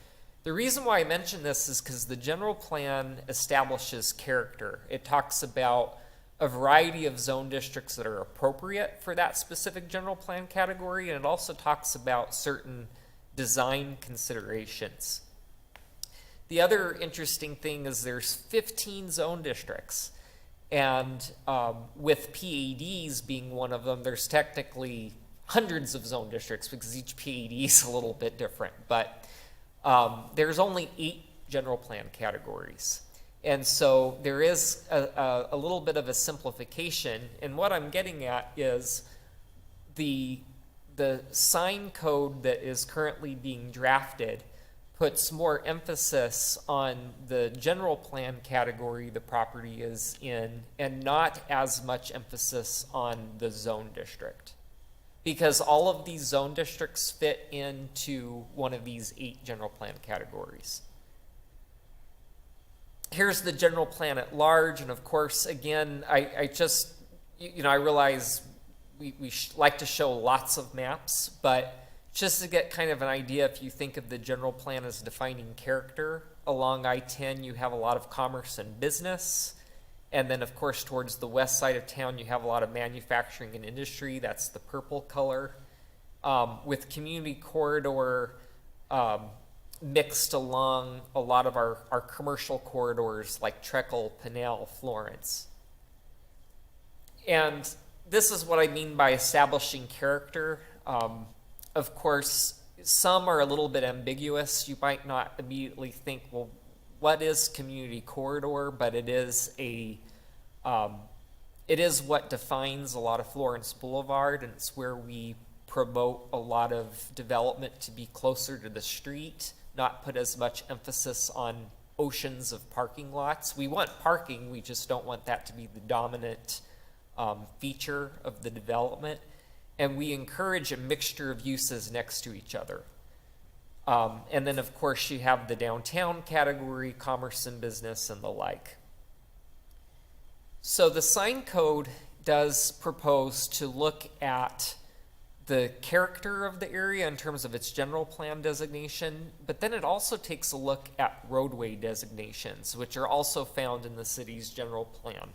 S18: The reason why I mention this is because the general plan establishes character. It talks about a variety of zone districts that are appropriate for that specific general plan category, and it also talks about certain design considerations. The other interesting thing is there's 15 zone districts, and with PADs being one of them, there's technically hundreds of zone districts because each PAD is a little bit different, but there's only 8 general plan categories. And so there is a little bit of a simplification. And what I'm getting at is the sign code that is currently being drafted puts more emphasis on the general plan category the property is in and not as much emphasis on the zone district. Because all of these zone districts fit into one of these 8 general plan categories. Here's the general plan at large, and of course, again, I just, I realize we like to show lots of maps, but just to get kind of an idea, if you think of the general plan as defining character, along I-10 you have a lot of commerce and business, And then, of course, towards the west side of town, you have a lot of manufacturing and industry. That's the purple color. With community corridor mixed along a lot of our commercial corridors like Treckle, Pinell, Florence. And this is what I mean by establishing character. Of course, some are a little bit ambiguous. You might not immediately think, well, what is community corridor? But it is what defines a lot of Florence Boulevard, and it's where we promote a lot of development to be closer to the street, not put as much emphasis on oceans of parking lots. We want parking, we just don't want that to be the dominant feature of the development. And we encourage a mixture of uses next to each other. And then, of course, you have the downtown category, commerce and business, and the like. So the sign code does propose to look at the character of the area in terms of its general plan designation, but then it also takes a look at roadway designations, which are also found in the city's general plan.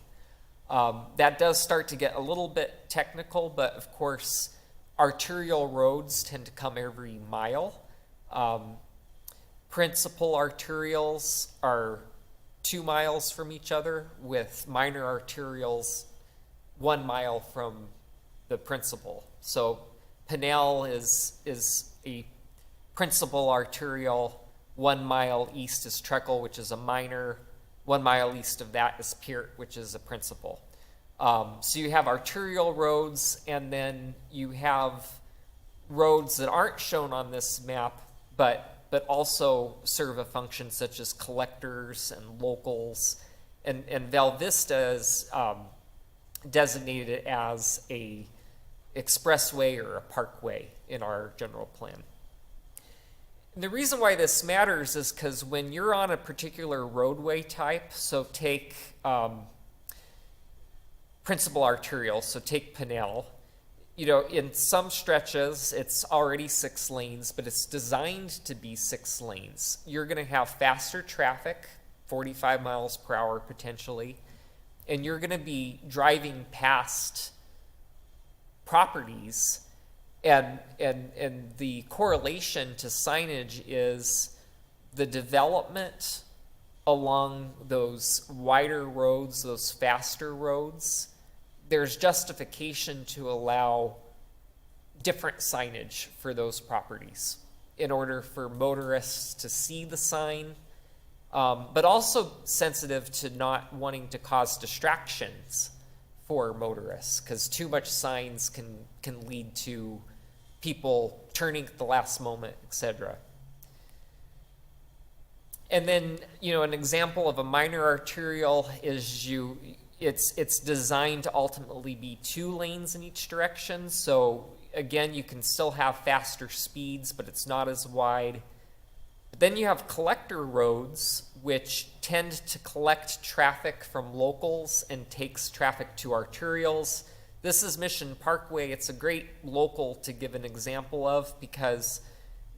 S18: That does start to get a little bit technical, but of course, arterial roads tend to come every mile. Principal arterials are 2 miles from each other, with minor arterials 1 mile from the principal. So Pinell is a principal arterial. 1 mile east is Treckle, which is a minor. 1 mile east of that is Peart, which is a principal. So you have arterial roads, and then you have roads that aren't shown on this map, but also serve a function such as collectors and locals. And Val Vista is designated as a expressway or a parkway in our general plan. And the reason why this matters is because when you're on a particular roadway type, so take principal arterial, so take Pinell, you know, in some stretches, it's already 6 lanes, but it's designed to be 6 lanes. You're going to have faster traffic, 45 miles per hour potentially, and you're going to be driving past properties, and the correlation to signage is the development along those wider roads, those faster roads. There's justification to allow different signage for those properties in order for motorists to see the sign, but also sensitive to not wanting to cause distractions for motorists, because too much signs can lead to people turning at the last moment, etc. And then, you know, an example of a minor arterial is it's designed to ultimately be 2 lanes in each direction. So again, you can still have faster speeds, but it's not as wide. But then you have collector roads, which tend to collect traffic from locals and takes traffic to arterials. This is Mission Parkway. It's a great local to give an example of, because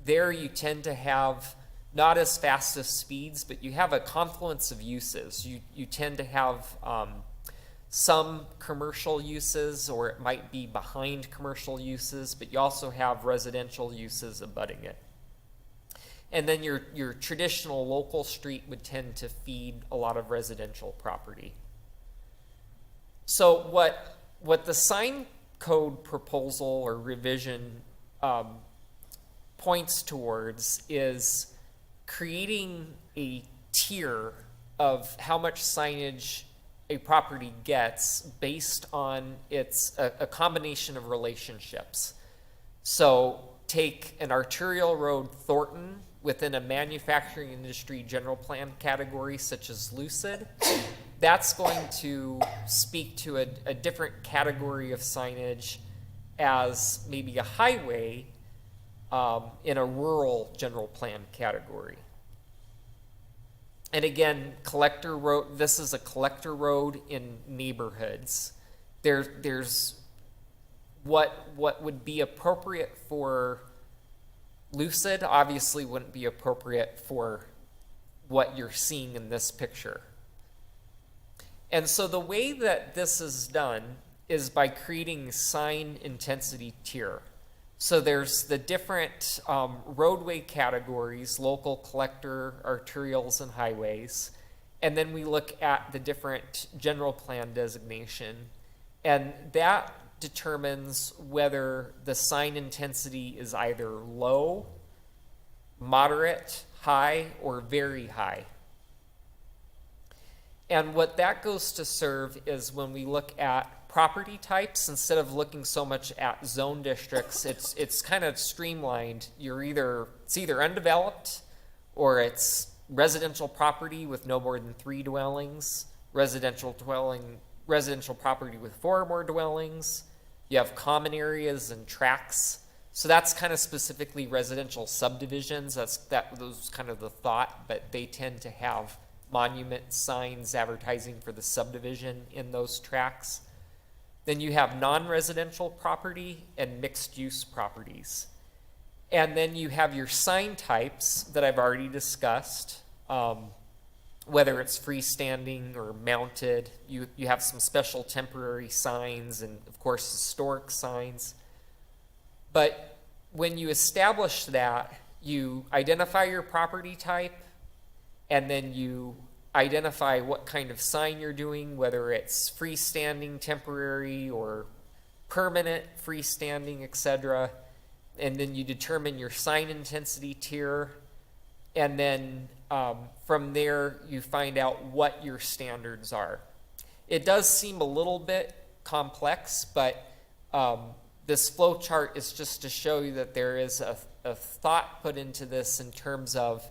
S18: there you tend to have not as fast as speeds, but you have a confluence of uses. You tend to have some commercial uses, or it might be behind commercial uses, but you also have residential uses abutting it. And then your traditional local street would tend to feed a lot of residential property. So what the sign code proposal or revision points towards is creating a tier of how much signage a property gets based on a combination of relationships. So take an arterial road, Thornton, within a manufacturing industry general plan category such as Lucid. That's going to speak to a different category of signage as maybe a highway in a rural general plan category. And again, collector road, this is a collector road in neighborhoods. There's what would be appropriate for Lucid obviously wouldn't be appropriate for what you're seeing in this picture. And so the way that this is done is by creating sign intensity tier. So there's the different roadway categories, local, collector, arterials, and highways. And then we look at the different general plan designation. And that determines whether the sign intensity is either low, moderate, high, or very high. And what that goes to serve is when we look at property types, instead of looking so much at zone districts, it's kind of streamlined. It's either undeveloped, or it's residential property with no more than 3 dwellings, residential property with 4 or more dwellings. You have common areas and tracts. So that's kind of specifically residential subdivisions. Those kind of the thought, but they tend to have monument signs advertising for the subdivision in those tracts. Then you have non-residential property and mixed-use properties. And then you have your sign types that I've already discussed, whether it's freestanding or mounted. You have some special temporary signs and, of course, historic signs. But when you establish that, you identify your property type, and then you identify what kind of sign you're doing, whether it's freestanding, temporary, or permanent, freestanding, etc. And then you determine your sign intensity tier. And then from there, you find out what your standards are. It does seem a little bit complex, but this flow chart is just to show you that there is a thought put into this in terms of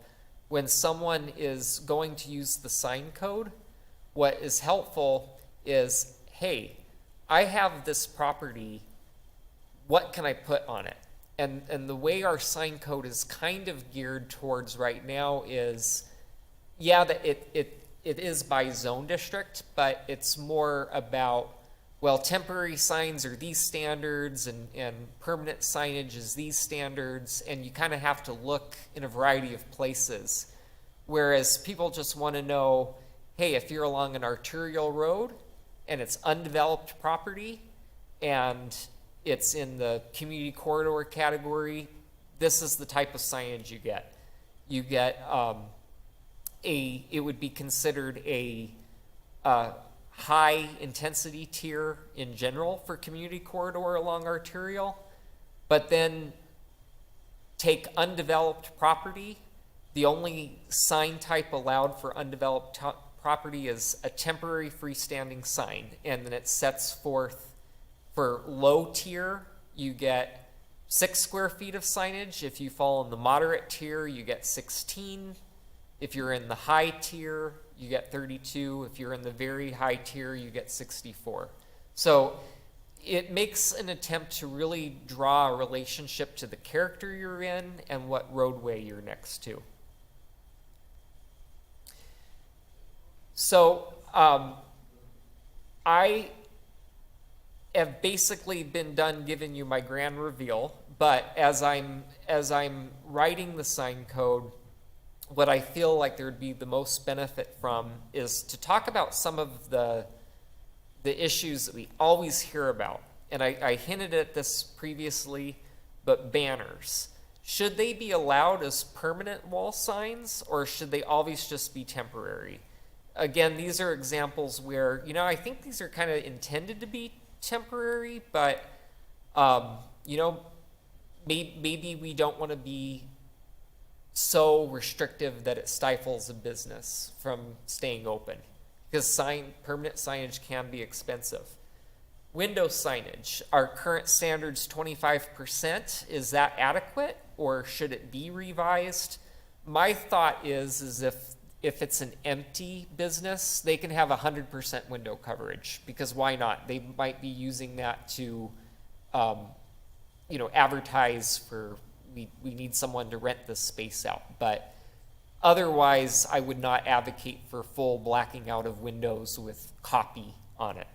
S18: when someone is going to use the sign code, what is helpful is, hey, I have this property, what can I put on it? And the way our sign code is kind of geared towards right now is, yeah, that it is by zone district, but it's more about, well, temporary signs are these standards and permanent signage is these standards, and you kind of have to look in a variety of places. Whereas people just want to know, hey, if you're along an arterial road and it's undeveloped property and it's in the community corridor category, this is the type of signage you get. You get it would be considered a high intensity tier in general for community corridor along arterial, but then take undeveloped property. The only sign type allowed for undeveloped property is a temporary freestanding sign, and then it sets forth for low tier, you get 6 square feet of signage. If you fall in the moderate tier, you get 16. If you're in the high tier, you get 32. If you're in the very high tier, you get 64. So it makes an attempt to really draw a relationship to the character you're in and what roadway you're next to. So I have basically been done giving you my grand reveal, but as I'm writing the sign code, what I feel like there would be the most benefit from is to talk about some of the issues that we always hear about. And I hinted at this previously, but banners. Should they be allowed as permanent wall signs, or should they always just be temporary? Again, these are examples where, I think these are kind of intended to be temporary, but, maybe we don't want to be so restrictive that it stifles a business from staying open, because permanent signage can be expensive. Window signage, our current standard's 25%. Is that adequate, or should it be revised? My thought is if it's an empty business, they can have 100% window coverage, because why not? They might be using that to, advertise for, we need someone to rent this space out. But otherwise, I would not advocate for full blacking out of windows with copy on it.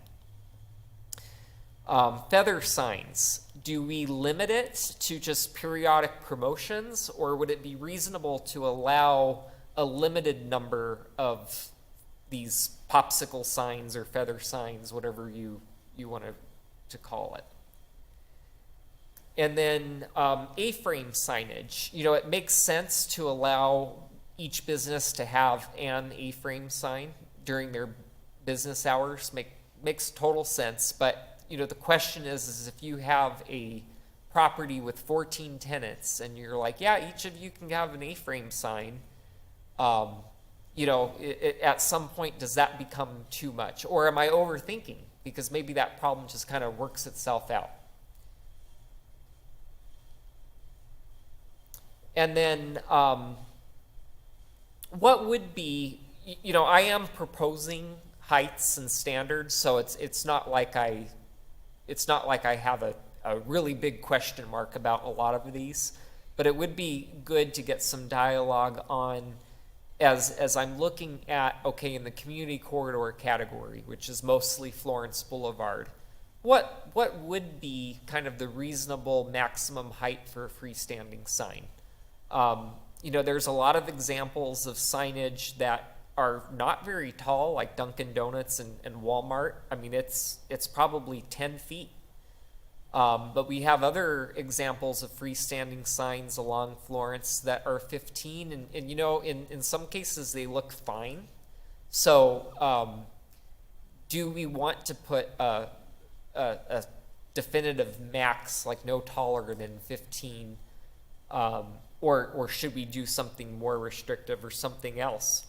S18: Feather signs, do we limit it to just periodic promotions, or would it be reasonable to allow a limited number of these popsicle signs or feather signs, whatever you want to call it. And then A-frame signage. You know, it makes sense to allow each business to have an A-frame sign during their business hours. Makes total sense. But, you know, the question is if you have a property with 14 tenants and you're like, yeah, each of you can have an A-frame sign, you know, at some point, does that become too much? Or am I overthinking? Because maybe that problem just kind of works itself out. And then what would be, you know, I am proposing heights and standards, so it's not like I have a really big question mark about a lot of these, but it would be good to get some dialogue on, as I'm looking at, okay, in the community corridor category, which is mostly Florence Boulevard, what would be kind of the reasonable maximum height for a freestanding sign? You know, there's a lot of examples of signage that are not very tall, like Dunkin' Donuts and Walmart. I mean, it's probably 10 feet. But we have other examples of freestanding signs along Florence that are 15, and you know, in some cases they look fine. So do we want to put a definitive max, like no taller than 15, or should we do something more restrictive or something else?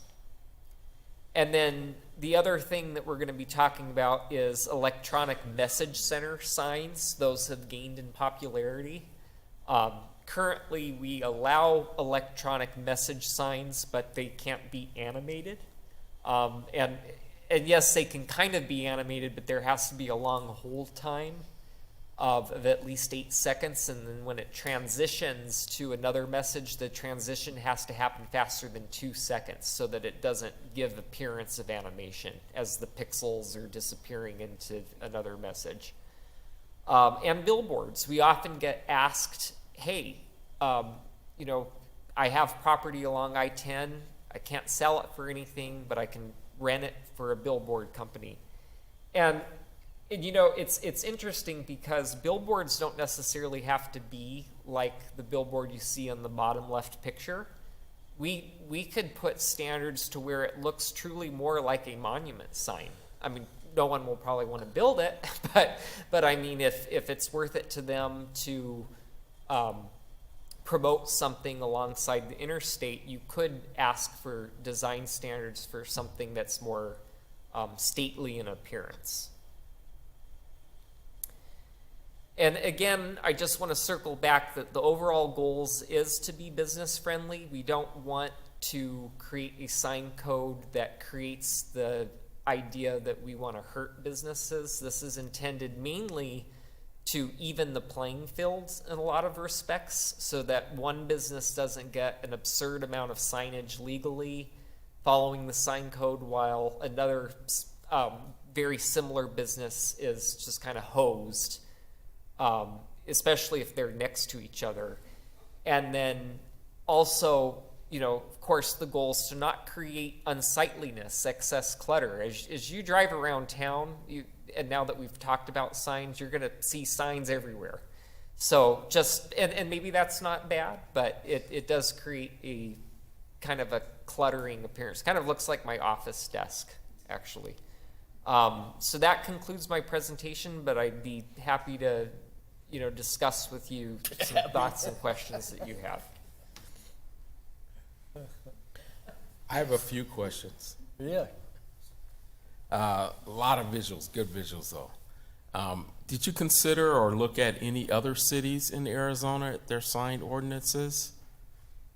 S18: And then the other thing that we're going to be talking about is electronic message center signs. Those have gained in popularity. Currently, we allow electronic message signs, but they can't be animated. And yes, they can kind of be animated, but there has to be a long hold time of at least 8 seconds, and then when it transitions to another message, the transition has to happen faster than 2 seconds so that it doesn't give appearance of animation as the pixels are disappearing into another message. And billboards. We often get asked, hey, you know, I have property along I-10. I can't sell it for anything, but I can rent it for a billboard company. And you know, it's interesting because billboards don't necessarily have to be like the billboard you see on the bottom left picture. We could put standards to where it looks truly more like a monument sign. I mean, no one will probably want to build it, but I mean, if it's worth it to them to promote something alongside the interstate, you could ask for design standards for something that's more stately in appearance. And again, I just want to circle back that the overall goals is to be business friendly. We don't want to create a sign code that creates the idea that we want to hurt businesses. This is intended mainly to even the playing fields in a lot of respects so that one business doesn't get an absurd amount of signage legally following the sign code while another very similar business is just kind of hosed. Especially if they're next to each other. And then also, you know, of course, the goal is to not create unsightliness, excess clutter. As you drive around town, and now that we've talked about signs, you're going to see signs everywhere. So just, and maybe that's not bad, but it does create a kind of a cluttering appearance. Kind of looks like my office desk, actually. So that concludes my presentation, but I'd be happy to, you know, discuss with you some thoughts and questions that you have.
S5: I have a few questions.
S1: Yeah.
S5: A lot of visuals, good visuals though. Did you consider or look at any other cities in Arizona, their signed ordinances?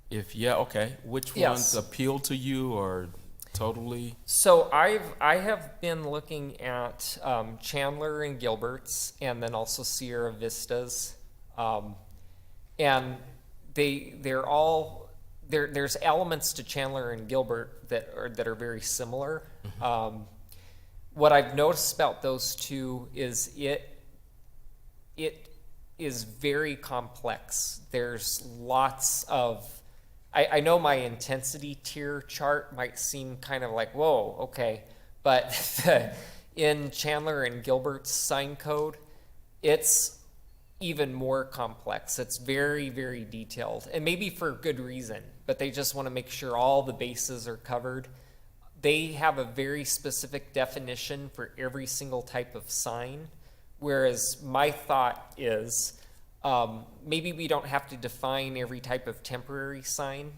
S5: If yeah, okay. Which ones appeal to you or totally?
S18: So I have been looking at Chandler and Gilbert's, and then also Sierra Vista's, and they're all there's elements to Chandler and Gilbert that are very similar. Mm-hmm. What I've noticed about those two is it is very complex. There's lots of I know my intensity tier chart might seem kind of like, whoa, okay, but in Chandler and Gilbert's sign code, it's even more complex. It's very, very detailed, and maybe for good reason, but they just want to make sure all the bases are covered. They have a very specific definition for every single type of sign, whereas my thought is maybe we don't have to define every type of temporary sign.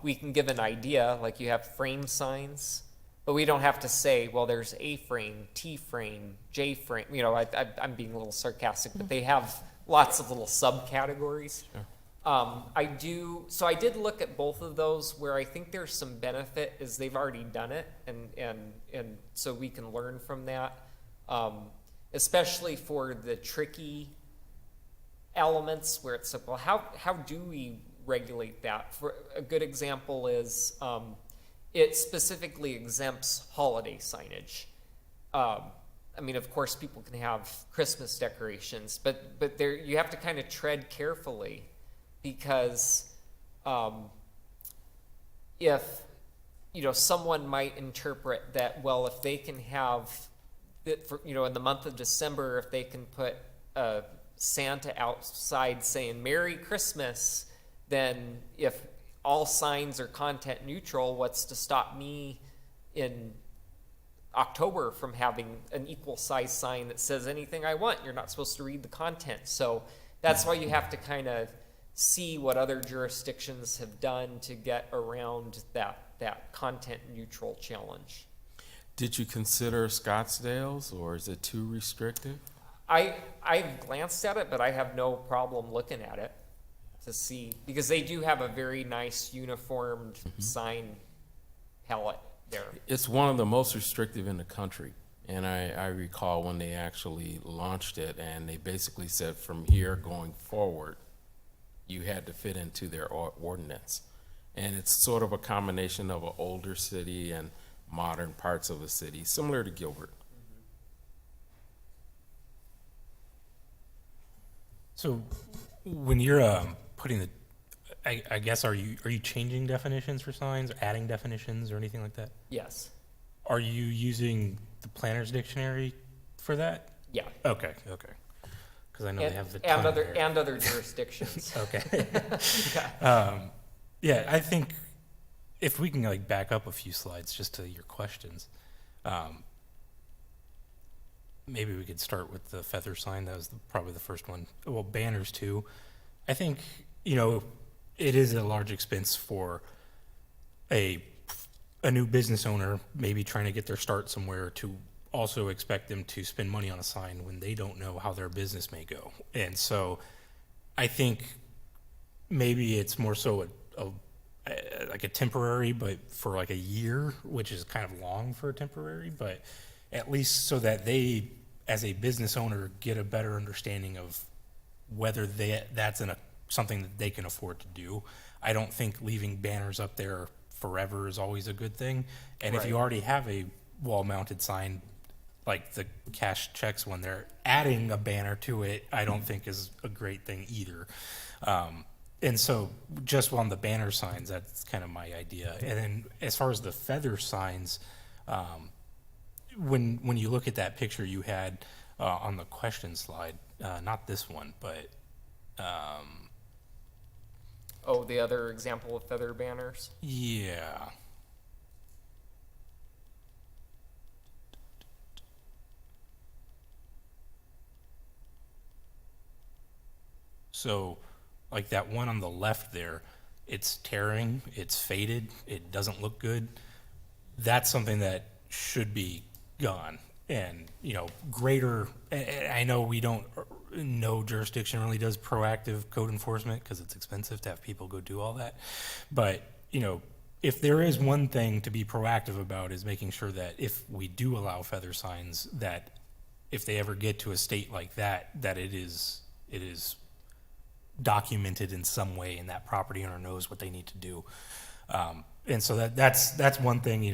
S18: We can give an idea, like you have frame signs, but we don't have to say, well, there's A-frame, T-frame, J-frame. You know, I'm being a little sarcastic, but they have lots of little subcategories.
S5: Sure.
S18: I did look at both of those. Where I think there's some benefit is they've already done it, and so we can learn from that, especially for the tricky elements where it's like, well, how do we regulate that? For a good example is it specifically exempts holiday signage. I mean, of course, people can have Christmas decorations, but there you have to kind of tread carefully, because if someone might interpret that, well, if they can have it for, in the month of December, if they can put Santa outside saying Merry Christmas, then if all signs are content neutral, what's to stop me in October from having an equal size sign that says anything I want? You're not supposed to read the content. So that's why you have to kind of see what other jurisdictions have done to get around that content neutral challenge.
S5: Did you consider Scottsdale's, or is it too restrictive?
S18: I've glanced at it, but I have no problem looking at it to see, because they do have a very nice uniformed sign palette there.
S5: It's one of the most restrictive in the country. And I recall when they actually launched it, and they basically said from here going forward, you had to fit into their ordinance. And it's sort of a combination of an older city and modern parts of a city, similar to Gilbert.
S3: So when you're putting the, I guess, are you changing definitions for signs, or adding definitions or anything like that?
S18: Yes.
S3: Are you using the Planner's Dictionary for that?
S18: Yeah.
S3: Okay. Because I know they have the
S18: and
S3: ton
S18: other
S3: there.
S18: and other jurisdictions.
S3: Okay.
S18: Yeah.
S3: Yeah, I think if we can back up a few slides just to your questions, maybe we could start with the feather sign. That was probably the first one. Well, banners too. I think it is a large expense for a new business owner maybe trying to get their start somewhere to also expect them to spend money on a sign when they don't know how their business may go. And so I think maybe it's more so like a temporary, but for like a year, which is kind of long for a temporary, but at least so that they, as a business owner, get a better understanding of whether that's something that they can afford to do. I don't think leaving banners up there forever is always a good thing. And if you already have a wall-mounted sign, like the cash checks one, they're adding a banner to it, I don't think is a great thing either. And so just on the banner signs, that's kind of my idea. And then as far as the feather signs, when you look at that picture you had on the question slide, not this one, but
S18: the other example of feather banners.
S3: Yeah. So, like that one on the left there, it's tearing, it's faded, it doesn't look good. That's something that should be gone. And, greater, I know no jurisdiction really does proactive code enforcement because it's expensive to have people go do all that. But, if there is one thing to be proactive about is making sure that if we do allow feather signs, that if they ever get to a state like that, that it is documented in some way and that property owner knows what they need to do. And so that's one thing,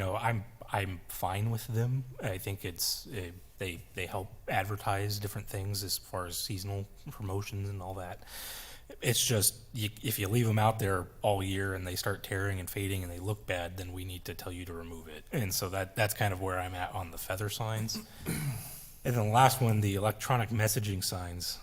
S3: I'm fine with them. I think they help advertise different things as far as seasonal promotions and all that. It's just, if you leave them out there all year and they start tearing and fading and they look bad, then we need to tell you to remove it. And so that's kind of where I'm at on the feather signs. And then the last one, the electronic messaging signs.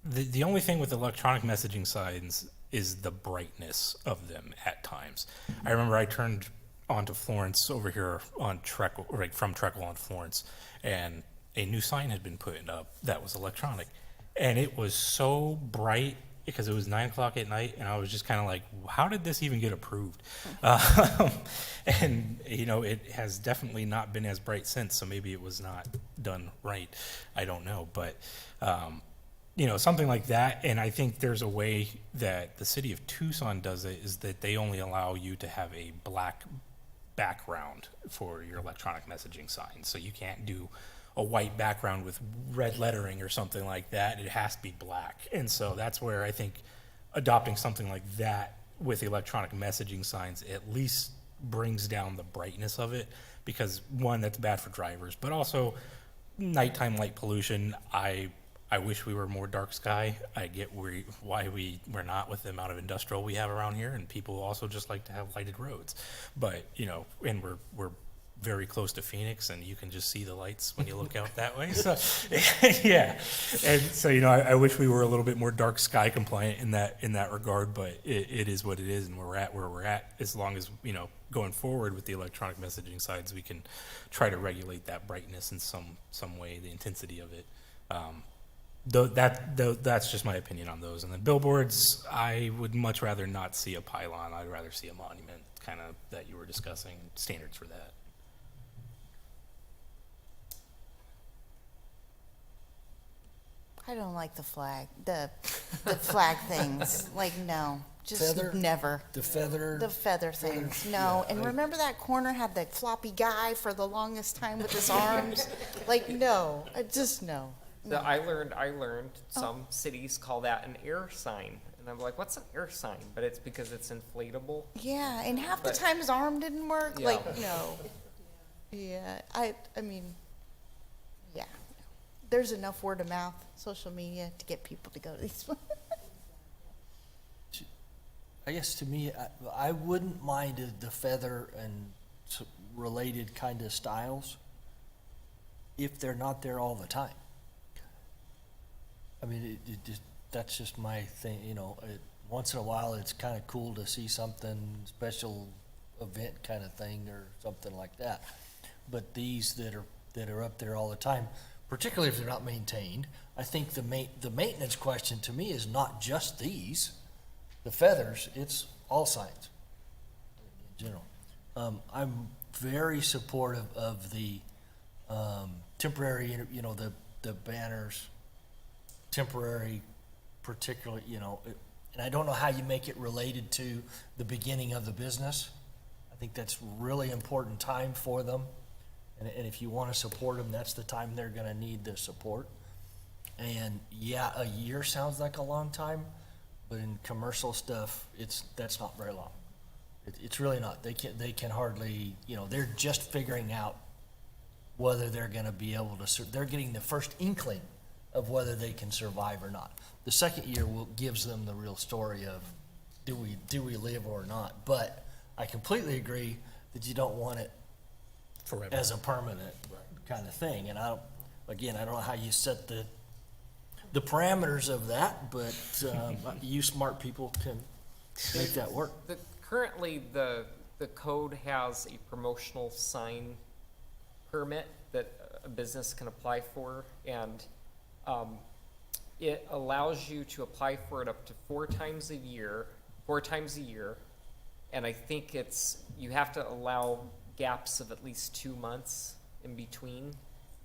S3: The only thing with electronic messaging signs is the brightness of them at times. I remember I turned onto Florence over here on Treckle, right from Treckle on Florence, and a new sign had been put up that was electronic. And it was so bright because it was 9 o'clock at night, and I was just kind of like, how did this even get approved? And, it has definitely not been as bright since, so maybe it was not done right. I don't know. But, something like that. And I think there's a way that the city of Tucson does it, is that they only allow you to have a black background for your electronic messaging signs. So you can't do a white background with red lettering or something like that. It has to be black. And so that's where I think adopting something like that with electronic messaging signs at least brings down the brightness of it, because one, that's bad for drivers, but also nighttime light pollution. I wish we were more dark sky. I get why we're not with the amount of industrial we have around here, and people also just like to have lighted roads. But, and we're very close to Phoenix, and you can just see the lights when you look out that way. So, yeah. And so, I wish we were a little bit more dark sky compliant in that regard, but it is what it is, and we're at where we're at. As long as, going forward with the electronic messaging sides, we can try to regulate that brightness in some way, the intensity of it. That's just my opinion on those. And then billboards, I would much rather not see a pylon. I'd rather see a monument, kind of, that you were discussing, standards for that.
S6: I don't like the flag, the flag things. Like, no, just
S1: Feather?
S6: never.
S1: The feather
S6: things. No, and remember that corner had the floppy guy for the longest time with his arms. Like, no, just no.
S18: I learned some cities call that an air sign. And I'm like, what's an air sign? But it's because it's inflatable.
S6: Yeah, and half the time his arm didn't work.
S18: Yeah.
S6: Like, no. Yeah, I mean, yeah. There's enough word of mouth, social media, to get people to go to these.
S1: I guess to me, I wouldn't mind the feather and related kind of styles if they're not there all the time. I mean, that's just my thing, once in a while, it's kind of cool to see something, special event kind of thing or something like that. But these that are up there all the time, particularly if they're not maintained, I think the maintenance question to me is not just the feathers, it's all signs in general. I'm very supportive of the temporary, the banners, temporary, particularly, and I don't know how you make it related to the beginning of the business. I think that's really important time for them. And if you want to support them, that's the time they're going to need the support. And yeah, a year sounds like a long time, but in commercial stuff, that's not very long. It's really not. They can hardly, they're just figuring out whether they're going to be able to. They're getting the first inkling of whether they can survive or not. The second year gives them the real story of do we live or not. But I completely agree that you don't want it
S3: Forever.
S1: as a permanent kind of thing. And I don't know how you set the parameters of that, but you smart people can make that work.
S18: Currently, the code has a promotional sign permit that a business can apply for, and it allows you to apply for it up to 4 times a year, and I think you have to allow gaps of at least 2 months in between,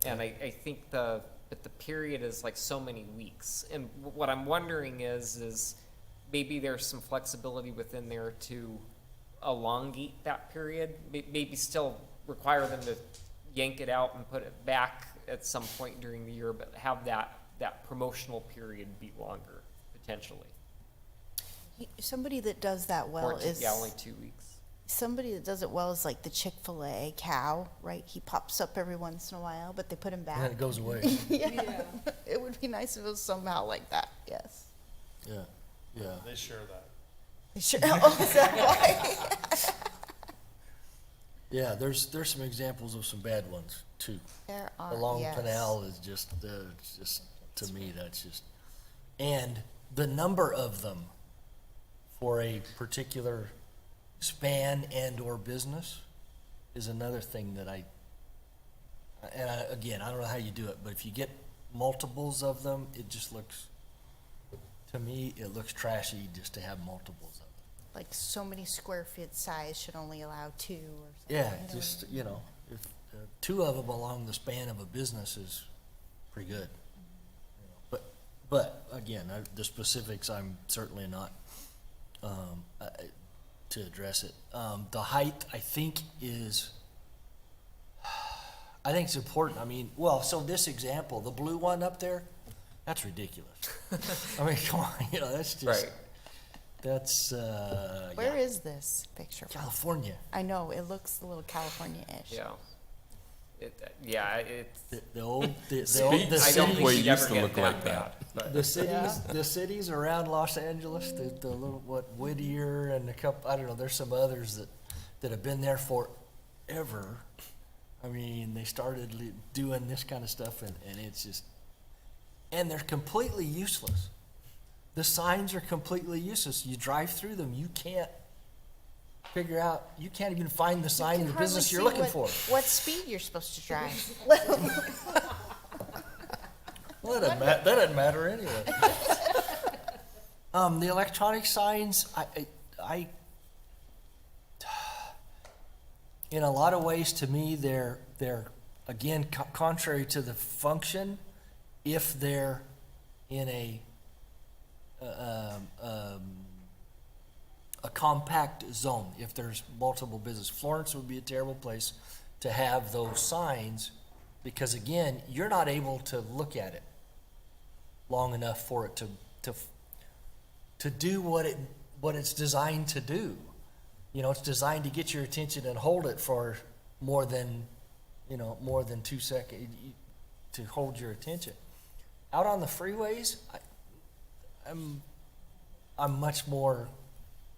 S18: and I think the period is like so many weeks. And what I'm wondering is maybe there's some flexibility within there to elongate that period, maybe still require them to yank it out and put it back at some point during the year, but have that promotional period be longer, potentially.
S6: Somebody that does that well is
S18: only 2 weeks.
S6: Somebody that does it well is like the Chick-fil-A cow, right? He pops up every once in a while, but they put him back.
S1: And then it goes away.
S6: Yeah. It would be nice if it was somehow like that, yes.
S1: Yeah, yeah.
S11: They share that.
S6: Sure. Oh, is that why?
S1: Yeah, there's some examples of some bad ones too.
S6: There are,
S1: Along
S6: yes.
S1: Pinal is just, it's just, to me, that's just, and the number of them for a particular span and or business is another thing that again, I don't know how you do it, but if you get multiples of them, it just looks, to me, it looks trashy just to have multiples of them.
S6: Like so many square feet size should only allow 2 or something.
S1: Yeah, just, if two of them along the span of a business is pretty good. But again, the specifics, I'm certainly not, to address it. The height, I think it's important. I mean, well, so this example, the blue one up there, that's ridiculous. I mean, come on, that's just,
S18: Right.
S1: that's,
S6: Where is this picture from?
S1: California.
S6: I know, it looks a little California-ish.
S18: Yeah. It's
S1: The old, the
S5: Speak-
S1: old, the
S18: I don't
S1: cities,
S18: think
S5: Speedway
S18: we'd
S5: used
S18: ever
S5: to
S18: get
S5: look like
S18: bad,
S5: that.
S18: but
S1: the cities around Los Angeles, the little, Whittier and a couple, I don't know, there's some others that have been there forever. I mean, they started doing this kind of stuff and it's just, and they're completely useless. The signs are completely useless. You drive through them, you can't figure out, you can't even find the sign in the business you're looking for.
S6: What speed you're supposed to drive.
S1: Well, that doesn't matter anyway. The electronic signs, I, in a lot of ways, to me, they're again contrary to the function, if they're in a compact zone. If there's multiple business, Florence would be a terrible place to have those signs, because again, you're not able to look at it long enough for it to do what it's designed to do. It's designed to get your attention and hold it for more than 2 seconds, to hold your attention. Out on the freeways, I'm much more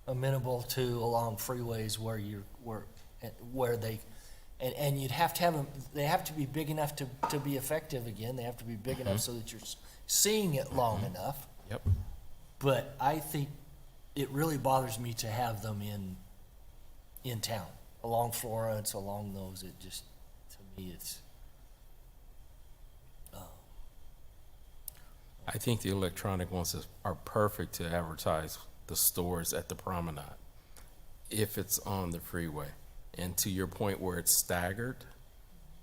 S1: amenable to along freeways where they and you'd have to have them. They have to be big enough to be effective. Again, they have to be big enough so that you're seeing it long enough.
S5: Yep.
S1: But I think it really bothers me to have them in town, along Florence, along those. It just, to me, it's.
S5: I think the electronic ones are perfect to advertise the stores at the promenade, if it's on the freeway. And to your point where it's staggered,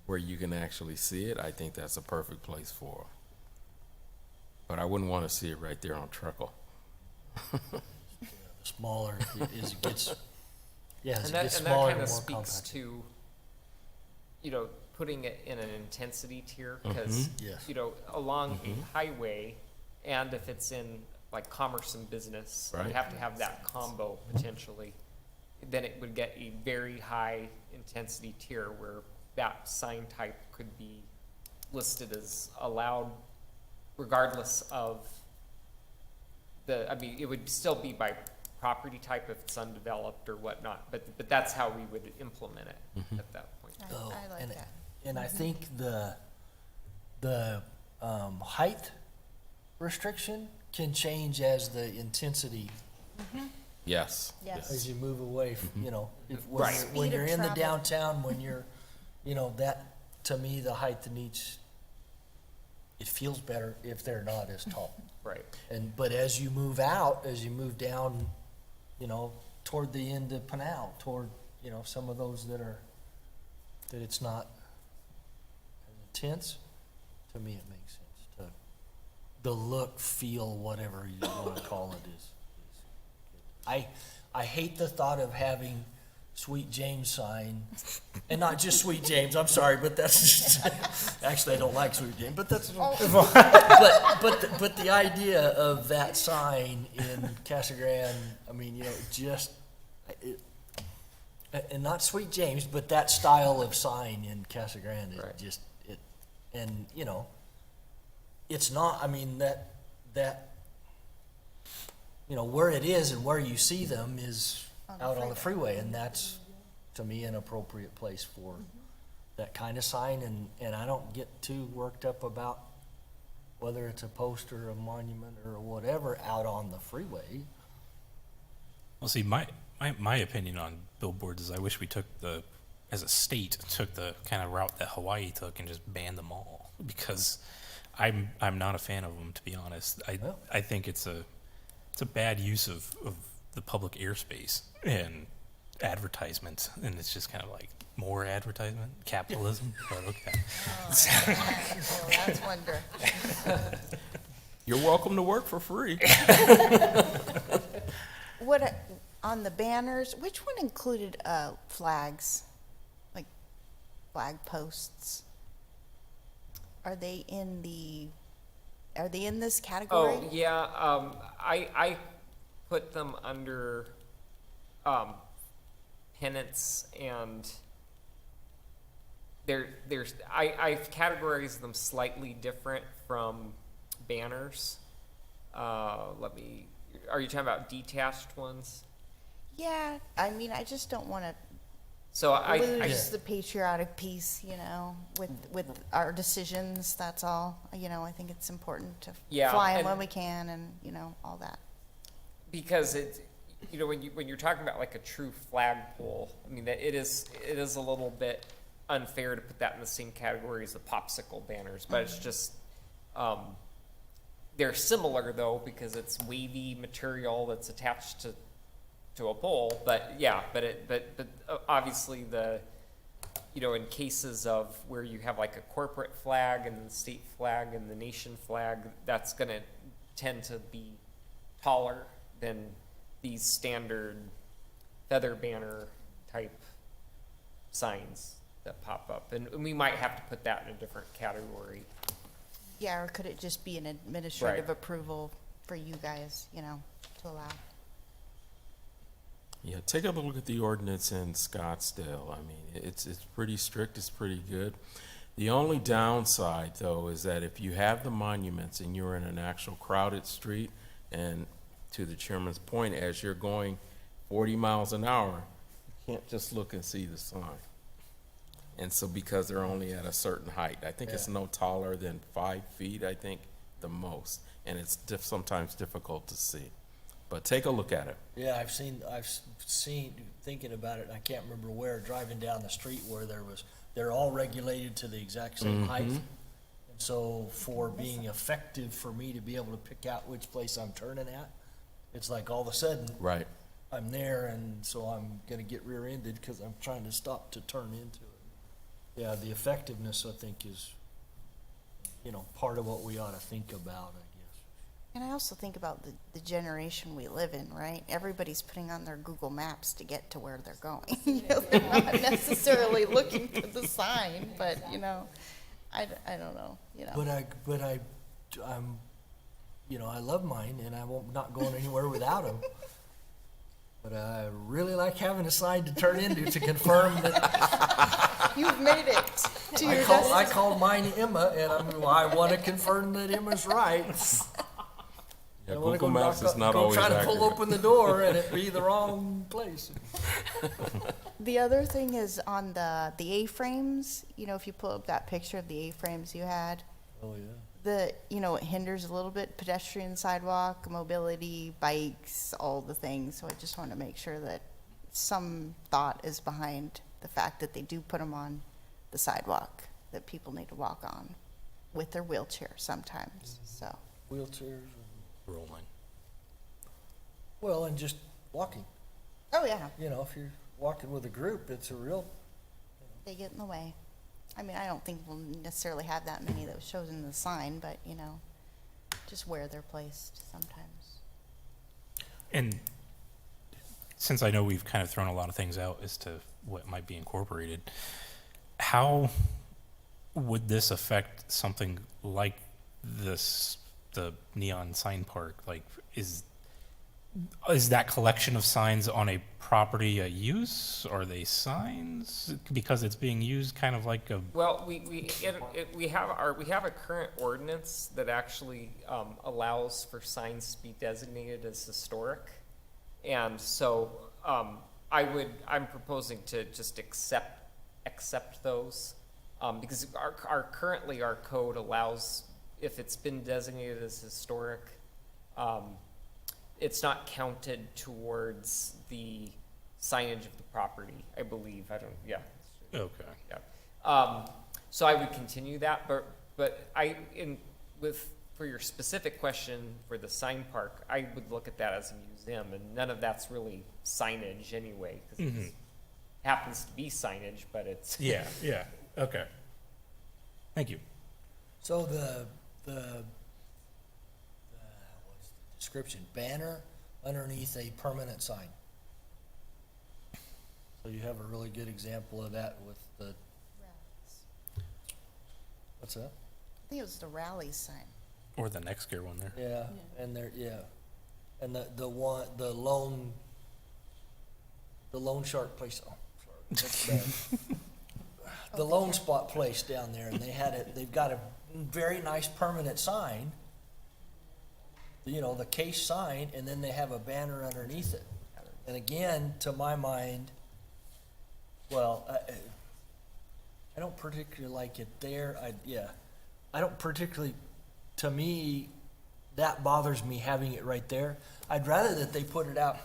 S5: where you can actually see it, I think that's a perfect place for it. But I wouldn't want to see it right there on Truckle.
S1: The smaller it gets, yeah, as
S18: and
S1: it
S18: that
S1: gets
S18: and
S1: smaller,
S18: that kind
S1: the
S18: of
S1: more
S18: speaks
S1: compact.
S18: to, putting it in an intensity tier, because
S1: Yes.
S18: along a highway, and if it's in like commerce and business,
S5: Right.
S18: you have to have that combo potentially. Then it would get a very high intensity tier where that sign type could be listed as allowed regardless of it would still be by property type if it's undeveloped or whatnot, but that's how we would implement it at that point.
S6: I like that.
S1: And I think the height restriction can change as the intensity,
S5: Yes.
S6: Yes.
S1: as you move away,
S18: Right.
S1: when
S6: Speed
S1: you're
S6: of
S1: in the
S6: travel.
S1: downtown, when you're, that, to me, the height needs, it feels better if they're not as tall.
S18: Right.
S1: But as you move out, as you move down, toward the end of Pinal, toward, some of those that it's not as intense, to me it makes sense. The look, feel, whatever you want to call it is good. I hate the thought of having Sweet James sign, and not just Sweet James, I'm sorry, but that's just, actually I don't like Sweet James, but that's, but the idea of that sign in Casa Grande, And not Sweet James, but that style of sign in Casa Grande is
S18: Right.
S1: just, it, and, you know, it's not, I mean, that, you know, where it is and where you see them is out on the freeway, and that's, to me, an appropriate place for that kind of sign, and I don't get too worked up about whether it's a poster, a monument, or whatever out on the freeway.
S3: Well, see, my opinion on billboards is I wish we took as a state, took the kind of route that Hawaii took and just banned them all, because I'm not a fan of them, to be honest. I think it's a bad use of the public airspace and advertisement, and it's just kind of like more advertisement, capitalism, but okay.
S6: That's wonder.
S5: You're welcome to work for free.
S6: What, on the banners, which one included flags, like flag posts? Are they in this category?
S18: Oh, yeah, I put them under, pennants, and I've categorized them slightly different from banners. Are you talking about detached ones?
S6: Yeah, I mean, I just don't want to
S18: So I
S6: lose the patriotic piece, you know, with our decisions. That's all. You know, I think it's important to fly 'em
S18: and-
S6: when we can, and you know, all that.
S18: because it's, you know, when you're talking about like a true flagpole, I mean, that it is a little bit unfair to put that in the same category as the popsicle banners, but it's just they're similar though, because it's wavy material that's attached to a pole. But yeah, but obviously you know, in cases of where you have like a corporate flag and the state flag and the nation flag, that's going to tend to be taller than these standard feather banner type signs that pop up. And we might have to put that in a different category.
S6: Yeah, or could it just be an administrative
S18: Right.
S6: approval for you guys, you know, to allow?
S5: Yeah, take a look at the ordinance in Scottsdale. I mean, it's pretty strict, it's pretty good. The only downside, though, is that if you have the monuments and you're in an actual crowded street, and to the chairman's point, as you're going 40 miles an hour, you can't just look and see the sign. And so because they're only at a certain height, I think it's no taller than 5 feet, I think, the most. And it's sometimes difficult to see. But take a look at it.
S1: Yeah, I've seen, thinking about it, and I can't remember where, driving down the street where they're all regulated to the exact same height. And so for being effective for me to be able to pick out which place I'm turning at, it's like all of a sudden,
S5: Right.
S1: I'm there, and so I'm gonna get rear-ended because I'm trying to stop to turn into it. Yeah, the effectiveness, I think, is, you know, part of what we ought to think about, I guess.
S6: And I also think about the generation we live in, right? Everybody's putting on their Google Maps to get to where they're going. You know, they're not necessarily looking for the sign, but, you know, I don't know, you know.
S1: I'm, you know, I love mine, and I won't, not going anywhere without them. But I really like having a sign to turn into to confirm that.
S6: You've made it to your
S1: I called mine Emma, and I want to confirm that Emma's right.
S5: Yeah,
S1: I wanna
S5: Google
S1: go
S5: Maps
S1: knock
S5: is
S1: on-
S5: not
S1: go
S5: always
S1: try to
S5: accurate.
S1: pull open the door, and it be the wrong place.
S6: The other thing is on the A-frames, you know, if you pull up that picture of the A-frames you had,
S1: Oh, yeah.
S6: you know, it hinders a little bit pedestrian sidewalk, mobility, bikes, all the things. So I just want to make sure that some thought is behind the fact that they do put them on the sidewalk that people need to walk on with their wheelchair sometimes, so.
S1: Wheelchairs,
S3: Rolling.
S1: well, and just walking.
S6: Oh, yeah,
S1: You know, if you're walking with a group, it's a real,
S6: they get in the way. I mean, I don't think we'll necessarily have that many that shows in the sign, but, you know, just where they're placed sometimes.
S3: And since I know we've kind of thrown a lot of things out as to what might be incorporated, how would this affect something like this, the neon sign park? Like, Is that collection of signs on a property a use? Are they signs? Because it's being used kind of like a,
S18: Well, we have a current ordinance that actually allows for signs to be designated as historic. And so, I'm proposing to just accept those. Because currently our code allows, if it's been designated as historic, it's not counted towards the signage of the property, I believe.
S3: okay.
S18: Yeah. So I would continue that, but for your specific question for the sign park, I would look at that as a museum, and none of that's really signage anyway, because it happens to be signage, but it's.
S3: Yeah, okay. Thank you.
S1: So the what's the description, banner underneath a permanent sign. So you have a really good example of that with the, what's that?
S6: I think it was the rally sign.
S3: Or the next gear one there.
S1: Yeah, and there, yeah, and the lone shark place, oh, sorry, that's bad. The Lone Spot place down there, and they've got a very nice permanent sign, you know, the case sign, and then they have a banner underneath it. And again, to my mind, well, I don't particularly like it there, I don't particularly, to me, that bothers me having it right there. I'd rather that they put it out,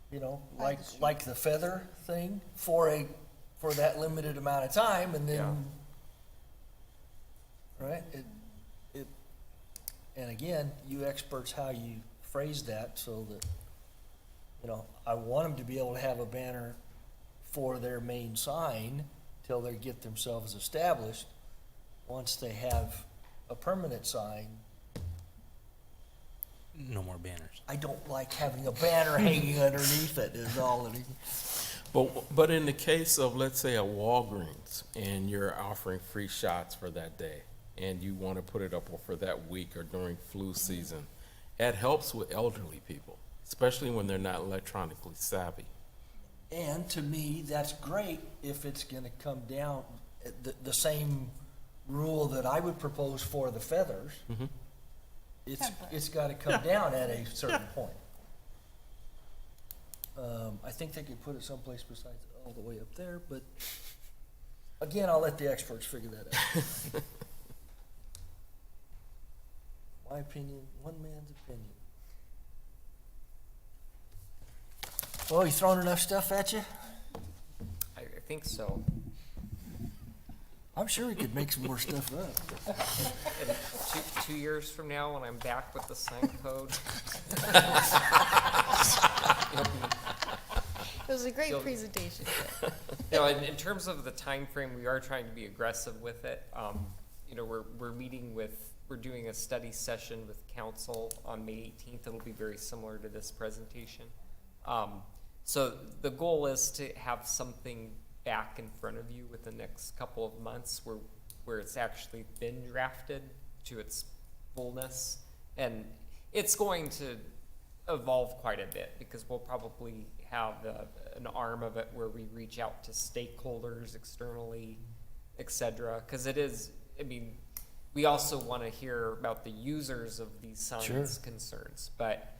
S1: you know, like the feather thing for that limited amount of time, and then, right? And again, you experts, how you phrase that so that, you know, I want them to be able to have a banner for their main sign till they get themselves established. Once they have a permanent sign,
S3: No more banners.
S1: I don't like having a banner hanging underneath it is all it is.
S5: But in the case of, let's say, a Walgreens, and you're offering free shots for that day, and you want to put it up for that week or during flu season, it helps with elderly people, especially when they're not electronically savvy.
S1: And to me, that's great if it's gonna come down, the same rule that I would propose for the feathers. It's gotta come down at a certain point. I think they could put it someplace besides all the way up there, but again, I'll let the experts figure that out. My opinion, one man's opinion. Well, you throwing enough stuff at you?
S18: I think so.
S1: I'm sure we could make some more stuff up.
S18: And 2 years from now, when I'm back with the sign code.
S6: It was a great presentation.
S18: You know, in terms of the time frame, we are trying to be aggressive with it. You know, we're doing a study session with council on May 18th. It'll be very similar to this presentation. So the goal is to have something back in front of you within the next couple of months where it's actually been drafted to its fullness. And it's going to evolve quite a bit because we'll probably have an arm of it where we reach out to stakeholders externally, et cetera. Because it is, I mean, we also want to hear about the users of these signs concerns. But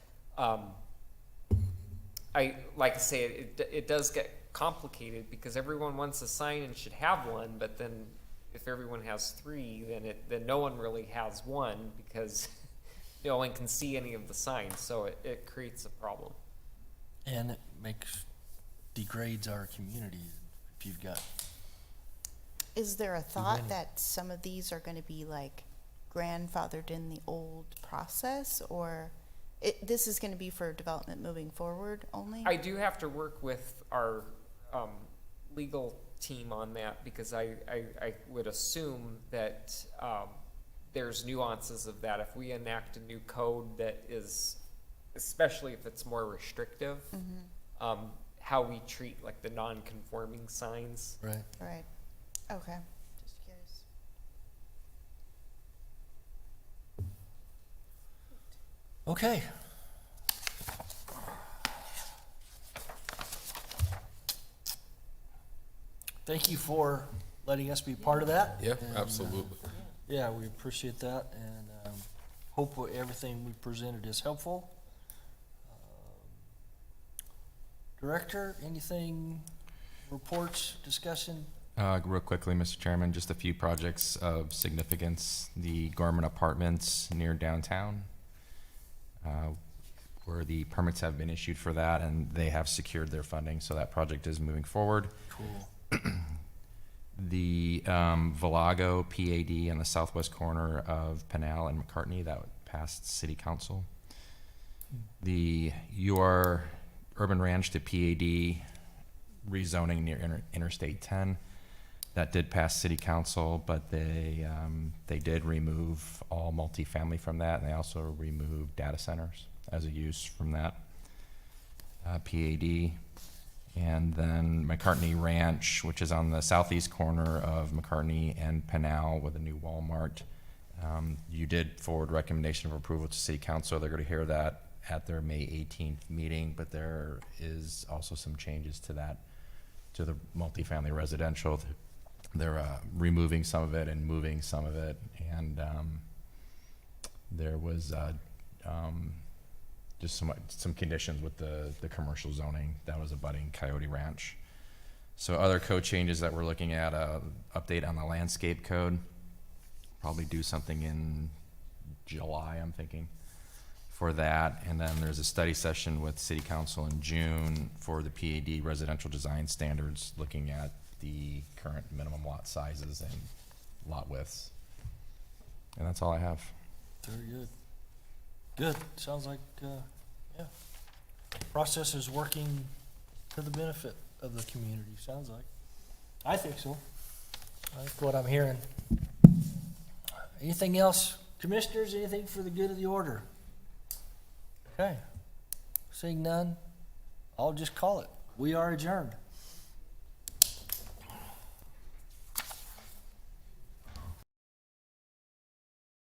S18: like I say, it does get complicated because everyone wants a sign and should have one, but then if everyone has three, then no one really has one because no one can see any of the signs, so it creates a problem.
S1: And it degrades our community if you've got.
S6: Is there a thought that some of these are going to be like grandfathered in the old process, or this is going to be for development moving forward only?
S18: I do have to work with our legal team on that because I would assume that there's nuances of that. If we enact a new code that is, especially if it's more restrictive, how we treat like the non-conforming signs.
S1: Right.
S6: Right. Okay. Just curious.
S1: Okay. thank you for letting us be part of that.
S5: Yeah,
S1: And,
S5: absolutely.
S1: yeah, we appreciate that, and hope everything we presented is helpful. Director, anything, reports, discussion?
S2: Real quickly, Mr. Chairman, just a few projects of significance. The Gorman Apartments near downtown, where the permits have been issued for that, and they have secured their funding, so that project is moving forward.
S1: Cool.
S2: The Valago PAD on the southwest corner of Pinal and McCartney, that passed City Council. The Your Urban Ranch to PAD rezoning near Interstate 10, that did pass City Council, but they did remove all multifamily from that, and they also removed data centers as a use from that PAD. And then McCartney Ranch, which is on the southeast corner of McCartney and Pinal with a new Walmart. You did forward recommendation of approval to City Council. They're going to hear that at their May 18th meeting, but there is also some changes to that, to the multifamily residential. They're removing some of it and moving some of it. And there was just some conditions with the commercial zoning that was abutting Coyote Ranch. So other code changes that we're looking at, update on the landscape code, probably do something in July, I'm thinking, for that. And then there's a study session with City Council in June for the PAD residential design standards, looking at the current minimum lot sizes and lot widths. And that's all I have.
S1: Very good. Good, sounds like, yeah. Process is working to the benefit of the community, sounds like. I think so. That's what I'm hearing. Anything else? Commissioners, anything for the good of the order? Okay. Seeing none, I'll just call it. We are adjourned.